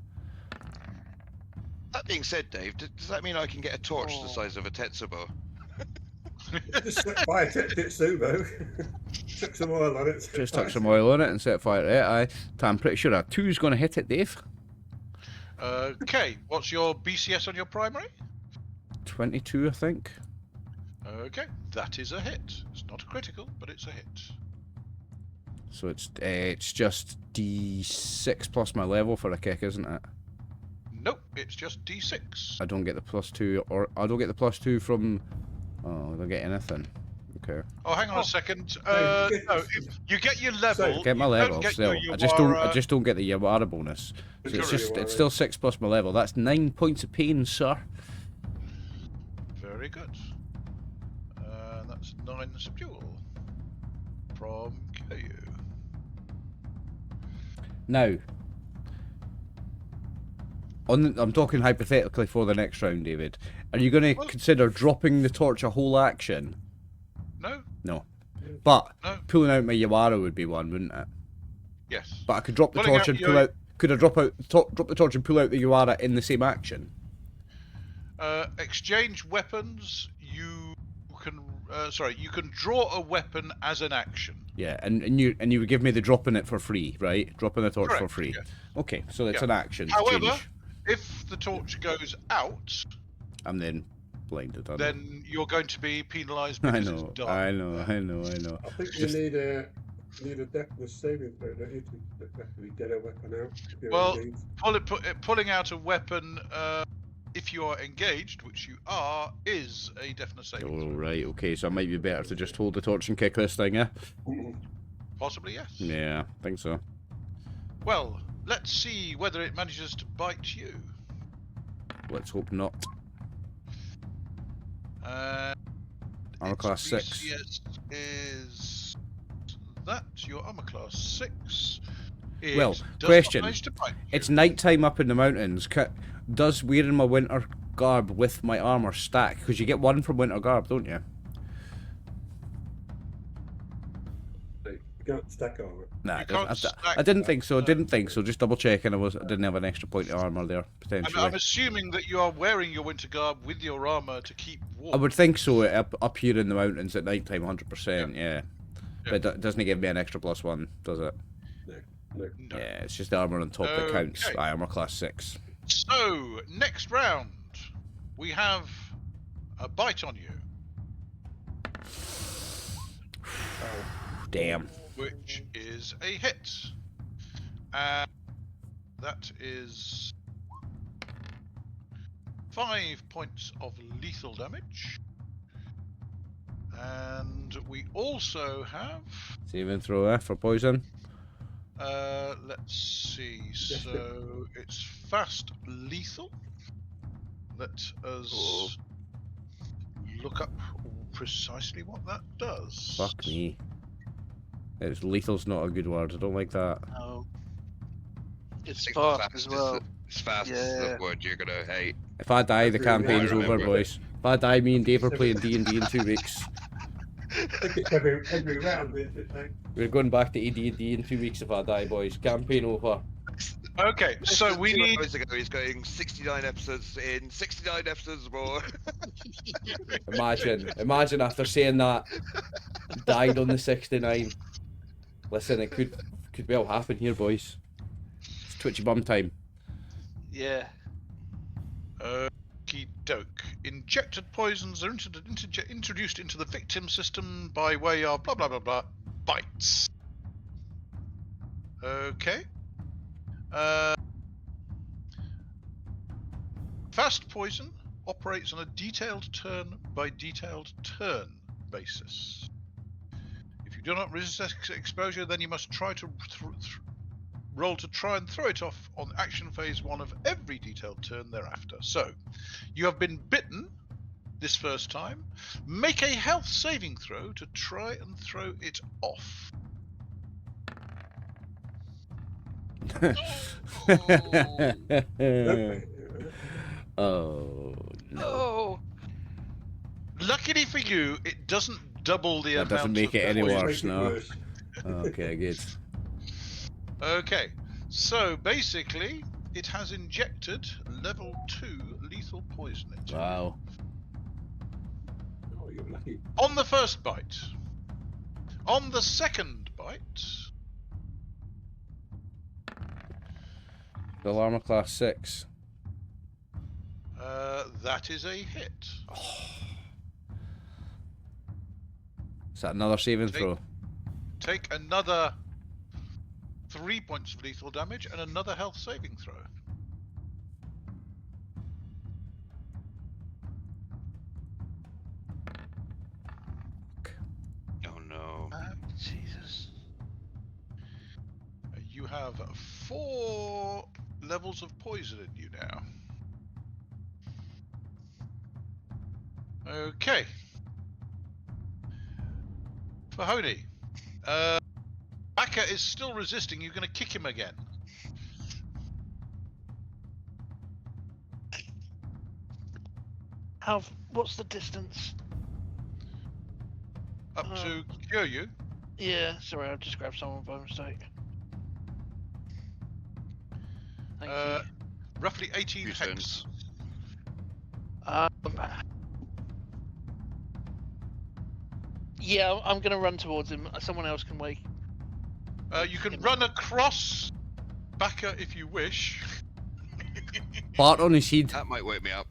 That being said, Dave, does that mean I can get a torch the Oh. size of a Tetsubo? Just buy a Tetsubo. Chuck some oil on it. Just tuck some oil on it and set fire to it. I'm pretty sure a 2's going to hit it, Dave. Okay, what's your BCS on your primary? 22, I think. Okay, that is a hit. It's not a critical, but it's a hit. So it's just D6 plus my level for a kick, isn't it? Nope, it's just D6. I don't get the +2, or I don't get the +2 from. Oh, I don't get anything. Okay. Oh, hang on a second. No, you get- No, you get your level. Get my you level don't get still. your I just Yawara- don't get the Yawara bonus. So it's Correct. it's still 6 plus my level. That's 9 points of pain, sir. Very good. That's 9 subdual from Kyūryū. Now, I'm talking hypothetically for the next round, David. Are you going to Well- consider dropping the torch a whole action? No? No. But No. pulling out my Yawara would be one, wouldn't it? Yes. But I could drop the Pulling torch out and pull your- out. Could I drop the torch and pull out the Yawara in the same action? Exchange weapons. You can. You can draw a weapon as an action. Yeah, and you would give me the dropping it for free, right? Dropping the torch for Correct, free. yeah. Okay, so it's Yeah. an action. However, change. if the torch goes out, I'm then blinded. I know. then you're going to be penalised I because know, it's dark. I know. I think Just- you need a deafness saving throw, don't you, to actually get a weapon out? If you're Well, engaged. Pulling out a weapon, if you are engaged, which you are, is a deafness saving Oh, throw. right, okay, so it might be better to just hold the torch and kick this thing, yeah? Possibly, yes. Yeah, I think so. Well, let's see whether it manages to bite you. Let's hope not. Armor Its class 6. BCS is that your armor class 6. It Well, does not question. manage to bite you. It's night time up in the mountains. Does wearing my winter garb with my armor stack? Because you get one from winter garb, don't you? You can't stack armor. Nah, You it doesn't. can't stack I didn't that, think so. no. Didn't think so. Just double checking. I didn't have an extra point of armor there potentially. I'm assuming that you are wearing your winter garb with your armor to keep warm. I would think so. Up here in the mountains at night time, 100%. Yeah. Yeah. But it doesn't give me an extra +1, does it? No. No. Yeah, it's just the armor on top that counts. Okay. Armor class 6. So, next round, we have a bite on you, Damn. which is a hit. And that is 5 points of lethal damage. And we also have, Saving throw for poison. let's see, so it's fast lethal. Let us look up precisely what that does. Fuck me. It's lethal's not a good word. I don't like that. No. It's think fast as is well. It's fast is Yeah. the word you're gonna hate. If I die, the campaign's over, remember. boys. If I die, me and Dave are playing D&D in 2 weeks. I think it's every round, isn't it? Like, We're going back to AD&D in 2 weeks if I die, boys. Campaign over. Okay, so we 2 need. hours ago, he's going 69 episodes in, 69 episodes more. Imagine after saying that, died on the 69. Listen, it could well happen here, boys. It's twitchy bum time. Yeah. Okie doke. Injected poisons are introduced into the victim system by way of blah blah blah blah bites. Okay. Fast poison operates on a detailed turn by detailed turn basis. If you do not resist exposure, then you must try to roll to try and throw it off on action phase 1 of every detailed turn thereafter. So, you have been bitten this first time. Make a health saving throw to try and throw it off. Oh no. Oh, Luckily for you, it doesn't double the That amount doesn't make of it any poison. worse, Make it no. worse. Okay, good. Okay, so basically, it has injected level 2 lethal poison into you. Wow. Oh, you're lucky. On the first bite. On the second bite, Still armor class 6. that is a hit. Is that another saving throw? Take another 3 points of lethal damage and another health saving throw. Oh no. Jesus. You have 4 levels of poison in you now. Okay. Fuhon'i. Baka is still resisting. You're going to kick him again. What's the distance? Up to Kyūryū. Yeah, sorry, I've just grabbed someone by mistake. Thank you. Roughly 18 Few hex. turns. Yeah, I'm gonna run towards him. Someone else can wait. You can run across Baka if you wish. Part on his head. That might wake me up.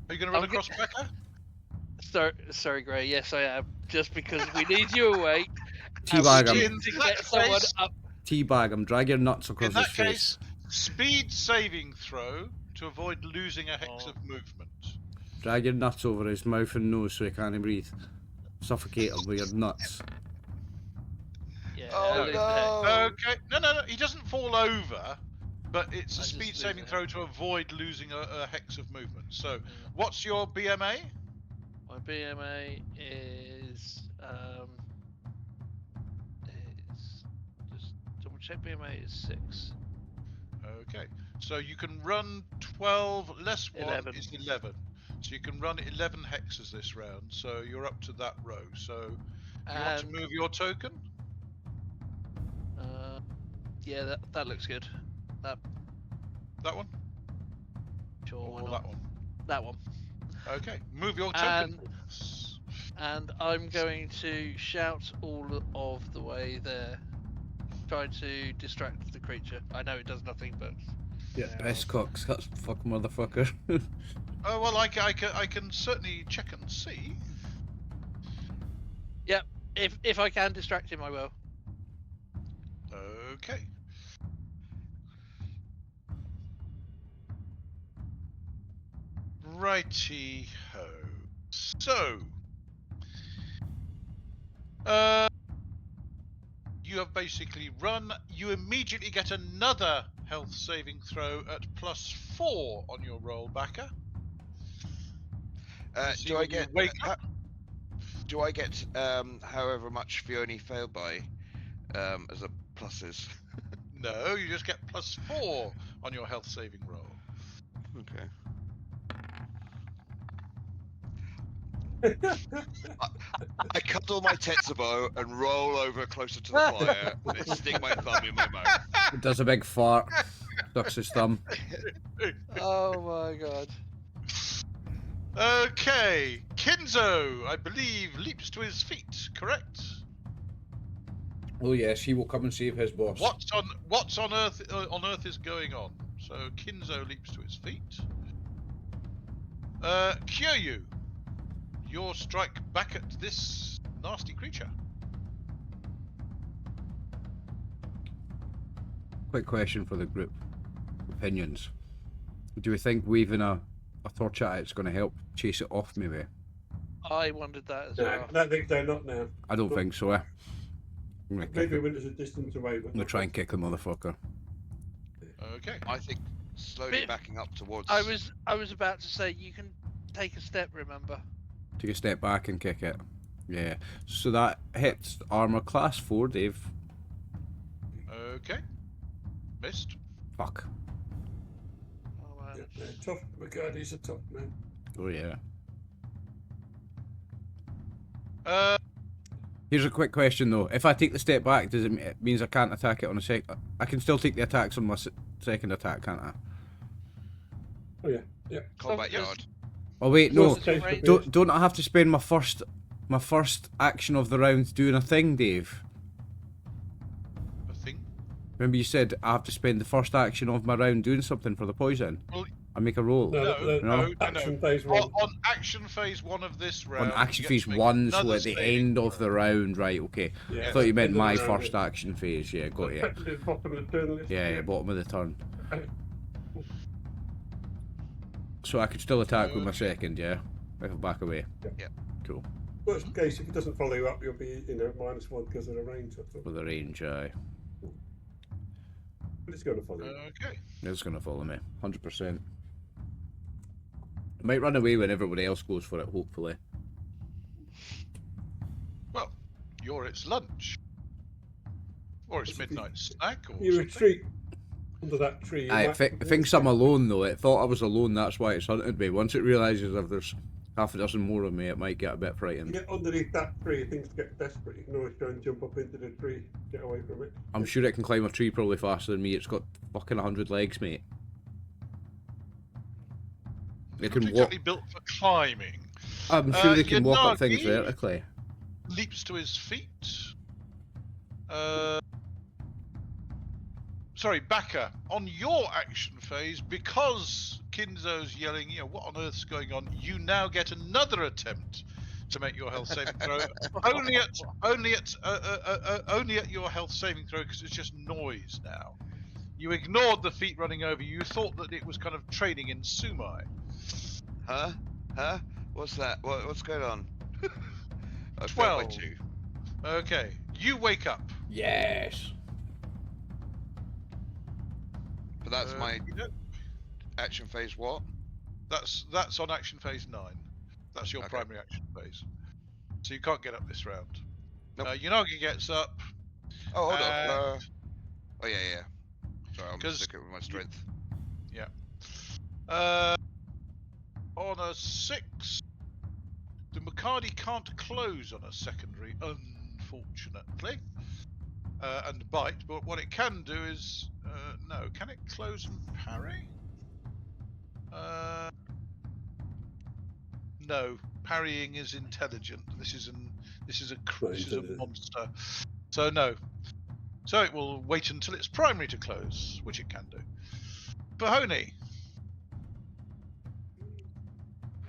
Are you going to run I'm across Baka? Sorry, Gray. Yes, I am. Just because we need you awake. Teabag and we him. need to In that get someone case- up. Teabag him. Drag your nuts across In that his face. case, speed saving throw to avoid losing a hex of movement. Drag your nuts over his mouth and nose so he can't breathe. Suffocate him with your nuts. Yeah, Oh, that no. looks Okay, no, he doesn't fall over, but it's a I just speed lose saving a throw hex. to avoid losing a hex of movement. So, Yeah. what's your BMA? My BMA is just double check. BMA is 6. Okay, so you can run 12 less 1 11. is 11. So you can run 11 hexes this round. So you're up to that row. So you want to And move your token? yeah, that looks good. That one Sure, why or not? that one? That one. Okay, move your token. And I'm going to shout all of the way there, trying to distract the creature. I know it does nothing, but Yeah, best cocks. That's fucking motherfucker. Oh well, I can certainly check and see. yep. If I can distract him, I will. Okay. Righty ho. So, you have basically run. You immediately get another health saving throw at +4 on your roll, Baka. See Do I when you get? wake up? Do I get however much Fuhon'i failed by as a pluses? No, you just get +4 on your health saving roll. Okay. I cuddle my Tetsubo and roll over closer to the fire and stick my thumb in my mouth. He does a big fart. Ducks his thumb. Oh my god. Okay, Kinzo, I believe, leaps to his feet. Correct. Oh yes, he will come and save his boss. What's on Earth? On Earth is going on. So Kinzo leaps to his feet. Kyūryū, your strike back at this nasty creature. Quick question for the group. Opinions. Do we think waving a torch at it's going to help chase it off maybe? I wondered that as No, well. I don't think so, not now. I don't think so, I'm going to Maybe when there's a distance away. I'm gonna try and kick the motherfucker. Okay. I think slowly Bit- backing up towards. I was about to say you can take a step. Remember? Take a step back and kick it. Yeah. So that hits armor class 4, Dave. Okay. Missed. Fuck. Oh, man. Yeah, tough. My God, he's a tough man. Oh yeah. Uh, Here's a quick question though. If I take the step back, does it means I can't attack it on a sec? I can still take the attacks on my second attack, can't I? Oh yeah, yeah. combat So- yard. Oh wait, no. What's the case with Don't I have to spend my first action of the round doing a thing, Dave? a thing. Remember you said I have to spend the first action of my round doing something for the poison? Well, I make a roll. No, action phase one. On action phase 1 of this round. On action you get phase to make 1, so another at the saving end of throw. the round, right, okay. Yeah. I thought you meant End of my the round, first yeah. action phase, yeah, got you. Effectively the bottom of the turn list. Yeah, bottom of the turn. Okay. So I could still attack with my second, yeah? If I back away. Yeah. Cool. Worst case, if it doesn't follow you up, you'll be, -1 because of the range. That's all. With the range, aye. But it's going to follow you. Okay. It's going to follow me, 100%. I might run away when everybody else goes for it, hopefully. Well, you're its lunch. Or its midnight snack or You something. retreat under that tree. Aye, it thinks I'm alone though. It thought I was alone, that's why it's hunted me. Once it realises if there's half a dozen more of me, it might get a bit You frightened. get underneath that tree, things get desperate. You can always try and jump up into the tree, get away from it. I'm sure it can climb a tree probably faster than me. It's got fucking 100 legs, mate. It Not can walk. exactly built for climbing. I'm sure they can walk up things Yanagi vertically. Leaps to his feet. Sorry, Baka, on your action phase, because Kinzo's yelling, what on earth's going on, you now get another attempt to make your health saving throw. only at your health saving throw, because it's just noise now. You ignored the feet running over you. You thought that it was kind of training in Sumai. Huh? What's that? What's going on? I failed by 12. 2. Okay, you wake up. Yes. But that's my Yep. action phase. What? That's on action phase 9. That's your Okay. primary action phase. So you can't get up this round. Nope. Yanagi gets up. Oh, hold on. Oh yeah. Sorry, I'm 'Cause sticking with my strength. On a 6, the Makadi can't close on a secondary, unfortunately, and bite. But what it can do is, no, can it close and parry? No, parrying is intelligent. This is a monster. So no. So it will wait until it's primary to close, which it can do. Fuhon'i.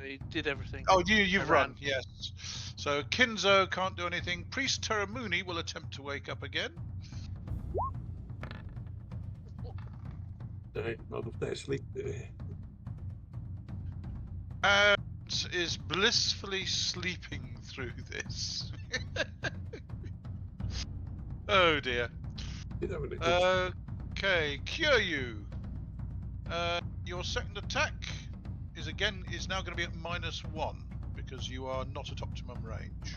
He did everything. Oh, you've I ran. run, yes. So Kinzo can't do anything. Priest Teramuni will attempt to wake up again. Right, not if they're asleep. And is blissfully sleeping through this. Oh dear. Okay, Kyūryū. Your second attack is now going to be at -1 because you are not at optimum range.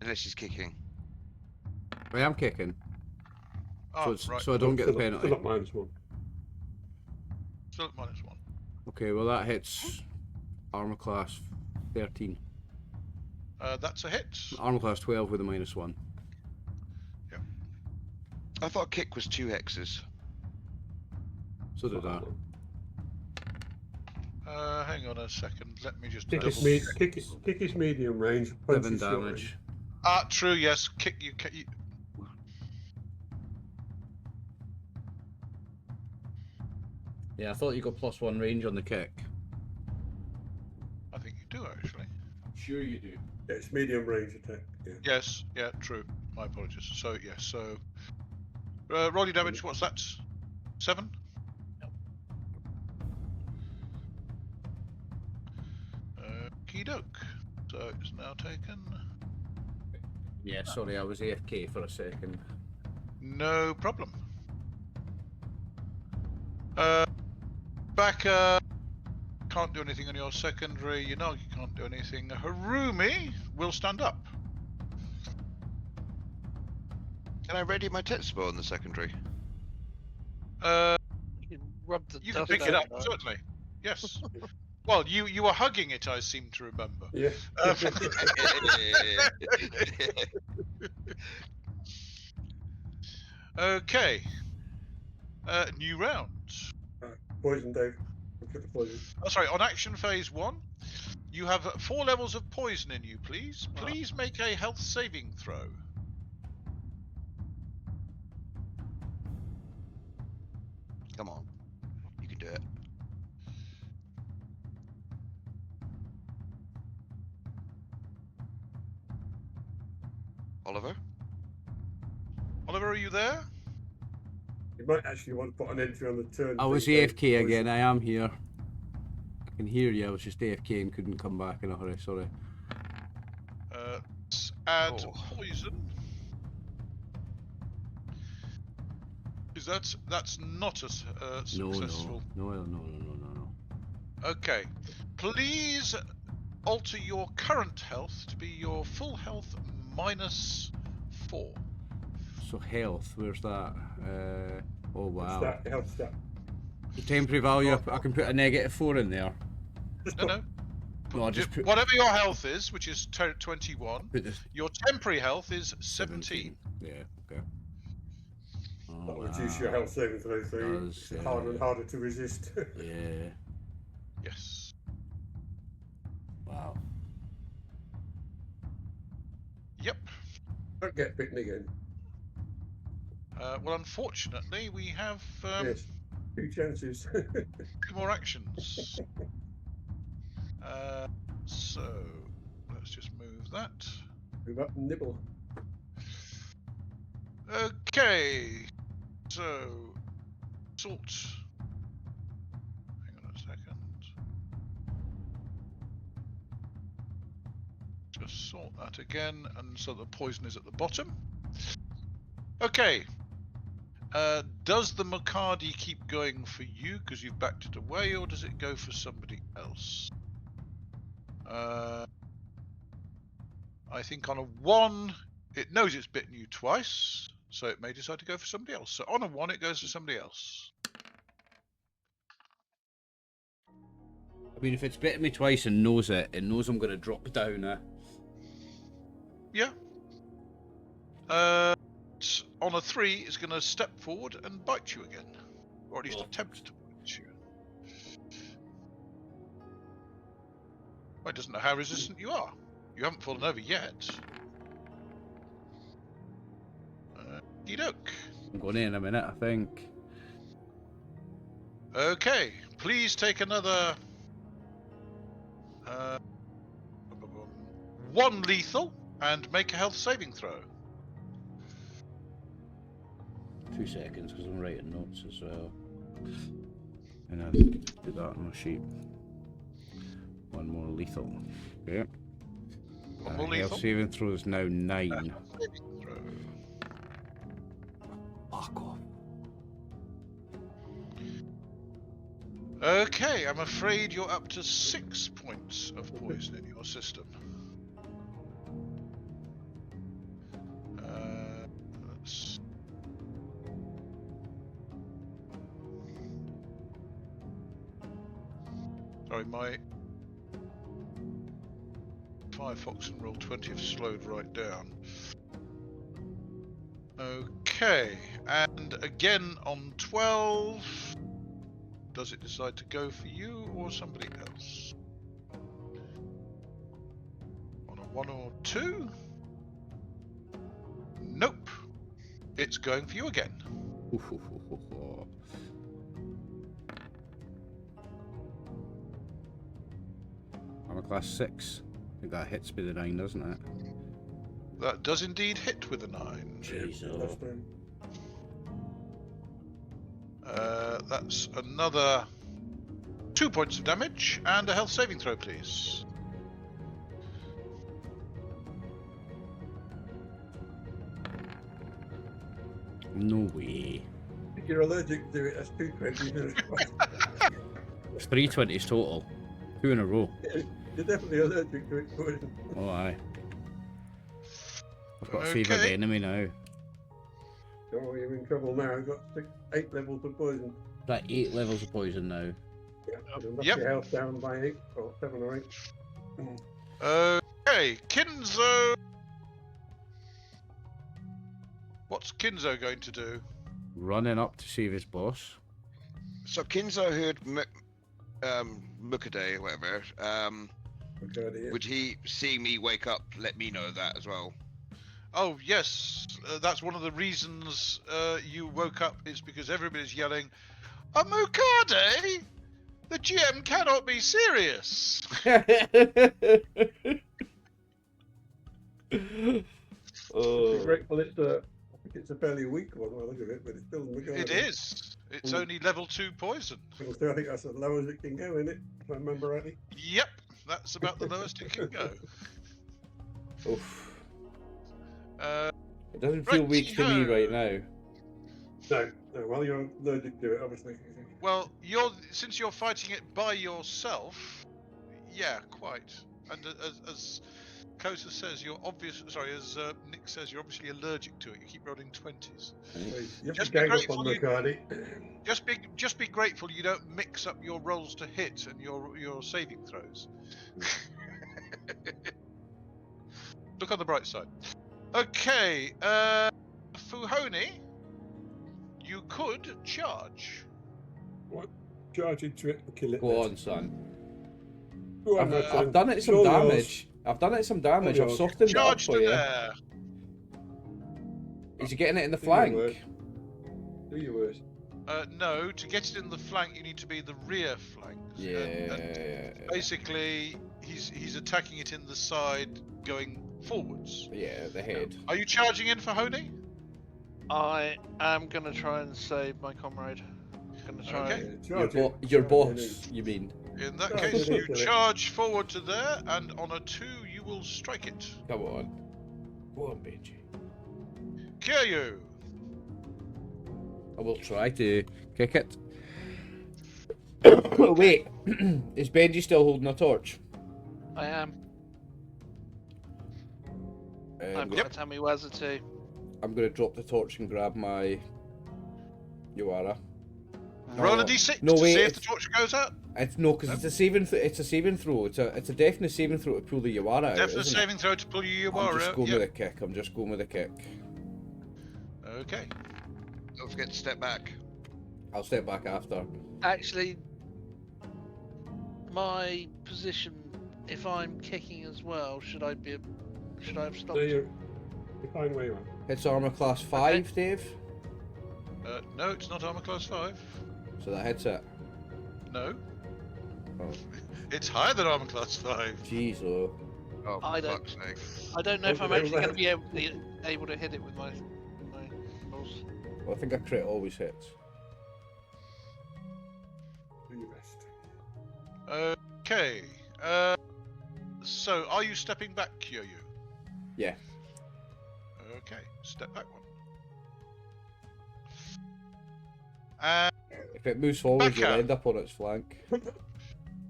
Unless she's kicking. I am kicking, Oh, so, right. so I don't get the Still penalty. up -1. Still at -1. Okay, well that hits armor class 13. That's a hit. Armor class 12 with a -1. I thought kick was 2 hexes. So did that. Hang on a second. Let me just Kick double is, check. kick is medium range. punch 7 is short damage. range. True. Yes. Kick you. Yeah, I thought you got +1 range on the kick. I think you do actually. Sure you do. Yeah, it's medium range attack. Yeah. Yes, yeah, true. My apologies. So yes, so roll your damage. What's that? 7. Okey-doke. So it's now taken. Yeah, sorry, I was AFK for a second. No problem. Baka can't do anything on your secondary. Yanagi can't do anything. Harumi will stand up. Can I ready my Tetsubo on the secondary? You can rub the You can dust pick it out, up, right? certainly. Yes. Well, you were hugging it, I seem to remember. Yeah. Okay. New round. Poison, Dave. Look at the poison. Oh, sorry, on action phase 1, you have 4 levels of poison in you, please. Please make a health saving throw. Come on, you can do it. Oliver? Oliver, are you there? You might actually want to put an entry on the turn. I was thing, Dave. AFK again, I am here. I can hear you, I was just AFK and couldn't come back in a hurry, sorry. Let's add Oh. poison. Because that's not a successful. No. Okay. Please alter your current health to be your full health -4. So health, where's that? Oh wow. Stat, health stat. The temporary value, I can put a -4 in there. Just No. No, I just put Whatever your health is, which is 21, this your temporary health is 17. Yeah, okay. Oh, That'll reduce your health saving throw, so Does, it's harder and harder to resist. Yeah. Yes. Wow. Yep. Don't get bitten again. Well, unfortunately, we have Yes. 2 chances. 2 more actions. So let's just move that. Move up and nibble. Okay. So sort. Hang on a second. Just sort that again, and so the poison is at the bottom. Okay. Does the Makadi keep going for you because you've backed it away, or does it go for somebody else? I think on a 1, it knows it's bitten you twice, so it may decide to go for somebody else. So on a 1, it goes for somebody else. I mean, if it's bitten me twice and knows it knows I'm going to drop down. Yeah. On a 3, it's going to step forward and bite you again, or at least attempt to bite you. Well, it doesn't know how resistant you are. You haven't fallen over yet. Okey-doke. I'm going in a minute, I think. Okay, please take another 1 lethal and make a health saving throw. 2 seconds, because I'm writing notes as well. And I'll do that on my sheet. 1 more lethal. Okay. 1 more lethal. Health saving throw is now 9. Saving throw. Fuck off. Okay, I'm afraid you're up to 6 points of poison in your system. Let's... Sorry, my Firefox and Roll20 have slowed right down. Okay, and again on 12. Does it decide to go for you or somebody else? On a 1 or 2? Nope. It's going for you again. Armor class 6. I think that hits with the 9, doesn't it? That does indeed hit with a 9. Jeez. Last time. That's another 2 points of damage and a health saving throw, please. No way. If you're allergic to it, that's 220. It's 320s total. 2 in a row. You're definitely allergic to it. Poison. Oh, aye. I've got a favourite Okay. enemy now. Oh, you're in trouble now. I've got 8 levels of poison. That 8 levels of poison now. Yeah, it'll knock Yep. your health down by 8 or 7 or 8. Okay, Kinzo. What's Kinzo going to do? Running up to save his boss. So Kinzo heard Mukade, whatever. Okay, Would he, seeing me wake up, let me know that as well? Oh yes, that's one of the reasons you woke up. Is because everybody's yelling, "Mukade! The GM cannot be serious." I'm grateful it's I think it's a fairly weak one when I look at it, but it's still Mugada. It is. It's only level 2 poison. I think that's as low as it can go, isn't it? If I remember rightly. Yep, that's about the lowest it can go. Oof. Uh, It doesn't feel weak to me right now. No, well, you're allergic to it, obviously. well, since you're fighting it by yourself, yeah, quite. And as Kota says, as Nick says, you're obviously allergic to it. You keep rolling 20s. You have Just to be gang up on grateful you- Mukardi. Just be grateful you don't mix up your rolls to hit and your saving throws. Look on the bright side. Okay, Fuhon'i, you could charge. Charge into it and kill it. Go on, son. Go on, I've done it some damage. I've done it some damage. I've softened it up Charge for to you. there. Is he getting it in the Do your flank? worst. Do your worst. No, to get it in the flank, you need to be the rear flank. Yeah. And basically, he's attacking it in the side, going forwards. Yeah, the head. Are you charging in for Honey? I am gonna try and save my comrade. Gonna try. Okay. And... Charge Your it. your Charge it boss, you mean? In that Oh, case, you ridiculous. charge forward to there, and on a 2, you will strike it. Come on. Go on, Benjy. Kyūryū. I will try to kick it. Wait, is Benjy still holding a torch? I am. I've got Yep. a Tammy Wazza too. I'm going to drop the torch and grab my Yuara. Roll No. a d6 No, to wait, see if it's- the torch goes up. It's no, because it's a saving. It's a saving throw. It's a definite saving throw to pull the Yuara out. Definite isn't it? saving throw to pull you I'm just Yuara. going Yep. with a kick. I'm just going with a kick. Okay. Don't forget to step back. I'll step back after. Actually, my position, if I'm kicking as well, should I have stopped? No, you're fine where you are. It's armor class 5, Dave. No, it's not armor class 5. So that hits it. No. Oh. It's higher than armor class 5. Jeez, oh. Oh, I for don't- fuck's sake. I don't know if I'm Okay, actually going to well, be able to hit it with my rolls. Well, I think a crit always hits. Do your best. Okay. So, are you stepping back, Kyūryū? Yeah. Okay, step back one. And If it moves forward, you'll Baka. end up on its flank.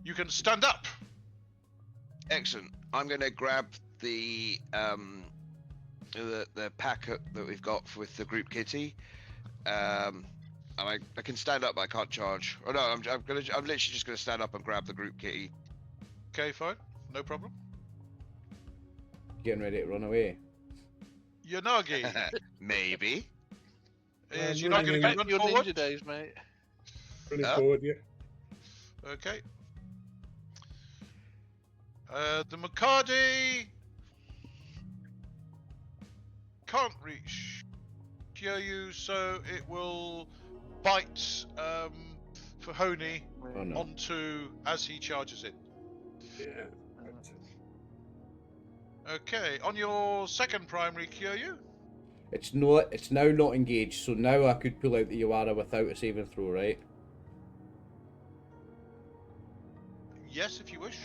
you can stand up. Excellent. I'm going to grab the pack that we've got with the group kitty, and I can stand up, but I can't charge. Oh no, I'm literally just going to stand up and grab the group kitty. Okay, fine. No problem. Getting ready to run away. Yanagi, Maybe. is you're not going to running run Your forward? ninja days, mate. Running Yeah. forward, yeah. Okay. The Makadi can't reach Kyūryū, so it will bite Fuhon'i Oh no. onto as he charges in. Yeah. Okay, on your second primary, Kyūryū. It's not. It's now not engaged, so now I could pull out the Yuara without a saving throw, right? Yes, if you wish,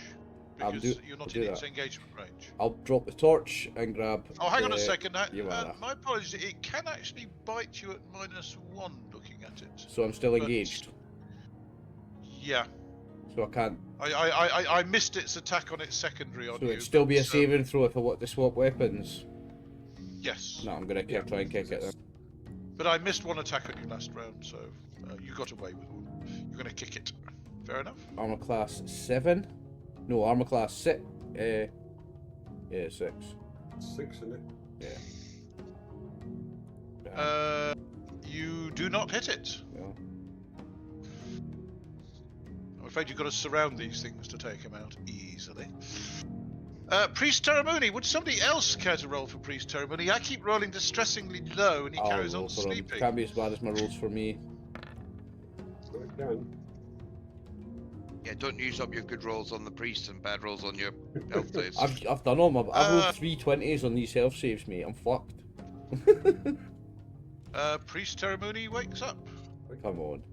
I'll because do- you're I'll not do in its that. engagement range. I'll drop the torch and grab. Oh, hang on a the second. Yuara. My apologies. It can actually bite you at -1 looking at it. So I'm still But- engaged. Yeah. So I can't. I missed its attack on its secondary on So you. it'd still be a but, saving throw if I want to swap weapons. Yes. No, I'm gonna try and kick it then. But I missed one attack on you last round, so you got away with one. You're going to kick it. Fair enough. Armor class 7. No, armor class 6. Yeah, 6. 6, isn't it? Yeah. You do not hit it. No. I'm afraid you've got to surround these things to take them out easily. Priest Ceremony, would somebody else care to roll for Priest Ceremony? I keep rolling distressingly low and he carries roll on for him. sleeping. Can't be as bad as my rolls for me. So I can. Yeah, don't use up your good rolls on the priest and bad rolls on your health saves. I've done all my. I've rolled 3 20s on these health saves, mate. I'm fucked. Priest Ceremony wakes up. Come on.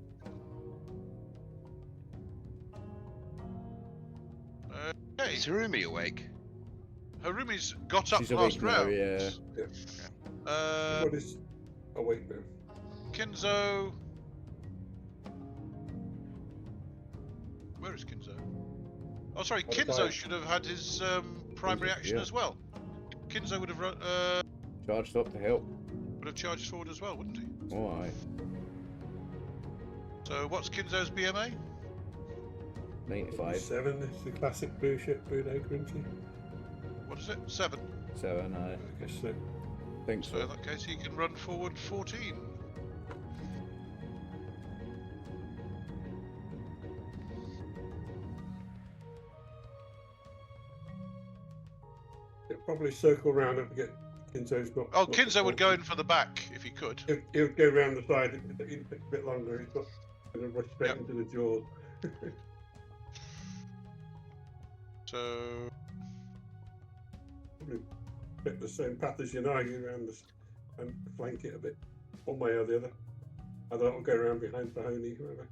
Okay. Is Harumi awake? Harumi's got up She's last awake now, round. yeah. Everybody's awake now. Kinzo. Where is Kinzo? Oh, sorry. On the Kinzo side. should have had his primary action yeah. as well. Kinzo would have Charged up to help. charged forward as well, wouldn't he? Oh, aye. So what's Kinzo's BMA? 95. 7 is the classic Bushido, isn't it? What is it? 7. 7, aye. I guess so. Think So in so. that case, he can run forward 14. It'll probably circle round and get Kinzo's not. Oh, not Kinzo would go in responsive. for the back if he could. He'll go round the side. It'll take a bit longer. He's not going to rush straight Yep. into the jaws. So Probably bit the same path as Yanagi around this and flank it a bit, one way or the other. And that'll go around behind Fuhon'i, whoever.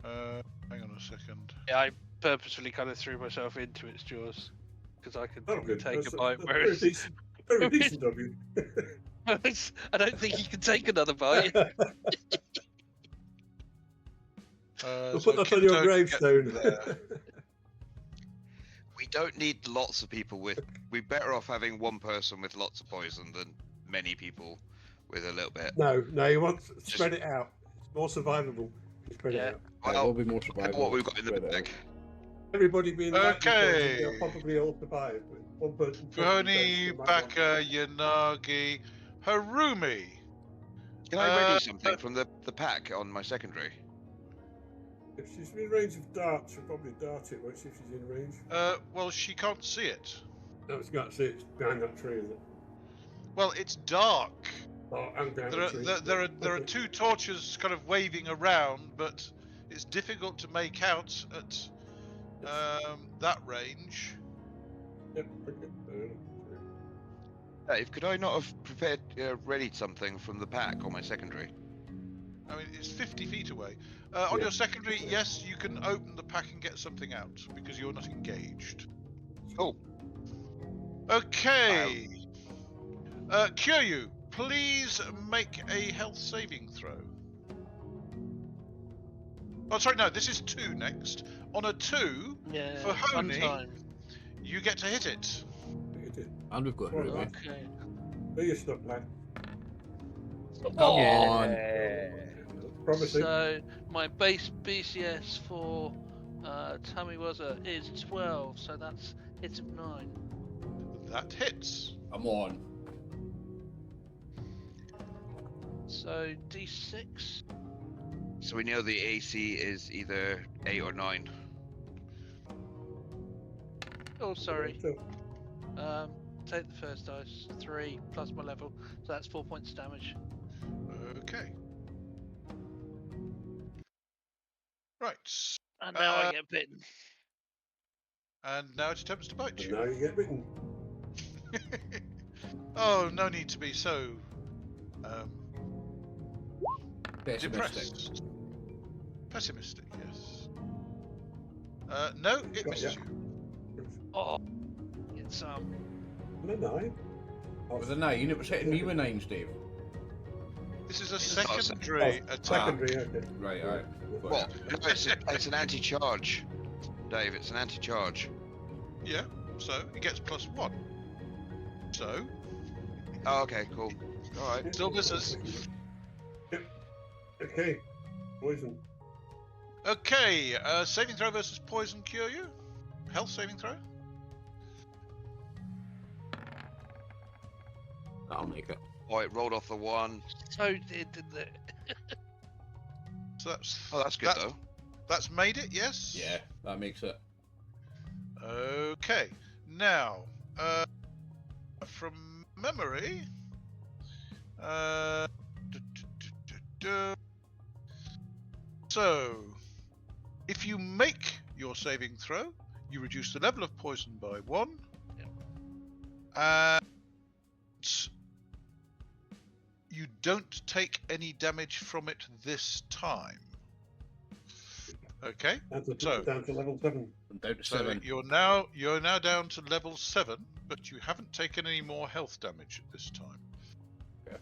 hang on a second. Yeah, I purposefully kind of threw myself into its jaws because I could Oh, good. take That's a bite. that's Whereas very decent of you. I don't think he can take another bite. I'll So put that on your Kinzo can get gravestone. there. We don't need lots of people with. We're better off having one person with lots of poison than many people with a little bit. No, you want to spread it out. It's more survivable. Spread Yeah. it out. It Well, will be more look survival. at what we've got in the spread it bag. out. Everybody being Okay. they'll probably all survive. With one person. Fuhon'i, Baka, Yanagi, Harumi. Can I ready something from the pack on my secondary? If she's in range of dart, she'll probably dart it, won't she, if she's in range? Well, she can't see it. No, it's got to see it's behind that tree, isn't it? Well, it's dark. Oh, and behind There are the tree. there are two torches kind of waving around, but it's difficult to make out at that range. Yep, okay. Dave, could I not have prepared, readied something from the pack on my secondary? I mean, it's 50 feet away. On Yeah. your secondary, yes, you can open the pack and get something out because you're not engaged. Cool. Okay. Kyūryū, please make a health saving throw. Oh, sorry, no, this is 2 next. On a 2, Yeah, For one Fuhon'i? time. you get to hit it. It is. And we've got Well, Harumi. Okay. Do your stuff, lad. Come on. That's promising. So my base BCS for Tamiwaza is 12, so that's hit of 9. That hits. Come on. So D6. So we know the AC is either 8 or 9. Oh, sorry. So, Take the first dice, 3 plus my level, so that's 4 points damage. Okay. Right. And now I get bitten. And now it attempts to bite And you. now you get bitten. Oh, no need to be so Pessimistic. depressed. Pessimistic, yes. No, it Got misses ya. you. Oh, it's No, 9. With a 9, it was hitting me with 9s, Dave. This is a It's secondary attack. Secondary, okay. Right, alright. What? No, it's an anti-charge, Dave. It's an anti-charge. Yeah, so it gets +1. So, Oh, okay, cool. All right. still misses. Yep. Okay. Poison. Okay, saving throw versus poison Kyūryū. Health saving throw. That'll make it. Oh, it rolled off the 1. so did, didn't it? So that's Oh, that's good though. That's made it, yes? Yeah, that makes it. Okay. Now, from memory, so if you make your saving throw, you reduce the level of poison by 1. Yep. And you don't take any damage from it this time. Okay. So- Down to level 7. I'm down to So 7. you're now down to level 7, but you haven't taken any more health damage at this time. Okay.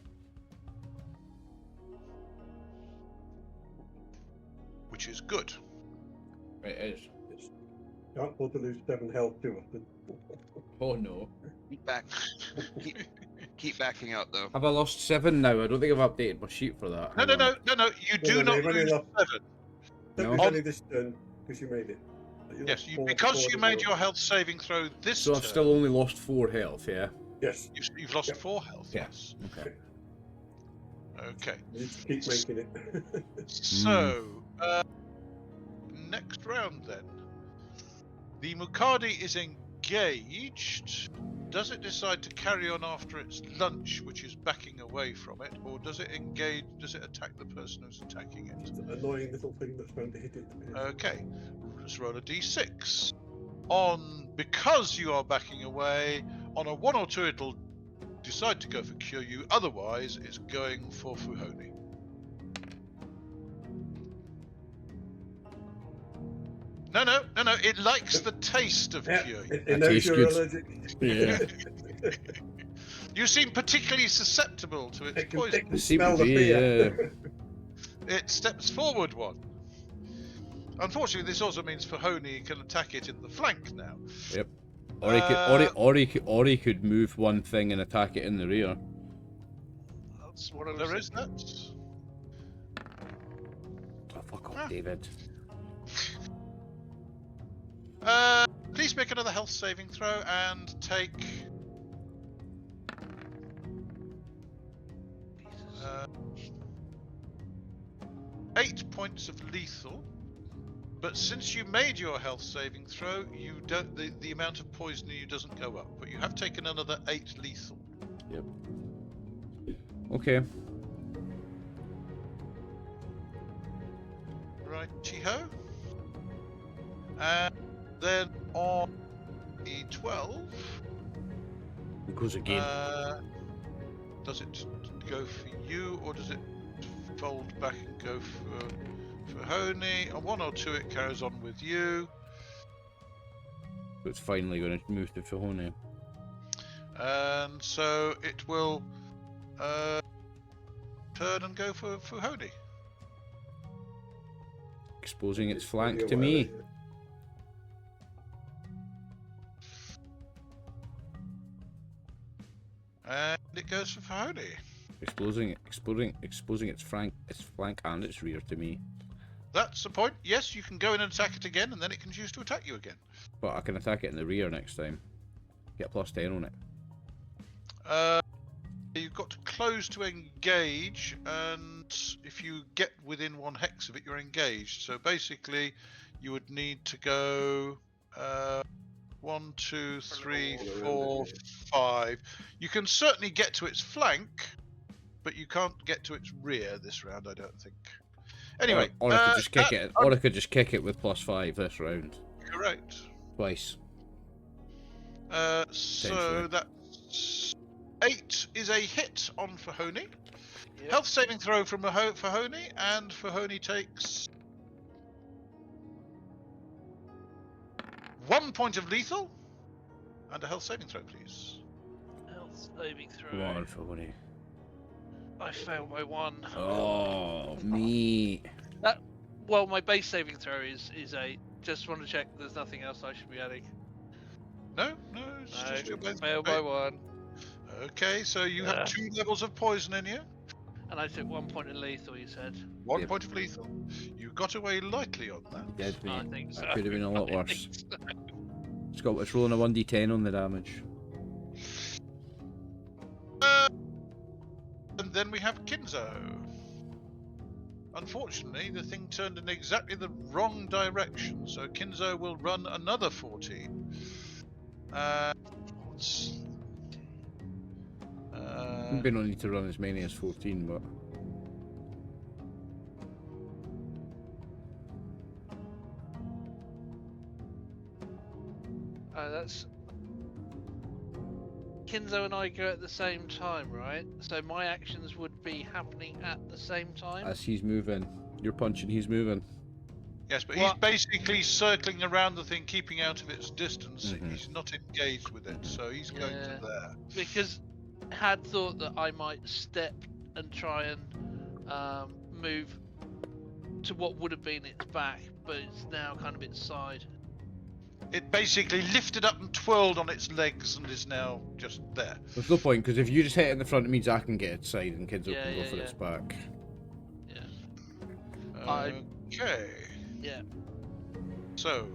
Which is good. It is. Can't afford to lose 7 health too often. Oh no. Keep back. Keep backing up though. Have I lost 7 now? I don't think I've updated my sheet for that. No, Hang on. you do not you've only lose lost- 7. No. It's only this turn because you made it. Yes, because you made your health saving throw this So I've turn, still only lost 4 health, yeah? Yes. you've lost Yep. 4 health. Yeah. Yes. Okay. Okay. You just keep making it. So, next round then. The Mukadi is engaged. Does it decide to carry on after its lunch, which is backing away from it, or does it engage? Does it attack the person who's attacking it? It's an annoying little thing that's trying to hit it. Okay, let's roll a d6. Because you are backing away, on a 1 or 2 it'll decide to go for Kyūryū, otherwise it's going for Fuhon'i. No, it likes the taste of Yeah, Kyūryū. it That knows tastes you're good. allergic. Yeah. You seem particularly susceptible to its It can poison. pick and Seem to smell the be, fear. It steps forward 1. Unfortunately, this also means Fuhon'i can attack it in the flank now. Yep. Or he could, or he could move one thing and attack it in the rear. That's what I was There is thinking. that. Oh, fuck Ah. off, David. Please make another health saving throw and take Jesus. 8 points of lethal. But since you made your health saving throw, you don't. The amount of poison in you doesn't go up. But you have taken another 8 lethal. Yep. Okay. Righty-ho. And then on the 12, It goes again. does it go for you or does it fold back and go for Fuhon'i? On 1 or 2 it carries on with you. It's finally going to move to Fuhon'i. And so it will turn and go for Fuhon'i. Exposing its flank You're to well, me. yeah. And it goes for Fuhon'i. Exposing its flank and its rear to me. That's the point. Yes, you can go in and attack it again, and then it can choose to attack you again. But I can attack it in the rear next time. Get +10 on it. You've got to close to engage, and if you get within 1 hex of it, you're engaged. So basically, you would need to go 1, 2, 3, 4, 5. You can certainly get to its flank, but you can't get to its rear this round, I don't think. Anyway, or I could just kick it. Or I could just kick it with +5 this round. correct. Twice. So that's 8 is a hit on Fuhon'i. Yep. Health saving throw from Fuhon'i, and Fuhon'i takes 1 point of lethal. And a health saving throw, please. Health saving throw. Come on, Fuhon'i. I failed by 1. Oh, me. Well, my base saving throw is 8. Just want to check there's nothing else I should be adding. No, it's just your base. Failed by 1. Okay, so you have 2 levels of poison in you. And I took 1 point of lethal, you said. 1 Yep. point of lethal. You got away lightly on that. Dead, I mate. think so. That could have been a lot I worse. think so. It's rolling a 1d10 on the damage. And then we have Kinzo. Unfortunately, the thing turned in exactly the wrong direction, so Kinzo will run another 14. We don't need to run as many as 14, but... That's... Kinzo and I go at the same time, right? So my actions would be happening at the same time? As he's moving, you're punching, he's moving. Yes, but What? he's basically circling around the thing, keeping out of its distance. Mhm. He's not engaged with it, so he's going Yeah. to there. Because I had thought that I might step and try and move to what would have been its back, but it's now kind of its side. It basically lifted up and twirled on its legs and is now just there. There's no point, because if you just hit it in the front, it means I can get its side and kids Yeah, can go yeah, for yeah. its back. I- Okay. Yeah. So,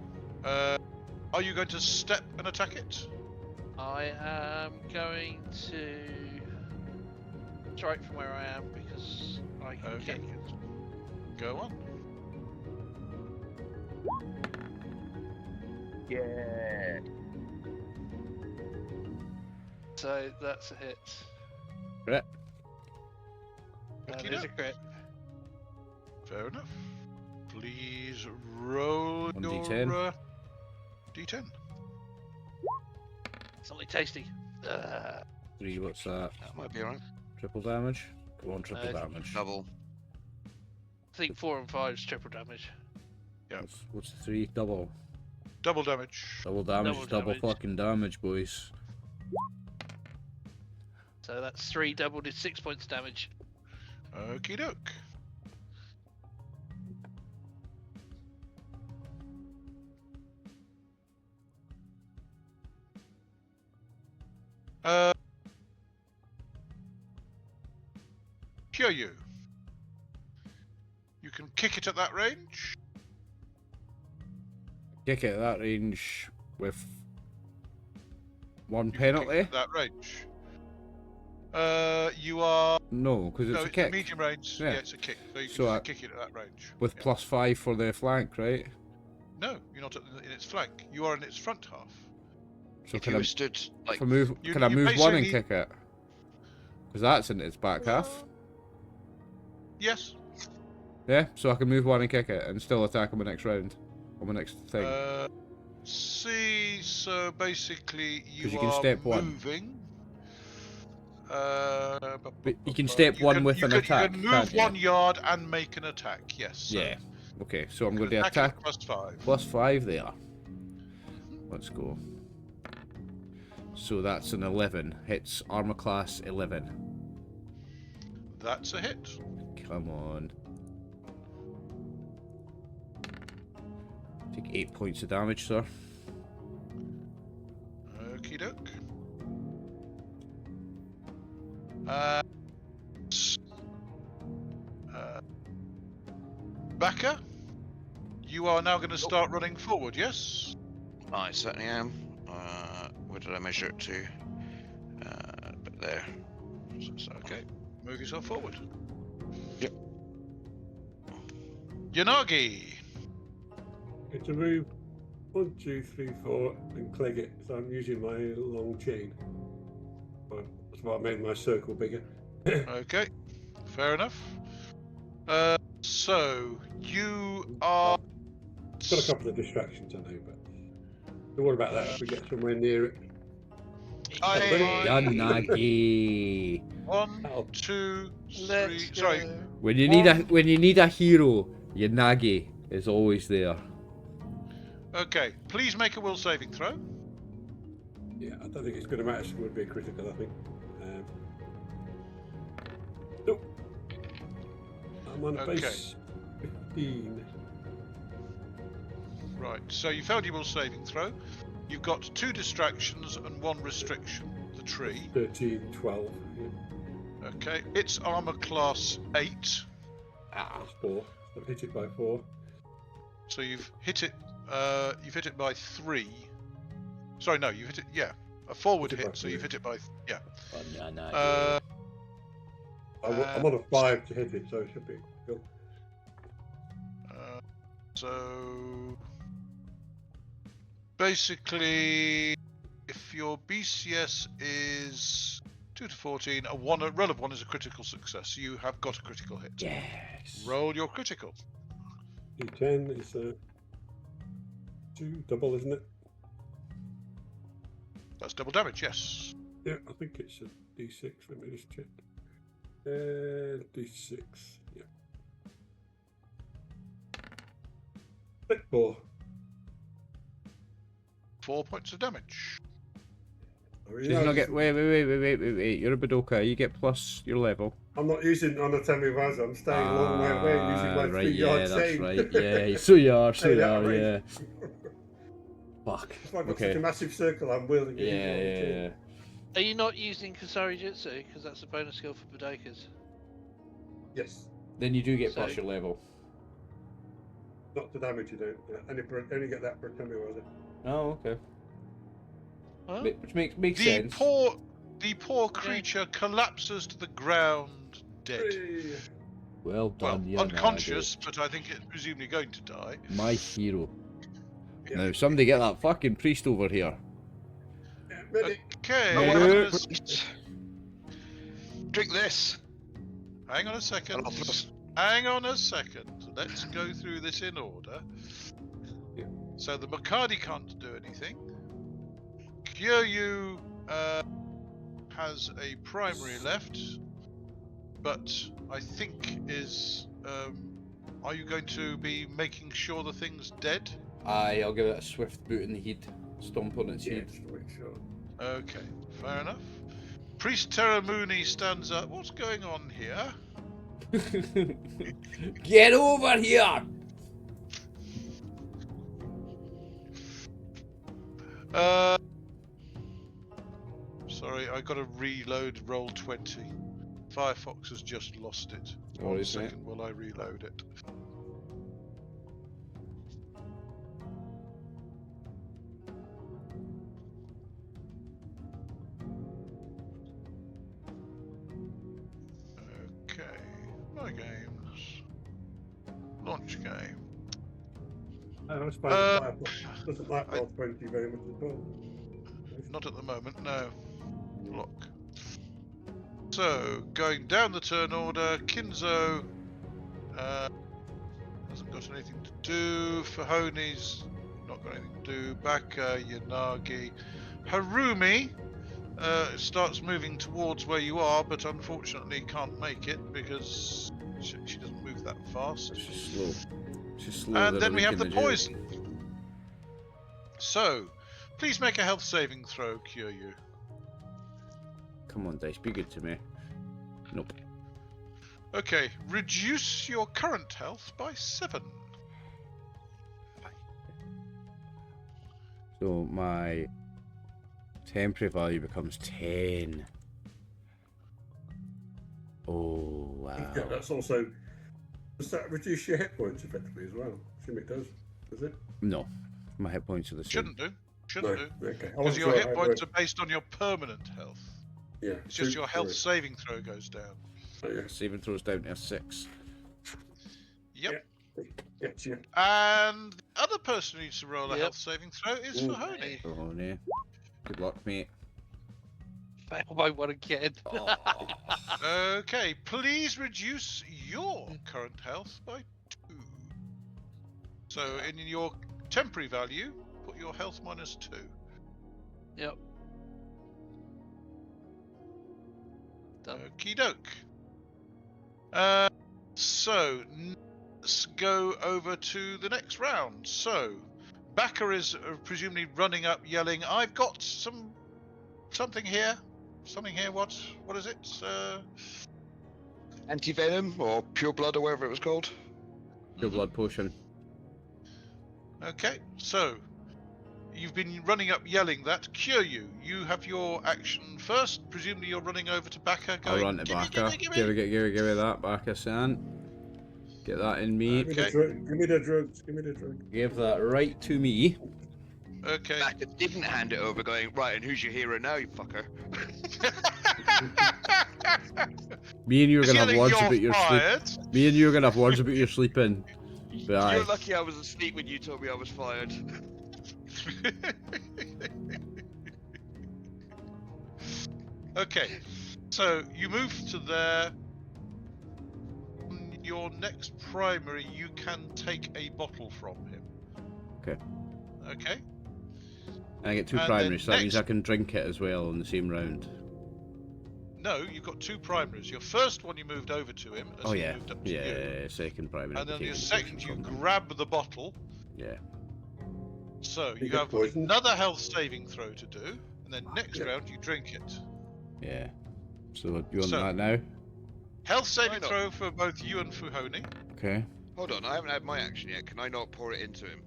are you going to step and attack it? I am going to strike from where I am because I can Okay. kick it. Go on. Yeah. So that's a hit. Crit. That Okey is a doke. crit. Fair enough. Please roll 1d10. your D10. Something tasty. 3, what's that? That might be alright. Triple damage? Go on, triple No. damage. Double. I think 4 and 5 is triple damage. Yeah. What's the 3? Double. Double damage. Double damage Double is double damage. fucking damage, boys. So that's 3 doubled is 6 points of damage. Okie doke. Kyūryū. You can kick it at that range. Kick it at that range with 1 You can kick it penalty? at that range. You are. No, because it's No, a it's kick. medium range. Yeah. Yeah, it's a kick. So you can So just I- kick it at that range. With Yeah. +5 for the flank, right? No, you're not in its flank. You are in its front half. So If can you I, were stood like if I move, you- can I you move one and basically- kick it? Because that's in its back half. Yes. Yeah, so I can move one and kick it and still attack on my next round. On my next thing. So basically you, you can are step one. moving. But you can step one with an attack, You can move can't you? 1 yard and make an attack. Yes. So Yeah. Okay, so I'm you going can to attack it +5. +5 there. Let's go. So that's an 11. Hits armor class 11. That's a hit. Come on. Take 8 points of damage, sir. Okie doke. Baka, you are now going to start running forward. Yes. I certainly am. Where did I measure it to? But there. So, Okay. Move yourself forward. Yep. Yanagi. Okay, to move 1, 2, 3, 4 and clegg it. So I'm using my long chain. That's why I made my circle bigger. Okay. Fair enough. So you are. Got a couple of distractions, I know, but don't worry about that if we get somewhere near it. Yanagi. 1, Oh. 2, 3. Let's Sorry. go. When you need a hero, Yanagi is always there. Okay. Please make a will saving throw. Yeah, I don't think it's going to matter. It would be a critical, I think. Nope. I'm on Okay. base 15. Right. So you failed your will saving throw. You've got 2 distractions and 1 restriction. The tree. 13, 12. Yeah, Okay. It's armor class 8. that's 4. So I've hit it by 4. So you've hit it. You've hit it by 3. Sorry, no, you've hit it. Yeah, a forward Hit it by hit. So you've 3. hit it by. Yeah. Yanagi. I'm on a 5 to hit it, so it should be good. So basically, if your BCS is 2 to 14, a roll of 1 is a critical success. You have got a critical hit. Yes. Roll your critical. D10 is 2 double, isn't it? That's double damage. Yes. Yeah, I think it's a D6. Let me just check. D6. Yeah. 4. 4 points of damage. She's not get. Wait. You're a Budoka. You get plus your level. I'm not using on the Tamiwaza. I'm staying a long way away using my Right, 3-yard yeah, that's chain. right. Yeah, so you are, Hey, that yeah. range. Fuck. If I've got Okay. such a massive circle, I'm willing to use Yeah, it on the chain. yeah. Are you not using Kasari Jutsu? Because that's a bonus skill for Budokas. Yes. Then you do get plus So- your level. Not the damage you don't. Only get that per Tamiwaza. Oh, okay. Huh? Which makes The sense. poor creature collapses to the ground, dead. Hey. Well Well, done, Yanagi. unconscious, but I think it's presumably going to die. My hero. Yeah. Now, somebody get that fucking priest over here. Yeah, medic. Okay, Oh, Yeah. well, let's- Drink this. hang on a second. And I'll throw- Hang on a second. Let's go through this in order. Yeah. So the Makadi can't do anything. Kyūryū has a primary left, but I think is. Are you going to be making sure the thing's dead? Aye, I'll give it a swift boot in the head. Stomp on its Yeah, head. just to make sure. Okay, fair enough. Priest Terramuni stands up. What's going on here? Get over here! Sorry, I got to reload roll 20. Firefox has just lost it. Oh, One is it? second while I reload it. Okay, my games. Launch game. I was fine. Firefox doesn't like roll 20 very much at all. Not at the moment, no. Block. So, going down the turn order, Kinzo hasn't got anything to do. Fuhon'i's not got anything to do. Baka, Yanagi. Harumi starts moving towards where you are, but unfortunately can't make it because she doesn't move that fast. She's slow. She's slow. And then we have the poison. So, please make a health saving throw, Kyūryū. Come on, dice, be good to me. Nope. Okay, reduce your current health by 7. So my temporary value becomes 10. Oh, wow. Yeah, that's also. Does that reduce your hit points effectively as well? I assume it does. Does it? No, my hit points are the same. Shouldn't do. Shouldn't do. Okay. I Because wasn't your sure hit how it points are worked. based on your permanent health. Yeah. It's just your health saving throw goes down. Oh, yeah. Saving throws down to a 6. Yep. Gotcha. And the other person who needs to roll a Yep. health saving throw is Ooh. Fuhon'i. Oh, no. Good luck, mate. Fail by one again. Oh. Okay, please reduce your current health by 2. So in your temporary value, put your health minus 2. Yep. Done. Okie doke. So let's go over to the next round. So Baka is presumably running up, yelling, "I've got something here. Something here. What? What is it? Anti-venom or pure blood or whatever it was called. Your blood potion. Okay. So you've been running up, yelling that. Kyūryū, you have your action first. Presumably you're running over to Baka, I'll going, run to "Gimme, Baka. gimme, gimme." Give me that, Baka-san. Get that in me. Give me the Okay. drug. Give me the drugs. Give me the drug. Give that right to me. Okay. Baka didn't hand it over, going right. And who's your hero now, you fucker? Me and you are He's gonna have yelling, words "You're about your sleep. fired." Me and you are gonna have words about your sleeping. But aye. You're lucky I was asleep when you told me I was fired. Okay, so you move to there. On your next primary, you can take a bottle from him. Okay. Okay. And I get two And primaries, so then that means I next- can drink it as well in the same round. No, you've got two primaries. Your first one you moved over to him as Oh he yeah. moved up to you. Yeah, second primary. And then your taking second, potion you from him. grab the bottle. Yeah. So You you get have poisoned? another health saving throw to do, and then next Yeah. round you drink it. Yeah. So you want So- that now? Health saving not? throw for both you and Fuhon'i. Okay. Hold on, I haven't had my action yet. Can I not pour it into him?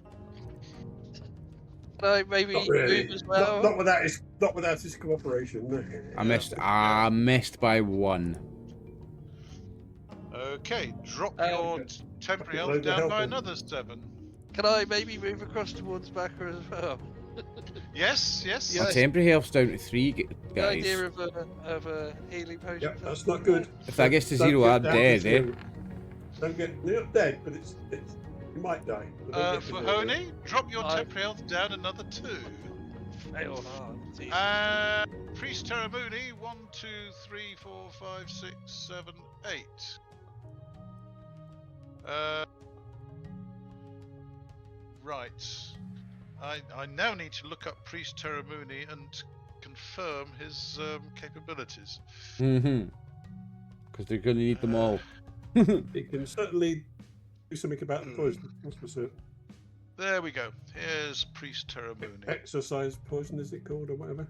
Can I maybe Not really. move as well? Not without his cooperation. No. I missed by one. Okay, drop Oh, your okay. temporary Load health the down health by in. another 7. Can I maybe move across towards Baka as well? Yes, yes. Yeah. My temporary health's down to 3, The guys. idea of a healing potion. Yep, that's not good. If that gets to Don't 0, get I'm down to dead, eh? 0. Don't get. You're not dead, but it's you might die. But don't get to 0. Fuhon'i, drop your I- temporary health down another 2. Fail hard. See. Priest Terramuni, 1, 2, 3, 4, 5, 6, 7, 8. Right. I now need to look up Priest Terramuni and confirm his capabilities. Mm-hmm. Because they're gonna need them all. It can certainly do something about the poison. That's for certain. There we go. Here's Priest Terramuni. Exercise poison, is it called, or whatever?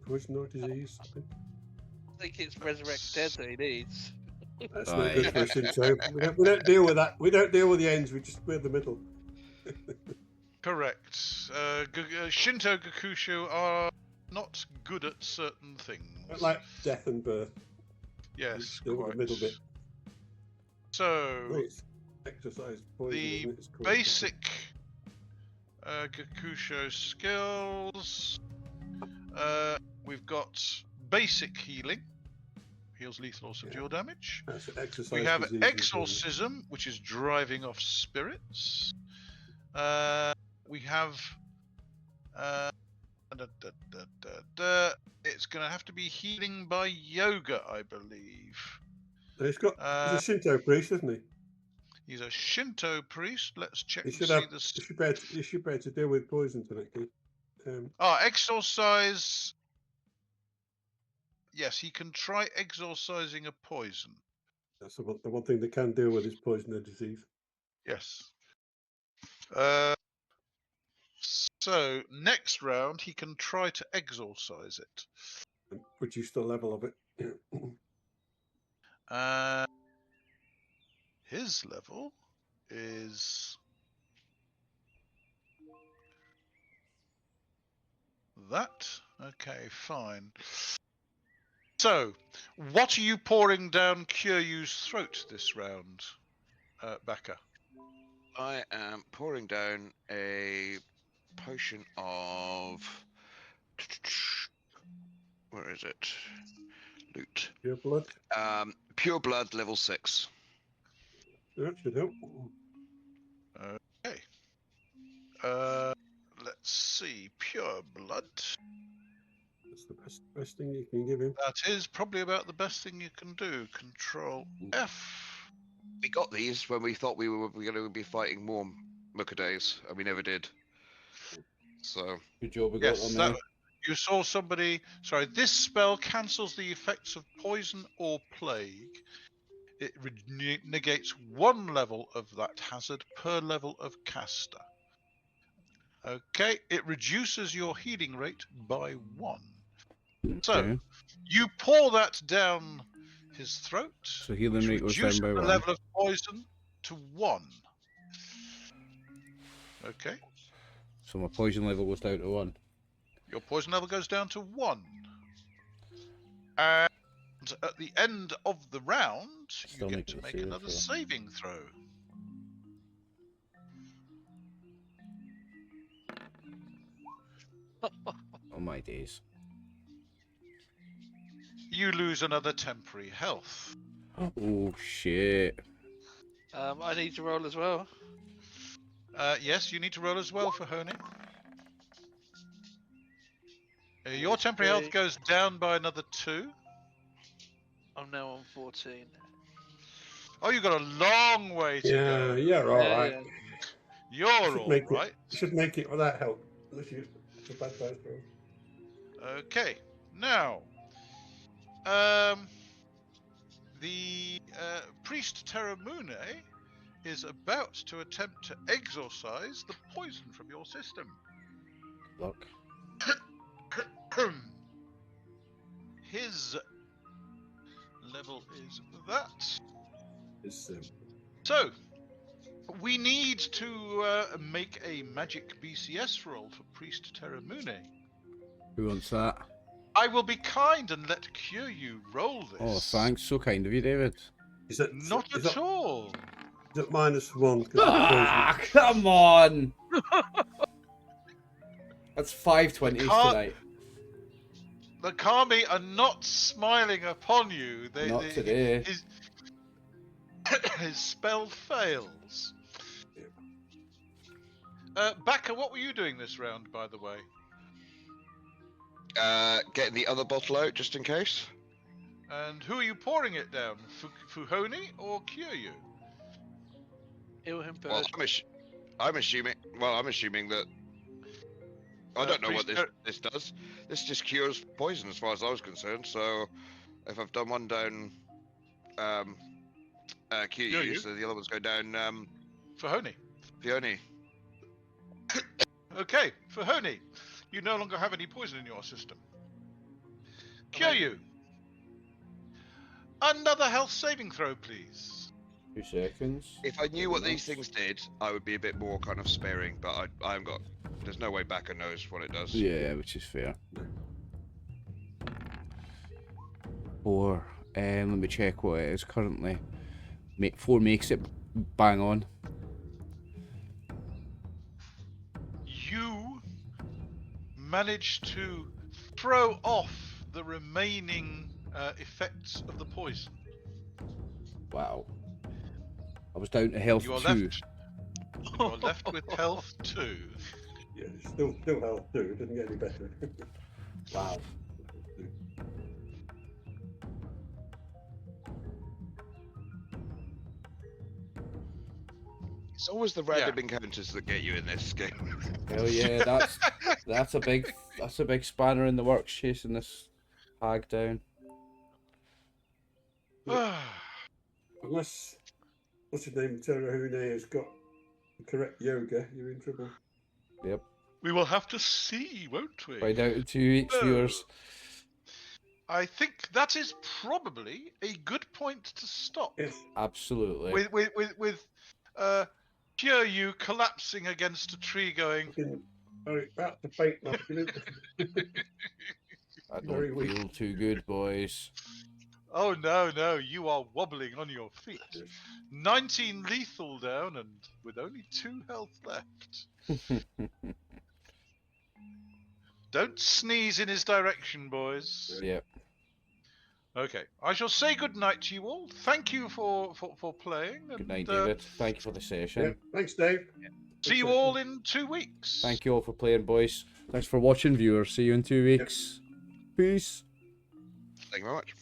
Poison or disease? I think it's Resurrect Dead that he needs. That's not good for us, so we don't deal with that. We don't deal with the ends. We're the middle. Correct. Shinto Gakushu are not good at certain things. Like death and birth. Yes, Deal with quite. the middle bit. So Well, it's exercise poison. the isn't it? It's called. basic Gakusho skills. We've got basic healing, heals lethal or subdual damage. That's exercise We have disease and poison. exorcism, which is driving off spirits. We have it's going to have to be healing by yoga, I believe. He's a Shinto priest, isn't he? He's a Shinto priest. Let's check He and should see have. this. He should be able to deal with poison tonight. Exorcise. Yes, he can try exorcising a poison. That's the one thing they can deal with is poison or disease. Yes. So next round he can try to exorcise it. And reduce the level of it. His level is that. Okay, fine. So, what are you pouring down Kyūryū's throat this round, Baka? I am pouring down a potion of. Where is it? Loot. Your blood. Pure blood, level 6. That should help. Okay. Let's see. Pure blood. That's the best thing you can give him. That is probably about the best thing you can do. Control F. We got these when we thought we were going to be fighting more Mukades, and we never did. So Good job we got Yes, them, eh? You saw somebody. Sorry, this spell cancels the effects of poison or plague. It negates 1 level of that hazard per level of caster. Okay, it reduces your healing rate by 1. So, Okay. you pour that down his throat, So healing which rate goes reduces down by the 1. level of poison to 1. Okay, So my poison level goes down to 1. your poison level goes down to 1. And at the end of the round, Still you get making to a make saving another throw. saving throw. Oh my days. You lose another temporary health. Oh shit. I need to roll as well. Yes, you need to roll as well for Fuhon'i. Your temporary health goes down by another 2. I'm now on 14. Oh, you've got a long way to go. Yeah, all right. Yeah. You're all right. You should make it without help. Unless it's a bad dice roll. Okay, now, the priest Terramune is about to attempt to exorcise the poison from your system. Luck. His level is that. It's So, we need to make a magic BCS roll for priest Terramune. Who wants that? I will be kind and let Kyūryū roll this. Oh, thanks. So kind of you, David. is it Not at all. Is it -1? 'Cause Ah, come on! That's 520s Can't- tonight. The Kami are not smiling upon you. Not today. His spell fails. Baka, what were you doing this round, by the way? Getting the other bottle out just in case. And who are you pouring it down? Fuhon'i or Kyūryū? Heal him Well, first. I'm assuming that. I don't know what this does. This just cures poison as far as I was concerned. So, if I've done one down, Kyūryū, so the other ones go down, Fuhon'i. Fuhon'i. Okay, Fuhon'i, you no longer have any poison in your system. Kyūryū, another health saving throw, please. 2 seconds. If I knew what these things did, I would be a bit more kind of sparing. But I haven't got. There's no way Baka knows what it does. Yeah, which is fair. 4. Let me check what it is currently. 4 makes it bang on. You managed to throw off the remaining effects of the poison. Wow. I was down to health You are 2. left. You are left with health 2. Yeah, it's still health 2. It doesn't get any better. Wow. It's always the random encounters that get you in this game. Hell yeah, that's a big spanner in the works chasing this hag down. Unless, what's his name, Terahune has got the correct yoga, you're in trouble. Yep. We will have to see, won't we? Find out in 2 weeks, viewers. I think that is probably a good point to stop. Yes. Absolutely. With Kyūryū collapsing against a tree, going. About to faint now. I Very don't weak. feel too good, boys. Oh no, you are wobbling on your feet. 19 lethal down, and with only 2 health left. Don't sneeze in his direction, boys. Yep. Okay, I shall say good night to you all. Thank you for playing. And, Good night, David. Thank you for the session. Yeah, thanks, Dave. see you all in 2 weeks. Thank you all for playing, boys. Thanks for watching, viewers. See you in 2 weeks. Peace. Thank you very much.